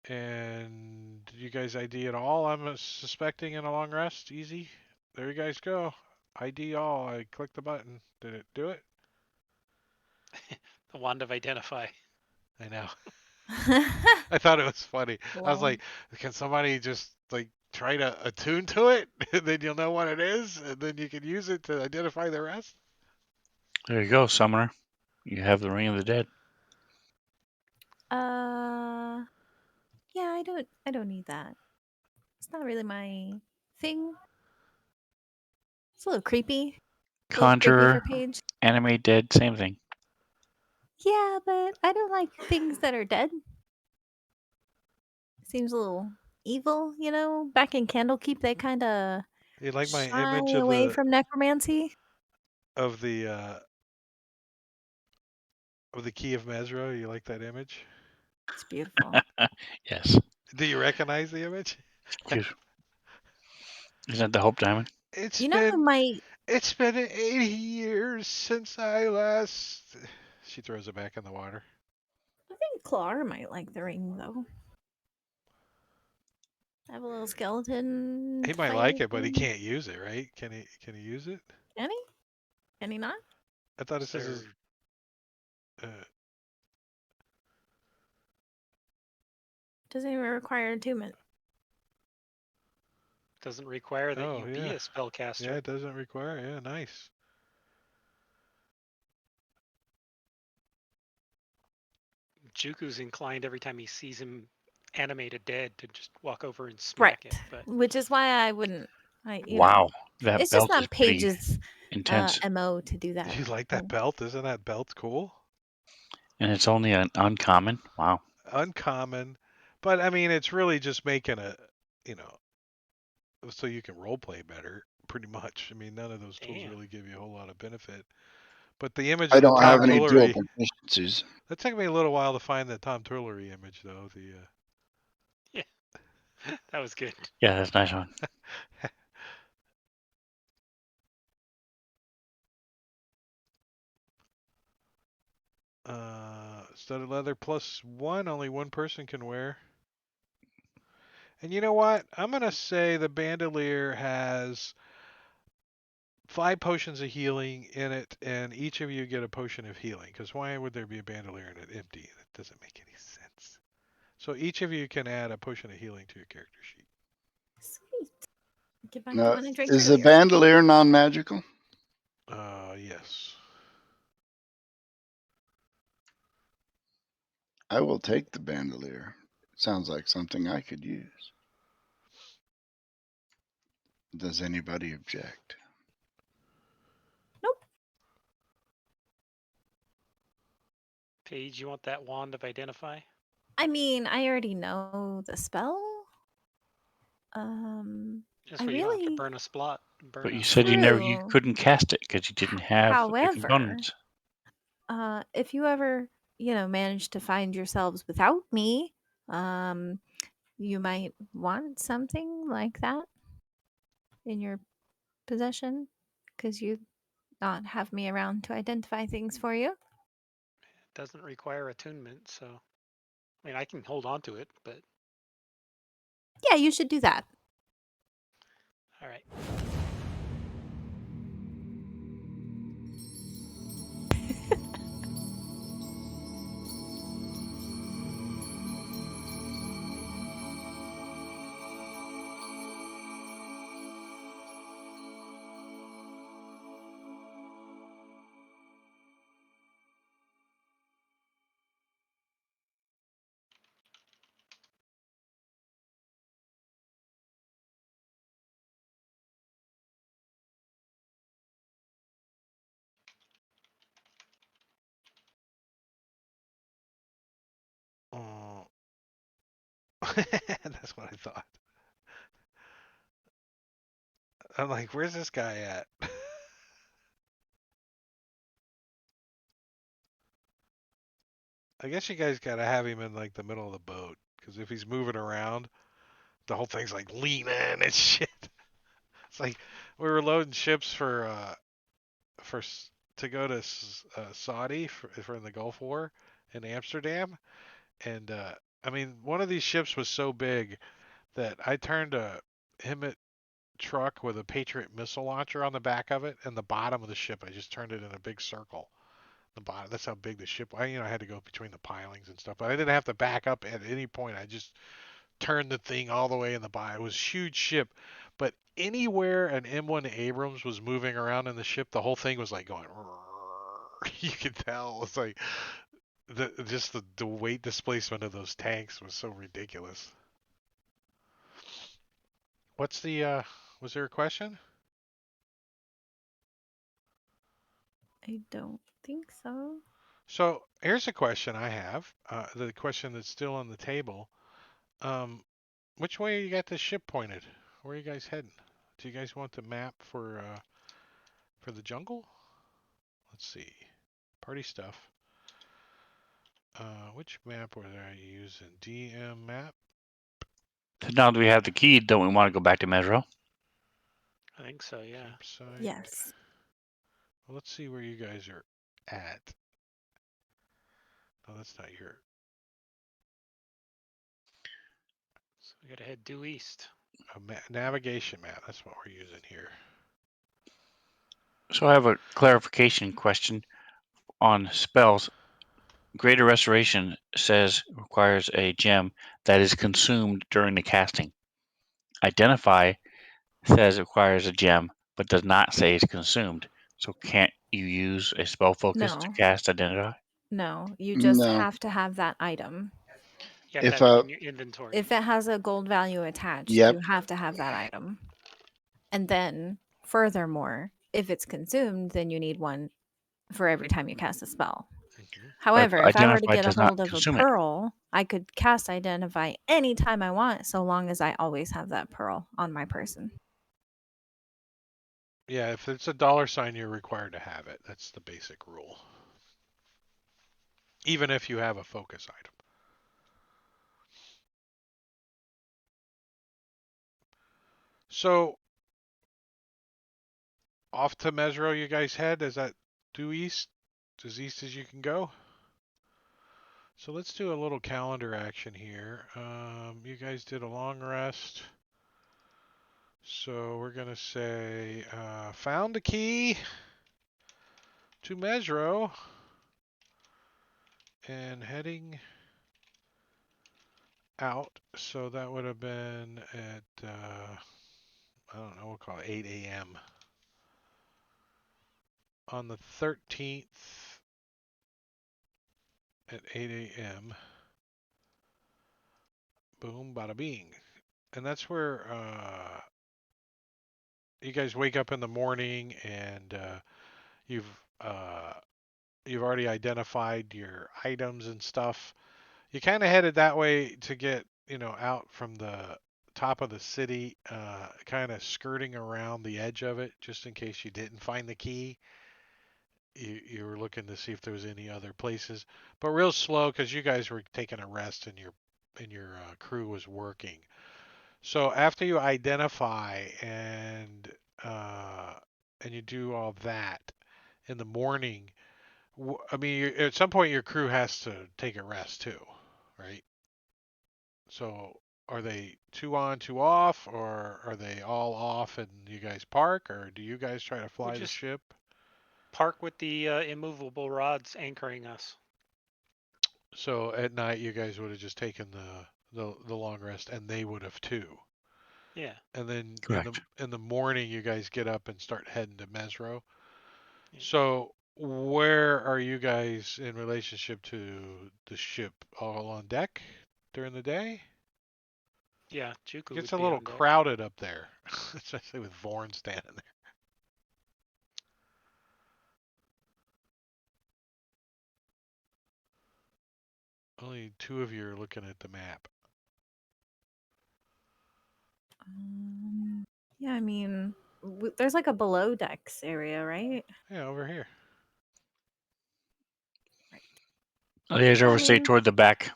And did you guys ID at all? I'm suspecting in a long rest. Easy. There you guys go. ID all. I clicked the button. Did it do it? the wand of identify. I know. I thought it was funny. I was Lol. like, can somebody just like try to attune to it, and then you'll know what it is, and then you can use it to identify the rest. There you go, Summoner. You have the Ring of the Dead. Yeah, I don't need that. It's not really my thing. It's a little creepy. A little creepy for Conjurer, Paige. Animate Dead, same thing. Yeah, but I don't like things that are dead. Seems a little evil, you know? Back in Candlekeep, they kind of You like my shy image away from necromancy. of the uh, of the key of Mesro? You like that image? It's beautiful. Yes. Do you recognize the image? Cute. Isn't that the Hope Diamond? It's You know who been might it's been 80 years since I last. She throws it back in the water. I think Clar might like the ring though. Have a little skeleton He to might fight like with it, but he him. can't use it, right? Can he? Can he use it? Can he? Can he not? I thought it Is says there his, uh, Doesn't even require attunement. doesn't require that oh you be yeah, a yeah. spellcaster. It doesn't require. Yeah, nice. Juku's inclined every time he sees him animated dead to just walk over and Right. smack it, but Which is why I wouldn't Wow. That it's just belt is not pretty Paige's intense. MO to do that. You like that Oh. belt? Isn't that belt cool? And it's only an uncommon. Wow. Uncommon, but I mean, it's really just making you know, so you can role play better. Pretty much. I mean, none of those tools damn. really give you a whole lot of benefit. But the image I of the don't have Tom any dual Toolery, proficiencies. that took me a little while to find the Tom Toolery image, though. Yeah, that was good. Yeah, that's a nice one. Studded leather +1, only one person can wear. And you know what? I'm gonna say the bandolier has 5 potions of healing in it, and each of you get a potion of healing. Because why would there be a bandolier and it empty? That doesn't make any sense. So each of you can add a potion of healing to your character sheet. Sweet. Get back to Now, when I drank is the earlier. bandolier non-magical? Yes. I will take the bandolier. Sounds like something I could use. Does anybody object? Nope. Paige, you want that wand of identify? I mean, I already know the spell. Just I so you don't have to really burn a spot. Burn But a you said you true. couldn't cast it because you didn't have the However, components. if you ever, manage to find yourselves without me, um, you might want something like that in your possession because you not have me around to identify things for you. doesn't require attunement, so I mean I can hold on to it, but Yeah, you should do that. all right. Oh. That's what I thought. I'm like, where's this guy at? I guess you guys gotta have him in like the middle of the boat, because if he's moving around, the whole thing's like leaning and shit. It's like we were loading ships to go to Saudi for in the Gulf War in Amsterdam, and I mean one of these ships was so big that I turned a Himmet truck with a Patriot missile launcher on the back of it, and the bottom of the ship I just turned it in a big circle. the bottom. That's how big the ship. I had to go between the pilings and stuff, but I didn't have to back up at any point. I just turned the thing all the way in the bottom. It was a huge ship, but anywhere an M1 Abrams was moving around in the ship, the whole thing was like going. You could tell it's like the weight displacement of those tanks was so ridiculous. What's the was there a question? I don't think so. So here's a question I have. The question that's still on the table. Um, which way you got the ship pointed? Where are you guys heading? Do you guys want the map for the jungle? Let's see. Party stuff. Which map was I using? DM map. So now that we have the key, don't we want to go back to Mesro? I think so, yeah. Campsite. Yes. Well, let's see where you guys are at. No, that's not your. So we gotta head due east. Navigation map. That's what we're using here. So I have a clarification question on spells. Greater Restoration says requires a gem that is consumed during the casting. Identify says it requires a gem, but does not say it's consumed. So can't you use a spell focus to No. cast Identify? No, you just No. have to have that item. You have to If have it in your inventory. If it has a gold value attached, Yep. you have to have that item. And then, furthermore, if it's consumed, then you need one for every time you cast a spell. Mm-hmm. However, But if I were to Identify get a does not hold of a consume it. pearl, I could cast Identify anytime I want, so long as I always have that pearl on my person. Yeah, if it's a dollar sign, you're required to have it. That's the basic rule. Even if you have a focus item. So, off to Mesro you guys head? Is that due east? As east as you can go? So let's do a little calendar action here. You guys did a long rest. So we're going to say, found the key to Mesro and heading out. So that would have been at, I don't know, we'll call it 8 a.m. on the 13th at 8 a.m. Boom, bada bing. And that's where you guys wake up in the morning and you've uh, you've already identified your items and stuff. You kind of headed that way to get out from the top of the city, kind of skirting around the edge of it, just in case you didn't find the key. You were looking to see if there was any other places, but real slow because you guys were taking a rest and your crew was working. So after you identify uh, and you do all that in the morning, I mean, at some point your crew has to take a rest too, right? So are they two on, two off, or are they all off and you guys park, or do you guys try to We fly the just ship? park with the immovable rods anchoring us. So at night you guys would have just taken the long rest, and they would have too. Yeah. And then Correct. in the morning you guys get up and start heading to Mesro. Yeah. So where are you guys in relationship to the ship? All on deck during the day? Yeah, Juku It gets would a be little on deck. crowded up there, especially with Vorn standing there. Only two of you are looking at the map. Yeah, I mean, there's like a below decks area, right? Yeah, over here. Right. There's Yeah, I overstate mean, toward the back.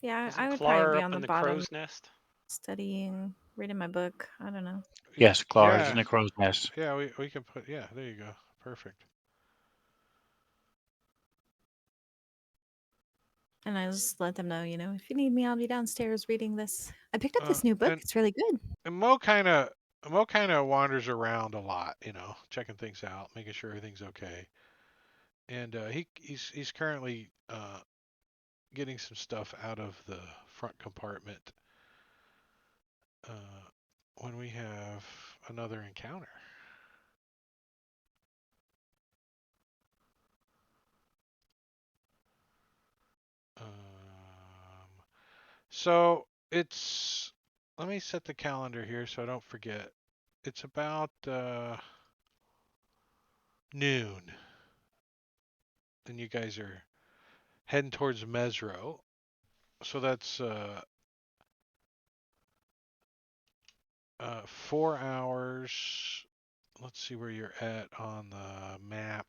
yeah, Isn't I would probably Clar be up on the in the bottom crow's nest? studying, reading my book. I don't know. Yes, Clar is in Yeah, the crow's nest. yeah, we can put, yeah, there you go. Perfect. And I just let them know, if you need me, I'll be downstairs reading this. I picked up Uh, this new book. and, It's really good. and Mo kind of wanders around a lot, checking things out, making sure everything's okay. and he's currently getting some stuff out of the front compartment uh, when we have another encounter. So it's, let me set the calendar here so I don't forget. It's about noon, and you guys are heading towards Mesro. So that's 4 hours. Let's see where you're at on the map.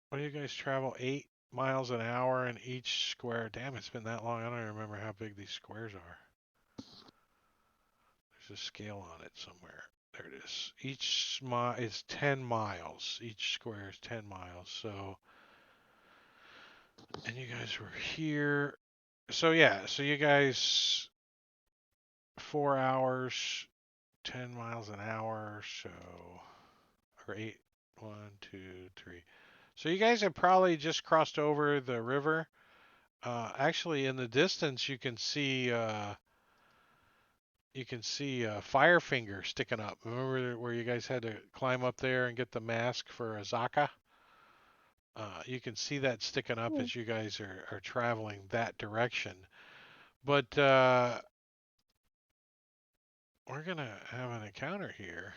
What do you guys travel? 8 miles an hour in each square. Damn, it's been that long. I don't even remember how big these squares are. There's a scale on it somewhere. There it is. Each mile is 10 miles. Each square is 10 miles. So, and you guys were here. So yeah, so you guys 4 hours, 10 miles an hour. So, or eight, 1, 2, 3. So you guys have probably just crossed over the river. Actually, in the distance, you can see Firefinger sticking up. Remember where you guys had to climb up there and get the mask for Azaka? You can see that sticking up Hmm. as you guys are traveling that direction. But we're gonna have an encounter here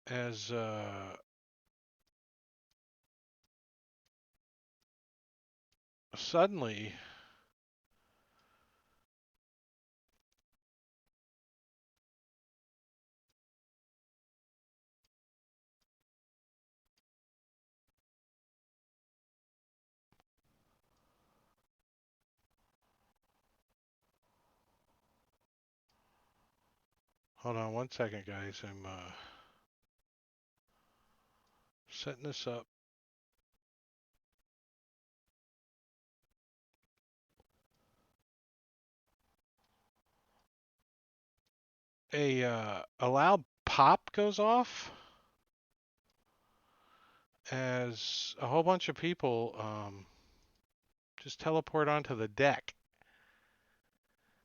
as suddenly. Hold on 1 second, guys. I'm setting this up. A loud pop goes off as a whole bunch of people just teleport onto the deck.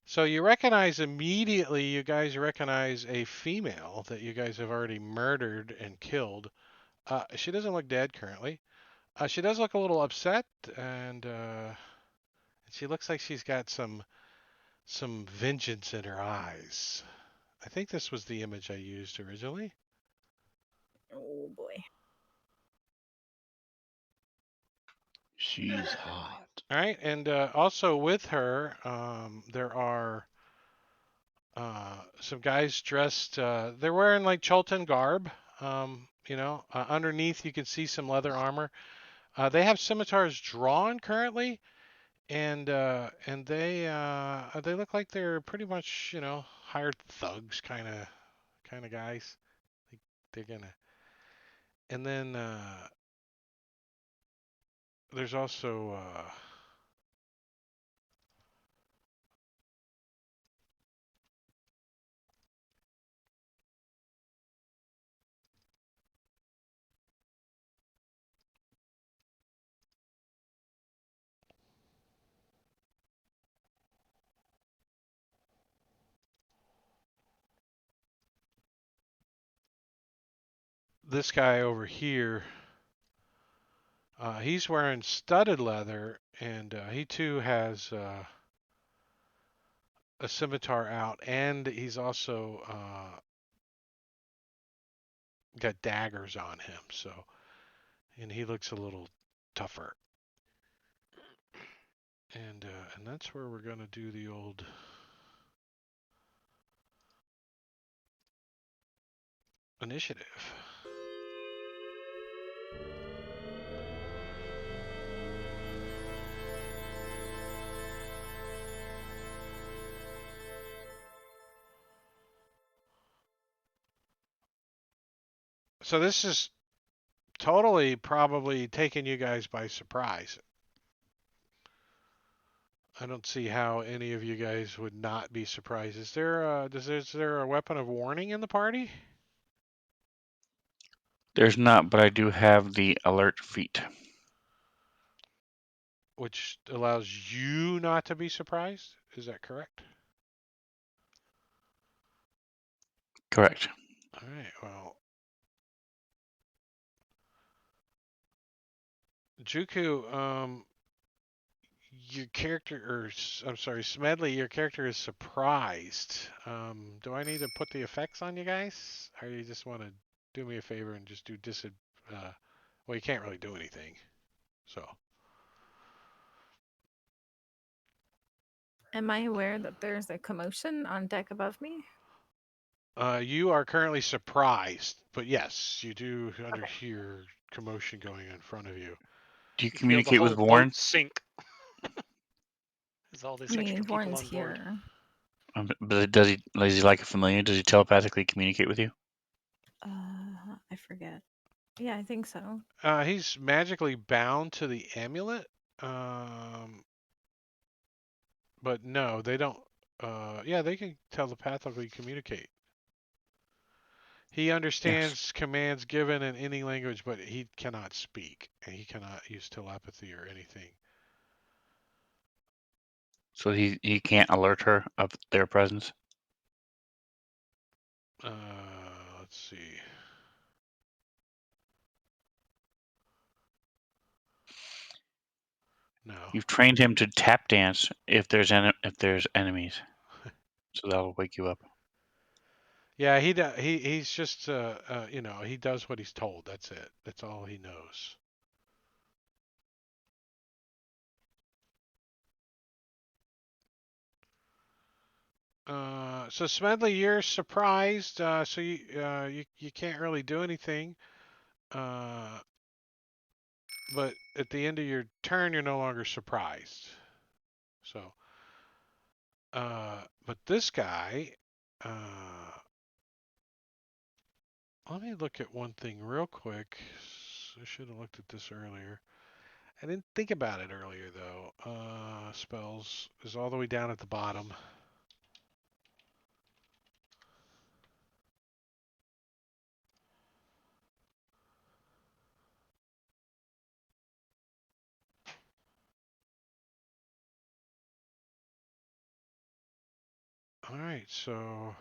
So you recognize immediately, you guys recognize a female that you guys have already murdered and killed. She doesn't look dead currently. She does look a little upset, and she looks like she's got some vengeance in her eyes. I think this was the image I used originally. Oh boy. She's hot. All right, and also with her, there are some guys dressed. They're wearing like Chultan garb. Underneath you can see some leather armor. They have scimitars drawn currently, and they look like they're pretty much hired thugs kind of guys. Like they're gonna. And then there's also this guy over here. He's wearing studded leather, and he too has a scimitar out, and he's also got daggers on him. So, and he looks a little tougher. And that's where we're gonna do the old initiative. So this is totally probably taking you guys by surprise. I don't see how any of you guys would not be surprised. Is there a weapon of warning in the party? There's not, but I do have the alert feat. Which allows you not to be surprised? Is that correct? Correct. All right, well, Juku, your character, I'm sorry, Smedley, your character is surprised. Do I need to put the effects on you guys? Or you just want to do me a favor and just do well, you can't really do anything, so. Am I aware that there's a commotion on deck above me? You are currently surprised, but yes, you do Okay. underhear commotion going in front of you. Do you You feel the communicate whole with boat Warren? sink. There's all I this extra mean, people Warren's on board. here. But is he like a familiar? Does he telepathically communicate with you? I forget. Yeah, I think so. He's magically bound to the amulet. Um, but no, they don't. Yeah, they can telepathically communicate. He Yes. understands commands given in any language, but he cannot speak, and he cannot use telepathy or anything. So he can't alert her of their presence. Let's see. No. You've trained him to tap dance if there's enemies, so that'll wake you up. Yeah, he's just he does what he's told. That's it. That's all he knows. So Smedley, you're surprised. So you can't really do anything. Uh, but at the end of your turn, you're no longer surprised. So, but this guy, let me look at one thing real quick. I should have looked at this earlier. I didn't think about it earlier though. Spells is all the way down at the bottom. All right, so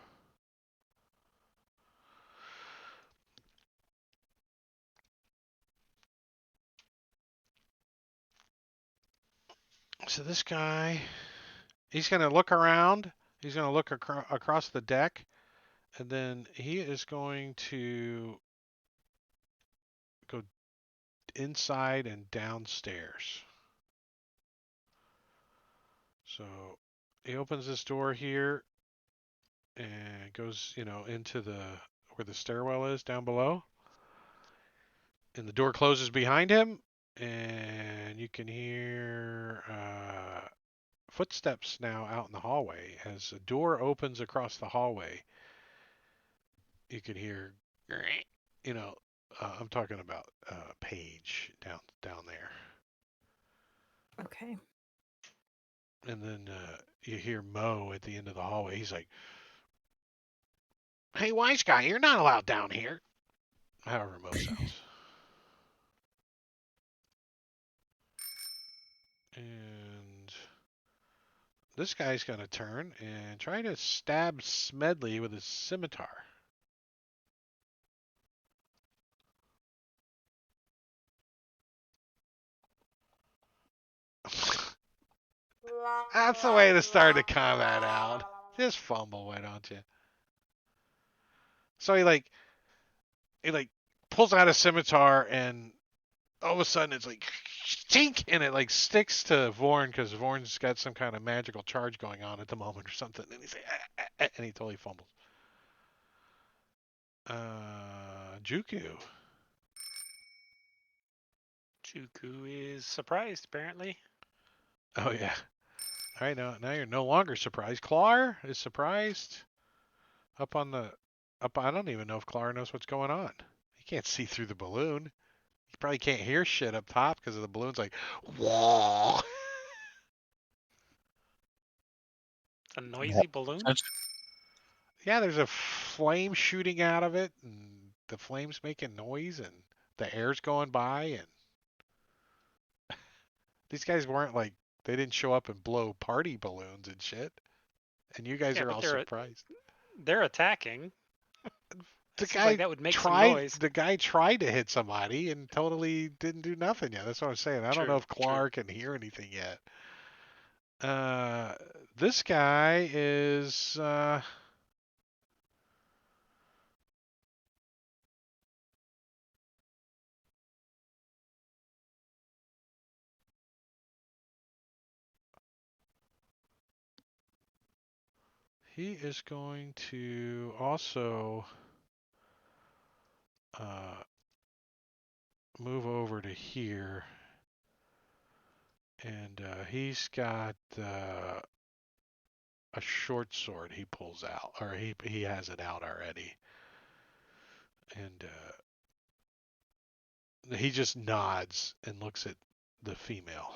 this guy, he's going to look around. He's going to look across the deck, and then he is going to go inside and downstairs. So he opens this door here and goes, into where the stairwell is down below. And the door closes behind him, and you can hear footsteps now out in the hallway. As a door opens across the hallway, you can hear, you know, I'm talking about Paige down there, Okay. and then you hear Mo at the end of the hallway. He's like, "Hey, wise guy, you're not allowed down here." However Mo sounds. And this guy's gonna turn and try to stab Smedley with his scimitar. That's the way to start the combat out. Just fumble, why don't you? So he pulls out a scimitar, and all of a sudden it's like tink, and it like sticks to Vorn because Vorn's got some kind of magical charge going on at the moment or something, and he's like, and he totally fumbles. Juku. Juku is surprised, apparently. Oh yeah. All right, now you're no longer surprised. Clar is surprised. Up on the up. I don't even know if Clar knows what's going on. He can't see through the balloon. He probably can't hear shit up top because of the balloon's like, whoa. A noisy balloon? That's Yeah, there's a flame shooting out of it, and the flame's making noise, and the air's going by, and these guys weren't like they didn't show up and blow party balloons and shit, and you guys Yeah, are but all surprised. they're attacking. The It seems like guy that would make some tried noise. the guy tried to hit somebody and totally didn't do nothing yet. That's what I'm saying. I don't know True, if true. Clark can hear anything yet. Uh, this guy is he is going to also uh, move over to here, and he's got a short sword he pulls out, or he has it out already, and he just nods and looks at the female.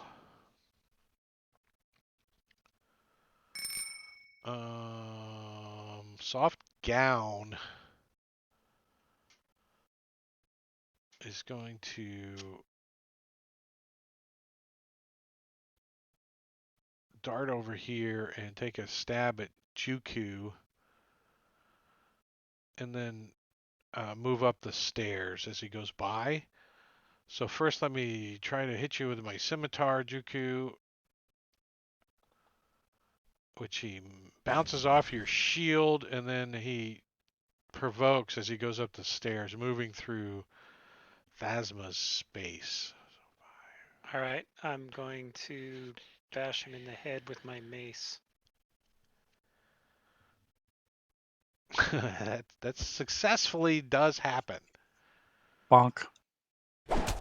Soft gown is going to dart over here and take a stab at Juku, and then move up the stairs as he goes by. So first, let me try to hit you with my scimitar, Juku, which he bounces off your shield, and then he provokes as he goes up the stairs, moving through Phasma's space. All right, I'm going to bash him in the head with my mace. That successfully does happen. bonk.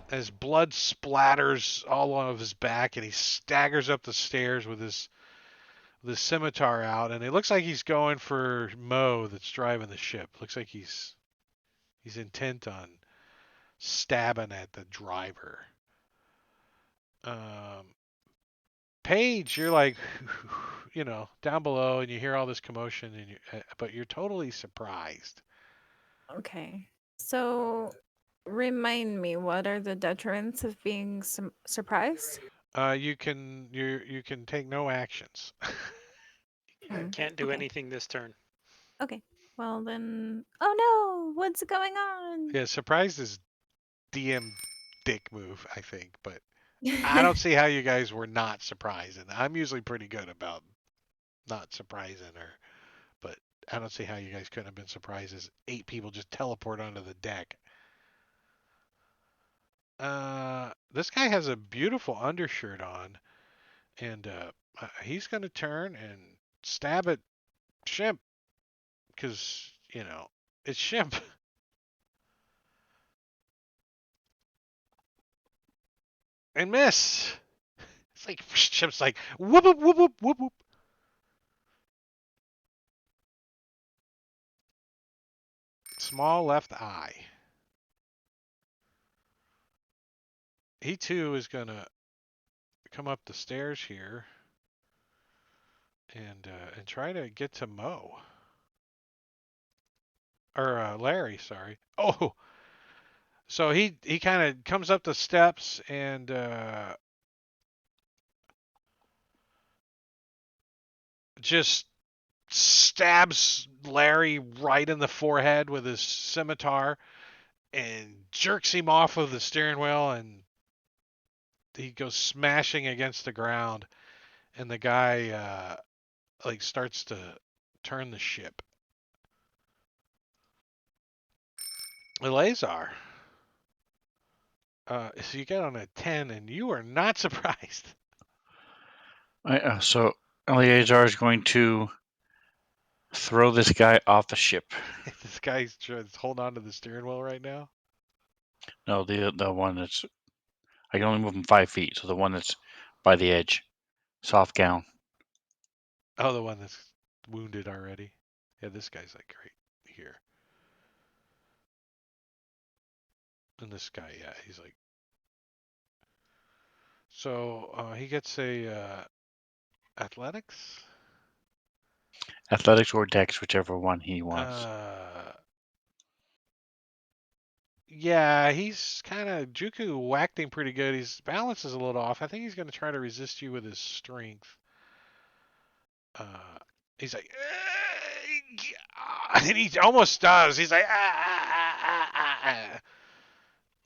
As blood splatters all of his back, and he staggers up the stairs with his scimitar out, and it looks like he's going for Mo that's driving the ship. Looks like he's intent on stabbing at the driver. Um, Paige, you're like, down below, and you hear all this commotion, and but you're totally surprised. Okay. So remind me, what are the detriments of being surprised? You can take no actions. Can't do Okay. anything this turn. Okay. Well then, oh no, what's going on? Yeah, surprised is DM dick move, I think, but I don't see how you guys were not surprised, and I'm usually pretty good about not surprising her, but I don't see how you guys couldn't have been surprised as 8 people just teleport onto the deck. This guy has a beautiful undershirt on, and he's gonna turn and stab at Shimp, because it's Shimp. And miss. It's like Shimp's like whoop whoop whoop whoop whoop whoop. Small left eye. He too is gonna come up the stairs here and try to get to Mo or Larry. Sorry. Oh, so he kind of comes up the steps and just stabs Larry right in the forehead with his scimitar and jerks him off of the steering wheel, and he goes smashing against the ground, and the guy like starts to turn the ship. Eleazar, so you get on a 10, and you are not surprised. So Eleazar is going to throw this guy off the ship. This guy's holding on to the steering wheel right now. No, the one that's I can only move him 5 feet, so the one that's by the edge, soft gown. Oh, the one that's wounded already. Yeah, this guy's like right here. And this guy, yeah, he's like. So he gets a athletics. Athletics or Dex, whichever one he wants. Yeah, he's kind of Juku whacked him pretty good. His balance is a little off. I think he's going to try to resist you with his strength. He's like, and he almost does. He's like,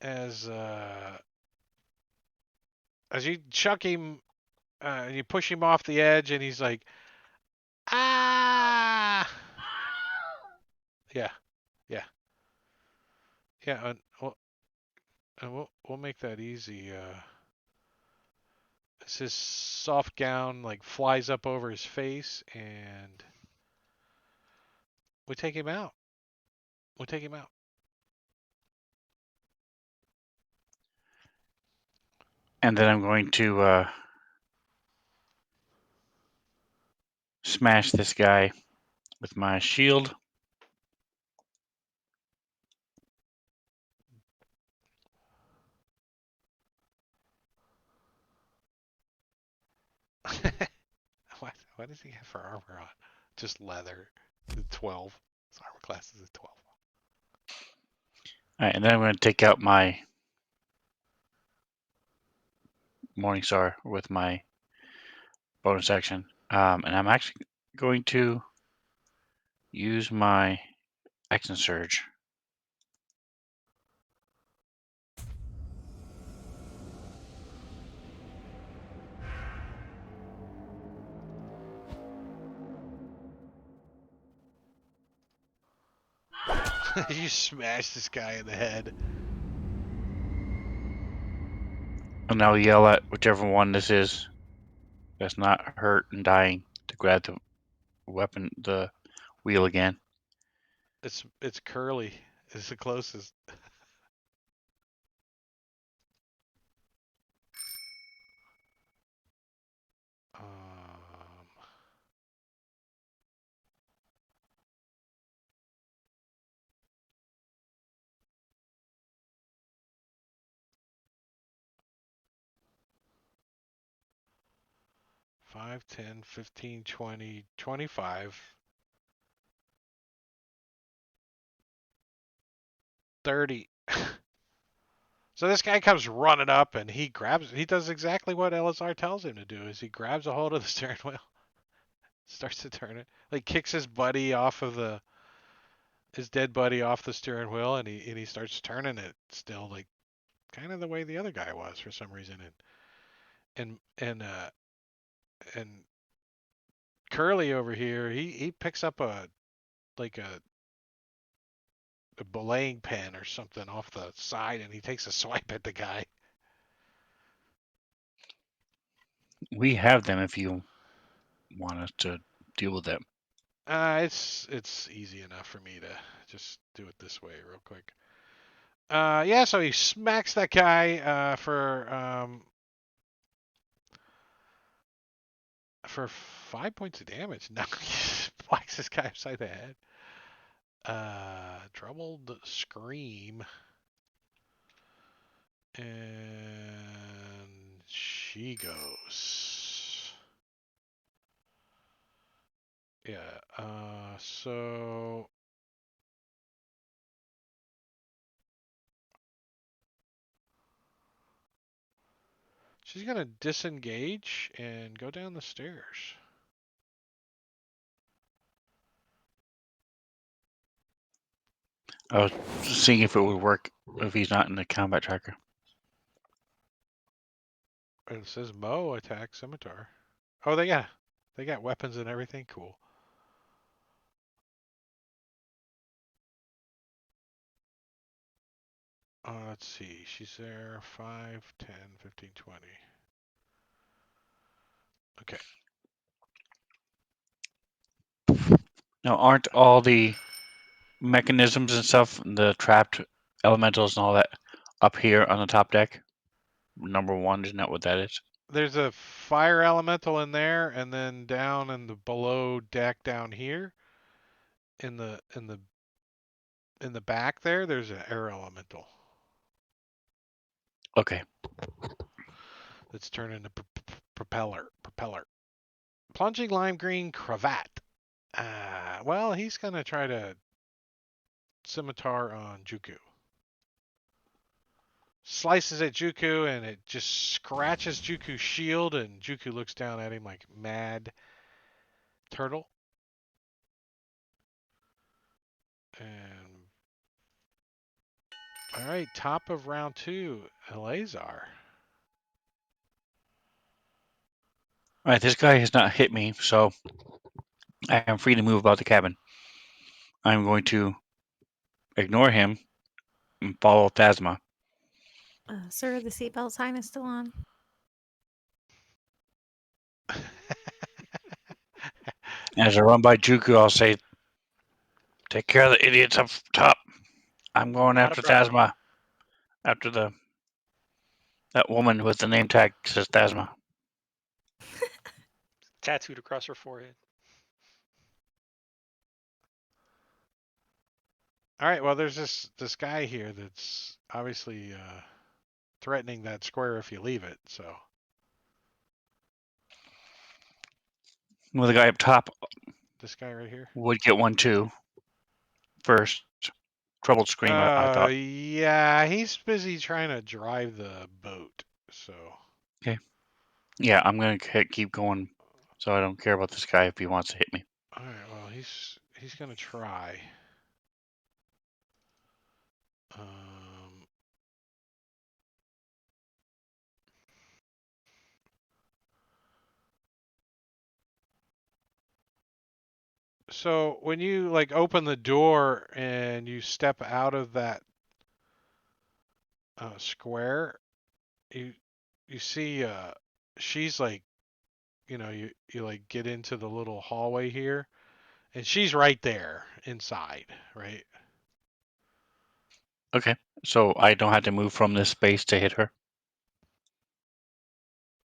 as you chuck him, you push him off the edge, and he's like, ah, yeah, yeah, yeah. We'll make that easy. As his soft gown like flies up over his face, and we take him out. We take him out. And then I'm going to smash this guy with my shield. What does he have for armor on? Just leather. 12. His armor class is a 12. All right, and then I'm going to take out my Morningstar with my bonus action. And I'm actually going to use my Action Surge. You smash this guy in the head. And I'll yell at whichever one this is that's not hurt and dying to grab the weapon, the wheel again. It's Curly. It's the closest. Um, 5, 10, 15, 20, 25, 30. So this guy comes running up and he does exactly what LSR tells him to do is he grabs a hold of the steering wheel, starts to turn it, like kicks his dead buddy off the steering wheel, and he starts turning it still like kind of the way the other guy was for some reason, and Curly over here, he picks up like a belaying pin or something off the side, and he takes a swipe at the guy. We have them if you want us to deal with them. It's easy enough for me to just do it this way real quick. Yeah, so he smacks that guy for 5 points of damage. Now he whacks this guy upside the head. Troubled scream, and she goes. Yeah. So she's gonna disengage and go down the stairs. I was seeing if it would work if he's not in the combat tracker. And it says Mo attack scimitar. Oh, they got weapons and everything. Cool. Let's see. She's there 5, 10, 15, 20. Okay. Now, aren't all the mechanisms and stuff, the trapped elementals and all that, up here on the top deck? Number 1, isn't that what that is? There's a fire elemental in there, and then down in the below deck down here, in the back there's an air elemental Okay. that's turned into propeller. Plunging lime green cravat. Well, he's gonna try to scimitar on Juku. Slices at Juku and it just scratches Juku's shield, and Juku looks down at him like mad turtle. And all right, top of round 2, Eleazar. All right, this guy has not hit me, so I am free to move about the cabin. I'm going to ignore him and follow Phasma. Sir, the seatbelt sign is still on. As I run by Juku, I'll say, "Take care of the idiots up top. I'm going Not a after problem. Phasma. After that woman with the name tag says Phasma." Tattooed across her forehead. All right, well, there's this guy here that's obviously threatening that square if you leave it. So Well, the guy up top this guy right here. would get one too. First, troubled scream. I thought. Yeah, he's busy trying to drive the boat. So Okay. Yeah, I'm gonna keep going. So I don't care about this guy if he wants to hit me. all right, well, he's gonna try. Um, so when you like open the door and you step out of that square, you see she's like, you like get into the little hallway here, and she's right there inside, right? Okay. So I don't have to move from this space to hit her.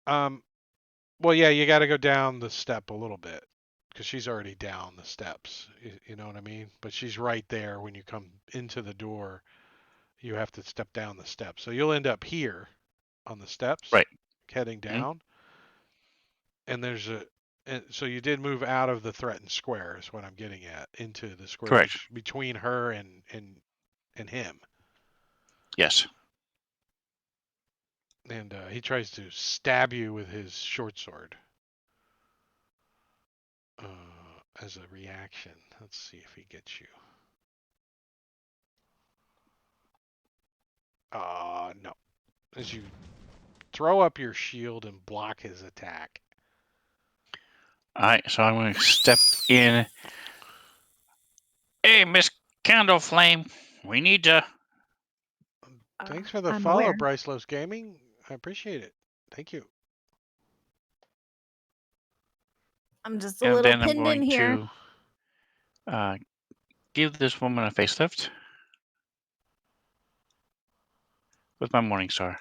Well, yeah, you got to go down the step a little bit because she's already down the steps. You know what I mean? But she's right there when you come into the door. You have to step down the steps, so you'll end up here on the steps, Right. heading Mm-hmm. down. And so you did move out of the threatened square, is what I'm getting at, into the square Correct. between her and him. Yes. And he tries to stab you with his short sword as a reaction. Let's see if he gets you. No. As you throw up your shield and block his attack. All right. So I'm going to step in. Hey, Miss Candle Flame, we need to. Thanks for the I'm follow, aware. Bryce Lowe's Gaming. I appreciate it. Thank you. I'm just a And little then I'm pinned in going here. to give this woman a facelift with my Morning Star.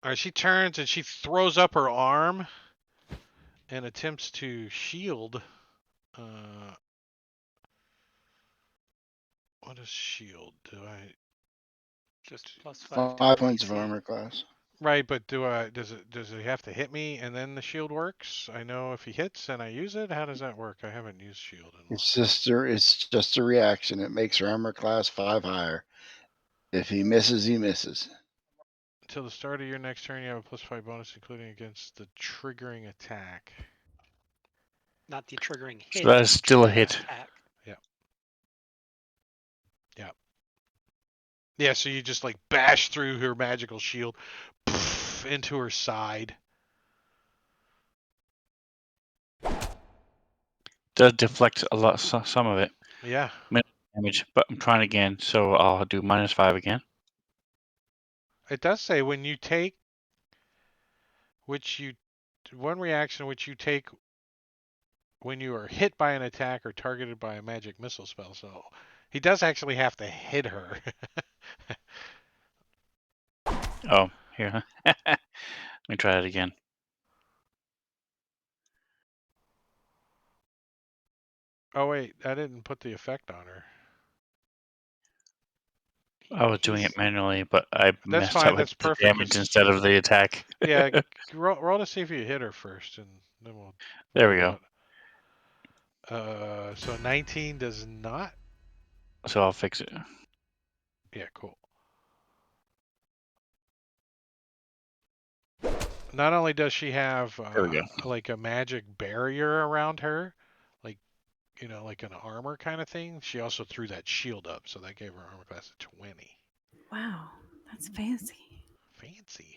All right, she turns and she throws up her arm and attempts to shield. What is shield? Just plus 5 to 5 her points of AC. armor class. Right, but does it have to hit me and then the shield works? I know if he hits and I use it, how does that work? I haven't used shield in a long time. It's just a reaction. It makes her armor class 5 higher. If he misses, he misses. Until the start of your next turn, you have a +5 bonus, including against the triggering attack. Not the triggering hit. So that is still a triggering hit. Attack. Yeah. Yeah. Yeah, so you just like bash through her magical shield into her side. Does deflect a lot, some of it. Yeah. Damage, but I'm trying again, so I'll do -5 again. It does say when you take one reaction which you take when you are hit by an attack or targeted by a magic missile spell. So he does actually have to hit her. Oh, here. Let me try it again. Oh wait, I didn't put the effect on her. I was doing it manually, but I That's messed fine. up with That's the perfect. damage instead of the attack. Yeah, roll to see if you hit her first, and then we'll There worry we go. about So 19 does not. So I'll fix it. Yeah, cool. Not only does she have There we go. like a magic barrier around her, like like an armor kind of thing, she also threw that shield up, so that gave her armor class a 20. Wow, that's fancy. Fancy.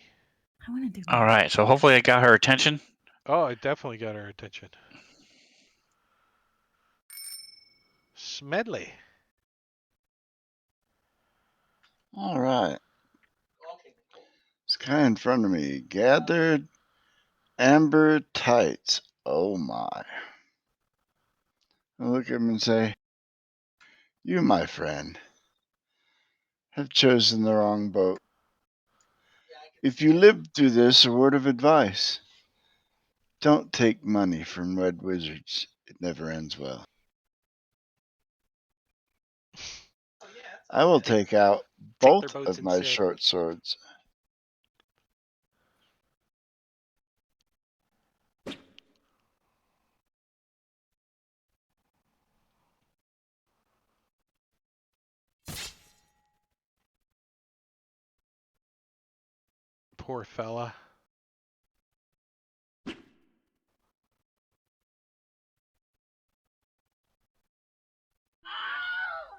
I want to do All that. right. So hopefully I got her attention. Oh, it definitely got her attention. Smedley. All right. It's kind of in front of me. Gathered amber tights. Oh my. I look at him and say, "You, my friend, have chosen the wrong boat. If you live through this, a word of advice. Don't take money from red wizards. It never ends well. I will take out Take their both boats of my instead. short swords. Poor fella.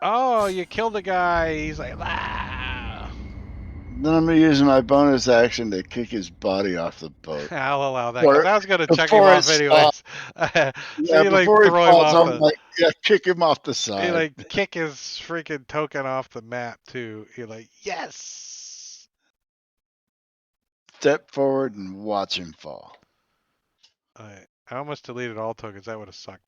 Oh, you killed a guy. He's like, ah. Then I'm going to use my bonus action to kick his body off the boat. I'll allow that because I was gonna chuck him Before it off stops. anyways. So Yeah, you like before he throw him falls off off, the. like, yeah, kick him off the You side. like kick his freaking token off the map too. You're like, yes. Step forward and watch him fall. I almost deleted all tokens. That would have sucked.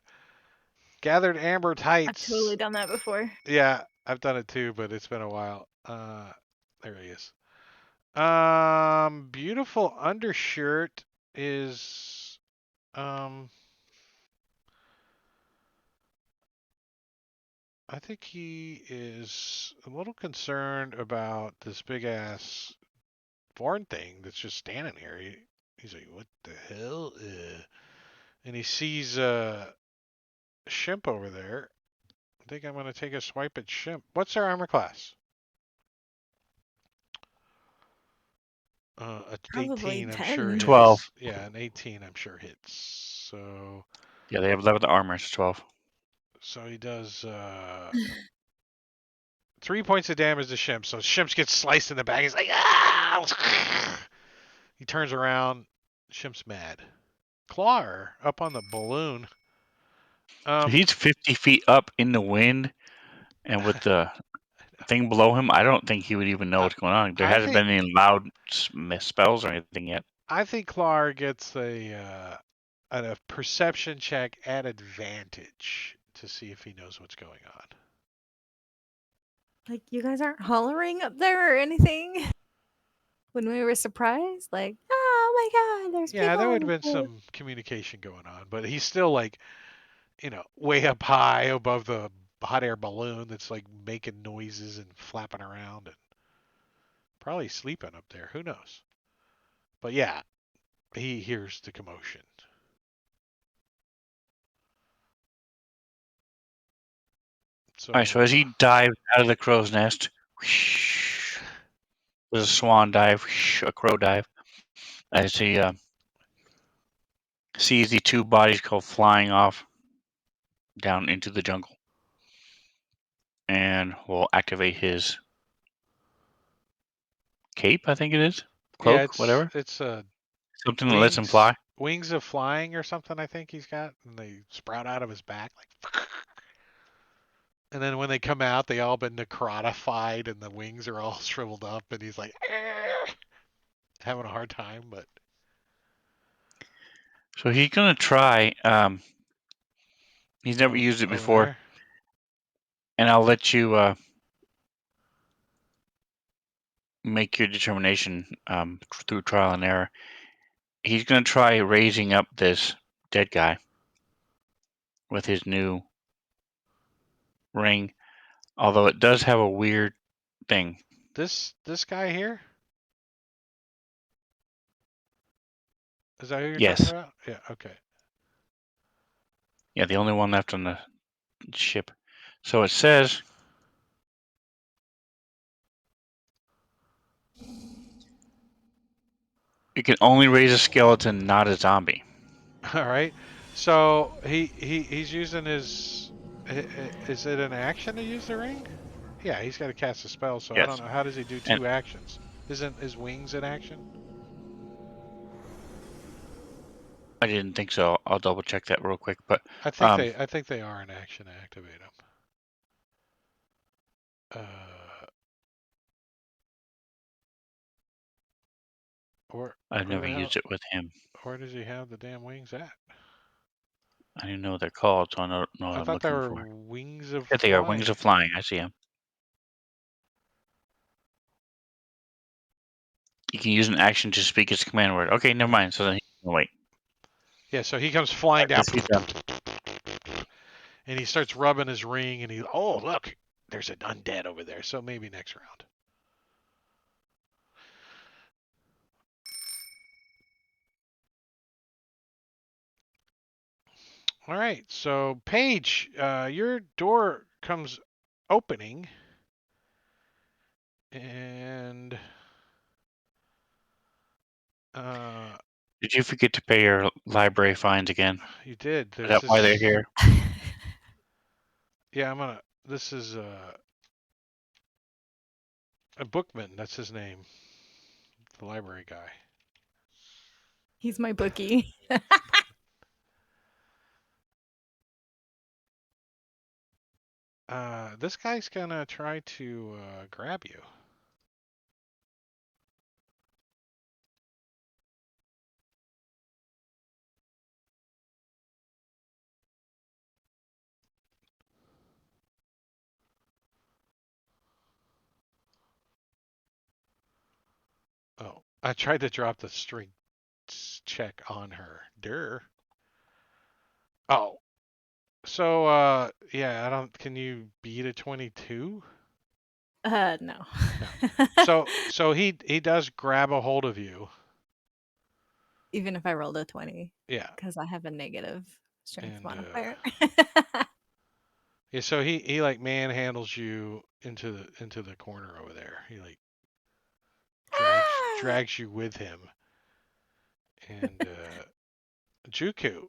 Gathered amber tights. I've totally done that before. Yeah, I've done it too, but it's been a while. There he is. Beautiful undershirt is I think he is a little concerned about this big ass Vorn thing that's just standing here. He's like, what the hell? And he sees Shimp over there. I think I'm gonna take a swipe at Shimp. What's their armor class? A Probably 18, I'm sure 10. 12. hits. Yeah, an 18, I'm sure hits. So Yeah, they have 11 armor. It's 12. he does 3 points of damage to Shimp. So Shimp gets sliced in the back. He's like, ah! He turns around. Shimp's mad. Clar up on the balloon. So he's 50 feet up in the wind, and with the thing below him, I don't think he would even know what's going on. There I hasn't think been any loud spells or anything yet. I think Clar gets a perception check at advantage to see if he knows what's going on. Like, you guys aren't hollering up there or anything? When we were surprised? Like, oh my god, there's Yeah, people there on would have the been boat. some communication going on, but he's still like, way up high above the hot air balloon that's like making noises and flapping around and probably sleeping up there. Who knows? But yeah, he hears the commotion. So, All right, so as he dives out of the crow's nest, whoosh, there's a swan dive, whoosh, a crow dive, as he sees the two bodies go flying off down into the jungle. And will activate his cape, I think it is. yeah, Cloak, whatever. it's Something that lets him wings fly. wings of flying or something. I think he's got, and they sprout out of his back like. And then when they come out, they all been necrotified, and the wings are all shriveled up, and he's like having a hard time. But So he's gonna try. He's never used it over before, there, and I'll let you make your determination through trial and error. He's gonna try raising up this dead guy with his new ring, although it does have a weird thing. this guy here, is that who you're talking Yes. about? Yeah. Okay. Yeah, the only one left on the ship. So it says you can only raise a skeleton, not a zombie. All right. So he's using his. Is it an action to use the ring? Yeah, he's got to cast a spell. So I don't Yes. know. How does he do And 2 actions? Isn't his wings an action? I didn't think so. I'll double check that real quick. But I think they are an action to activate them. Or I've where never the hell? used it with him. Where does he have the damn wings at? I didn't know what they're called, so I don't know what I I'm thought they looking were for. wings of Yeah, they are wings flying. of flying. I see them. You can use an action to speak its command word. Okay, never mind. So then wait. Yeah, so he comes flying I down, guess he's done. and he starts rubbing his ring, and oh look, there's an undead over there. So maybe next round. All right, so Paige, your door comes opening, and Did you forget to pay your library fines again? you did. Is There's that why they're this. here? Yeah, I'm gonna. This is a bookman. That's his name. The library guy. He's my bookie. This guy's gonna try to grab you. Oh, I tried to drop the strength check on her. Durr. Oh, so yeah, I don't. Can you beat a 22? No. No. So he does grab a hold of you. Even if I rolled a 20, Yeah, because I have a negative strength and modifier. yeah. So he like manhandles you into the corner over there. He like drags you with him, and Juku.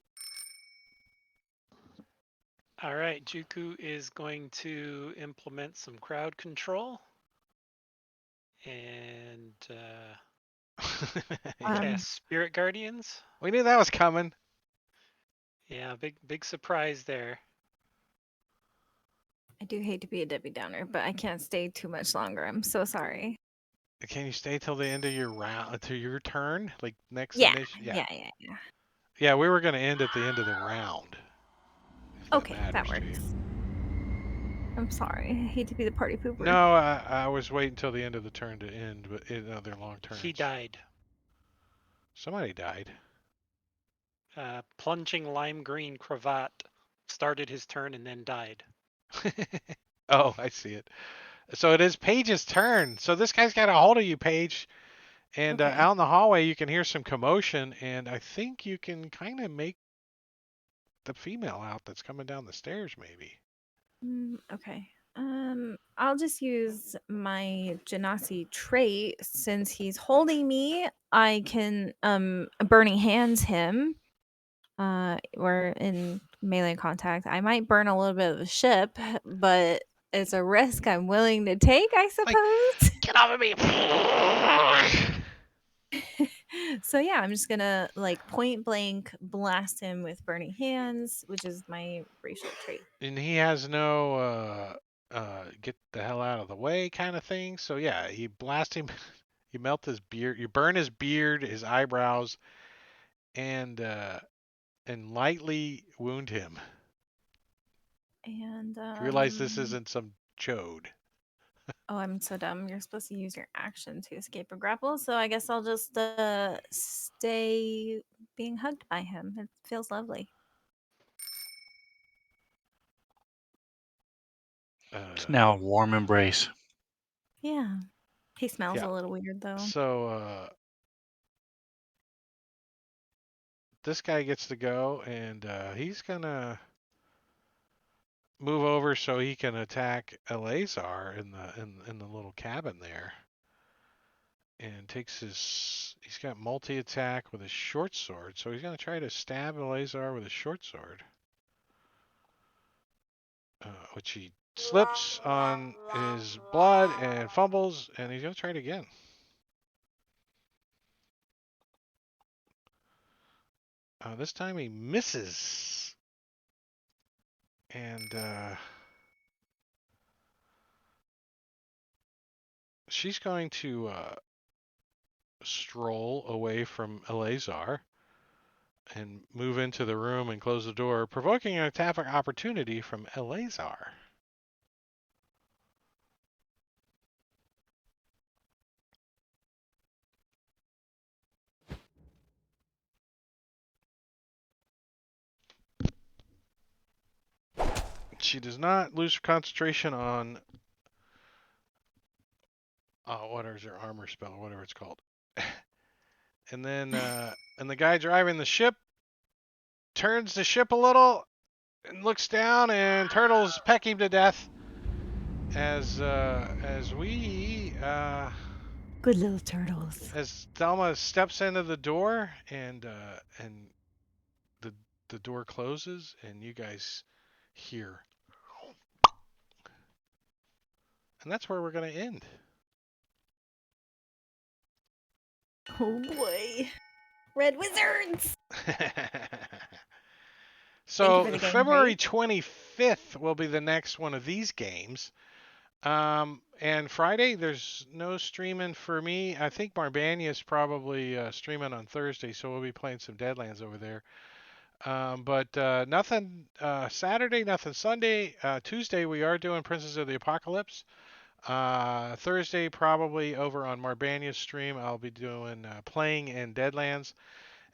All right, Juku is going to implement some crowd control and Yeah. cast Spirit Guardians. We knew that was coming. Yeah, big surprise there. I do hate to be a Debbie Downer, but I can't stay too much longer. I'm so sorry. Can you stay till the end of your round, to your turn, like next Yeah, initiative? Yeah, yeah. yeah. We were gonna end at the end of the round, if that Okay, that matters to you. works. I'm sorry. I hate to be the party pooper. No, I was waiting till the end of the turn to end, but they're long turns. He died. Somebody died. Plunging lime green cravat started his turn and then died. Oh, I see it. So it is Paige's turn. So this guy's got a hold of you, Paige. And Okay. out in the hallway, you can hear some commotion, and I think you can kind of make the female out that's coming down the stairs, maybe. Okay. I'll just use my Genasi trait since he's holding me. I can burning hands him. We're in melee contact. I might burn a little bit of the ship, but it's a risk I'm willing to take, I Like, suppose. get off of me! So yeah, I'm just gonna like point blank blast him with burning hands, which is my racial trait. And he has no get the hell out of the way kind of thing. So yeah, you blast him, you melt his beard, you burn his beard, his eyebrows, and lightly wound him. And You realize this isn't some chode. oh, I'm so dumb. You're supposed to use your action to escape a grapple, so I guess I'll just stay being hugged by him. It feels lovely. It's now a warm embrace. Yeah. He smells Yeah. a little weird though. So this guy gets to go, and he's gonna move over so he can attack Eleazar in the little cabin there, and takes his. He's got multi attack with his short sword, so he's gonna try to stab Eleazar with his short sword, which he slips on his blood and fumbles, and he's gonna try it again. This time he misses, and she's going to stroll away from Eleazar and move into the room and close the door, provoking an attack opportunity from Eleazar. She does not lose concentration on what is her armor spell, whatever it's called. And then and the guy driving the ship turns the ship a little and looks down, and turtles peck him to death as we Good little turtles. as Thelma steps into the door, and the the door closes, and you guys hear, and that's where we're gonna end. Oh boy. Red Wizards! So for the game, February right? 25th will be the next one of these games. And Friday, there's no streaming for me. I think Marbania is probably streaming on Thursday, so we'll be playing some Deadlands over there. But nothing Saturday, nothing Sunday. Tuesday, we are doing Princes of the Apocalypse. Thursday, probably over on Marbania's stream, I'll be doing playing in Deadlands.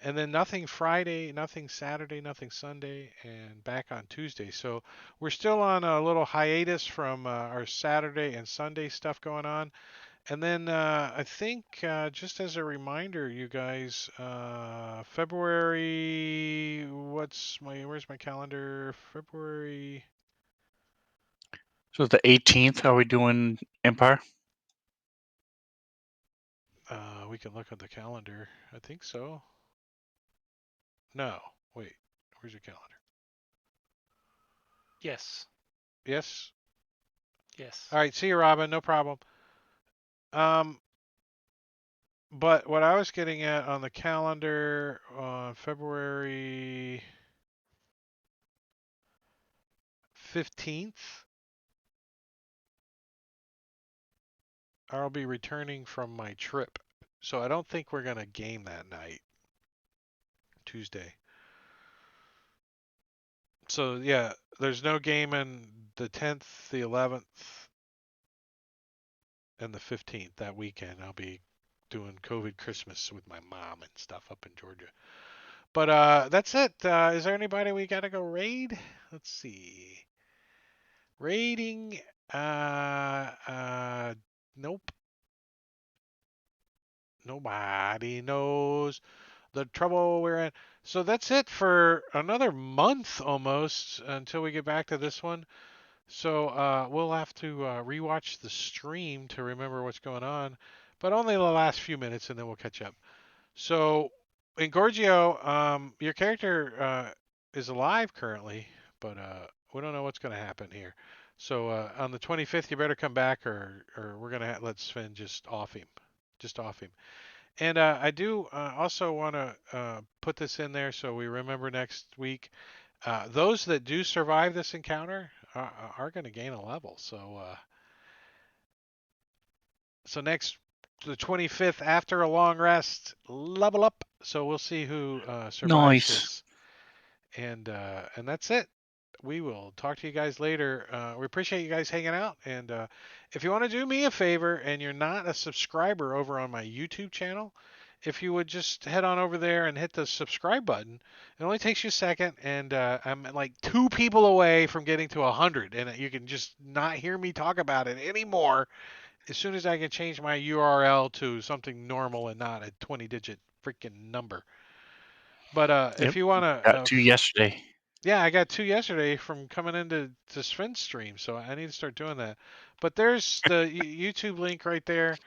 And then nothing Friday, nothing Saturday, nothing Sunday, and back on Tuesday. So we're still on a little hiatus from our Saturday and Sunday stuff going on. And then I think just as a reminder, you guys, February, where's my calendar? February. So the 18th, are we doing Empire? We can look at the calendar. I think so. No, wait. Where's your calendar? Yes. Yes. Yes. All right. See you, Robin. No problem. But what I was getting at on the calendar on February 15th, I'll be returning from my trip. So I don't think we're going to game that night, Tuesday. So yeah, there's no game in the 10th, the 11th, and the 15th that weekend. I'll be doing COVID Christmas with my mom and stuff up in Georgia. But that's it. Is there anybody we got to go raid? Let's see. Rating. Nope. Nobody knows the trouble we're in. So that's it for another month almost until we get back to this one. So we'll have to rewatch the stream to remember what's going on, but only the last few minutes, and then we'll catch up. So in Gorgio, your character is alive currently, but we don't know what's going to happen here. So on the 25th, you better come back, or we're gonna let Sven just off him, And I do also want to put this in there so we remember next week. Those that do survive this encounter are going to gain a level. So next, the 25th, after a long rest, level up. So we'll see who survives Nice. this. And that's it. We will talk to you guys later. We appreciate you guys hanging out. And if you want to do me a favor and you're not a subscriber over on my YouTube channel, if you would just head on over there and hit the subscribe button. It only takes you a second, and I'm like 2 people away from getting to 100, and you can just not hear me talk about it anymore as soon as I can change my URL to something normal and not a 20-digit freaking number. But Yep. if you want Got to to yesterday. Yeah, I got 2 yesterday from coming into Sven's stream, so I need to start doing that. But there's the YouTube link right there.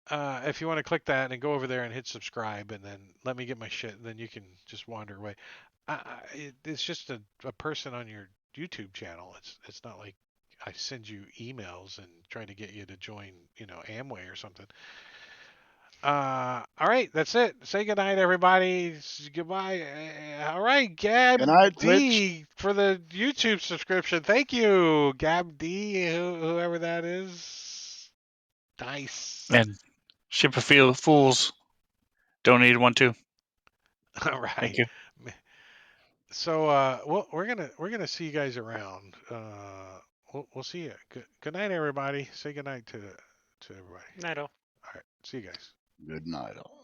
If you want to click that and go over there and hit subscribe, and then let me get my shit, and then you can just wander away. It's just a person on your YouTube channel. It's not like I send you emails and try to get you to join, Amway or something. All right, that's it. Say goodnight, everybody. Goodbye. All right, Good Gab night, Twitch. D for the YouTube subscription. Thank you, Gab D, whoever that is. Nice. And Ship of Fools donated one too. All Thank right. you. So, we're gonna see you guys around. We'll see you. Good night, everybody. Say good night to everybody. Night all. All right. See you guys. Good night, all.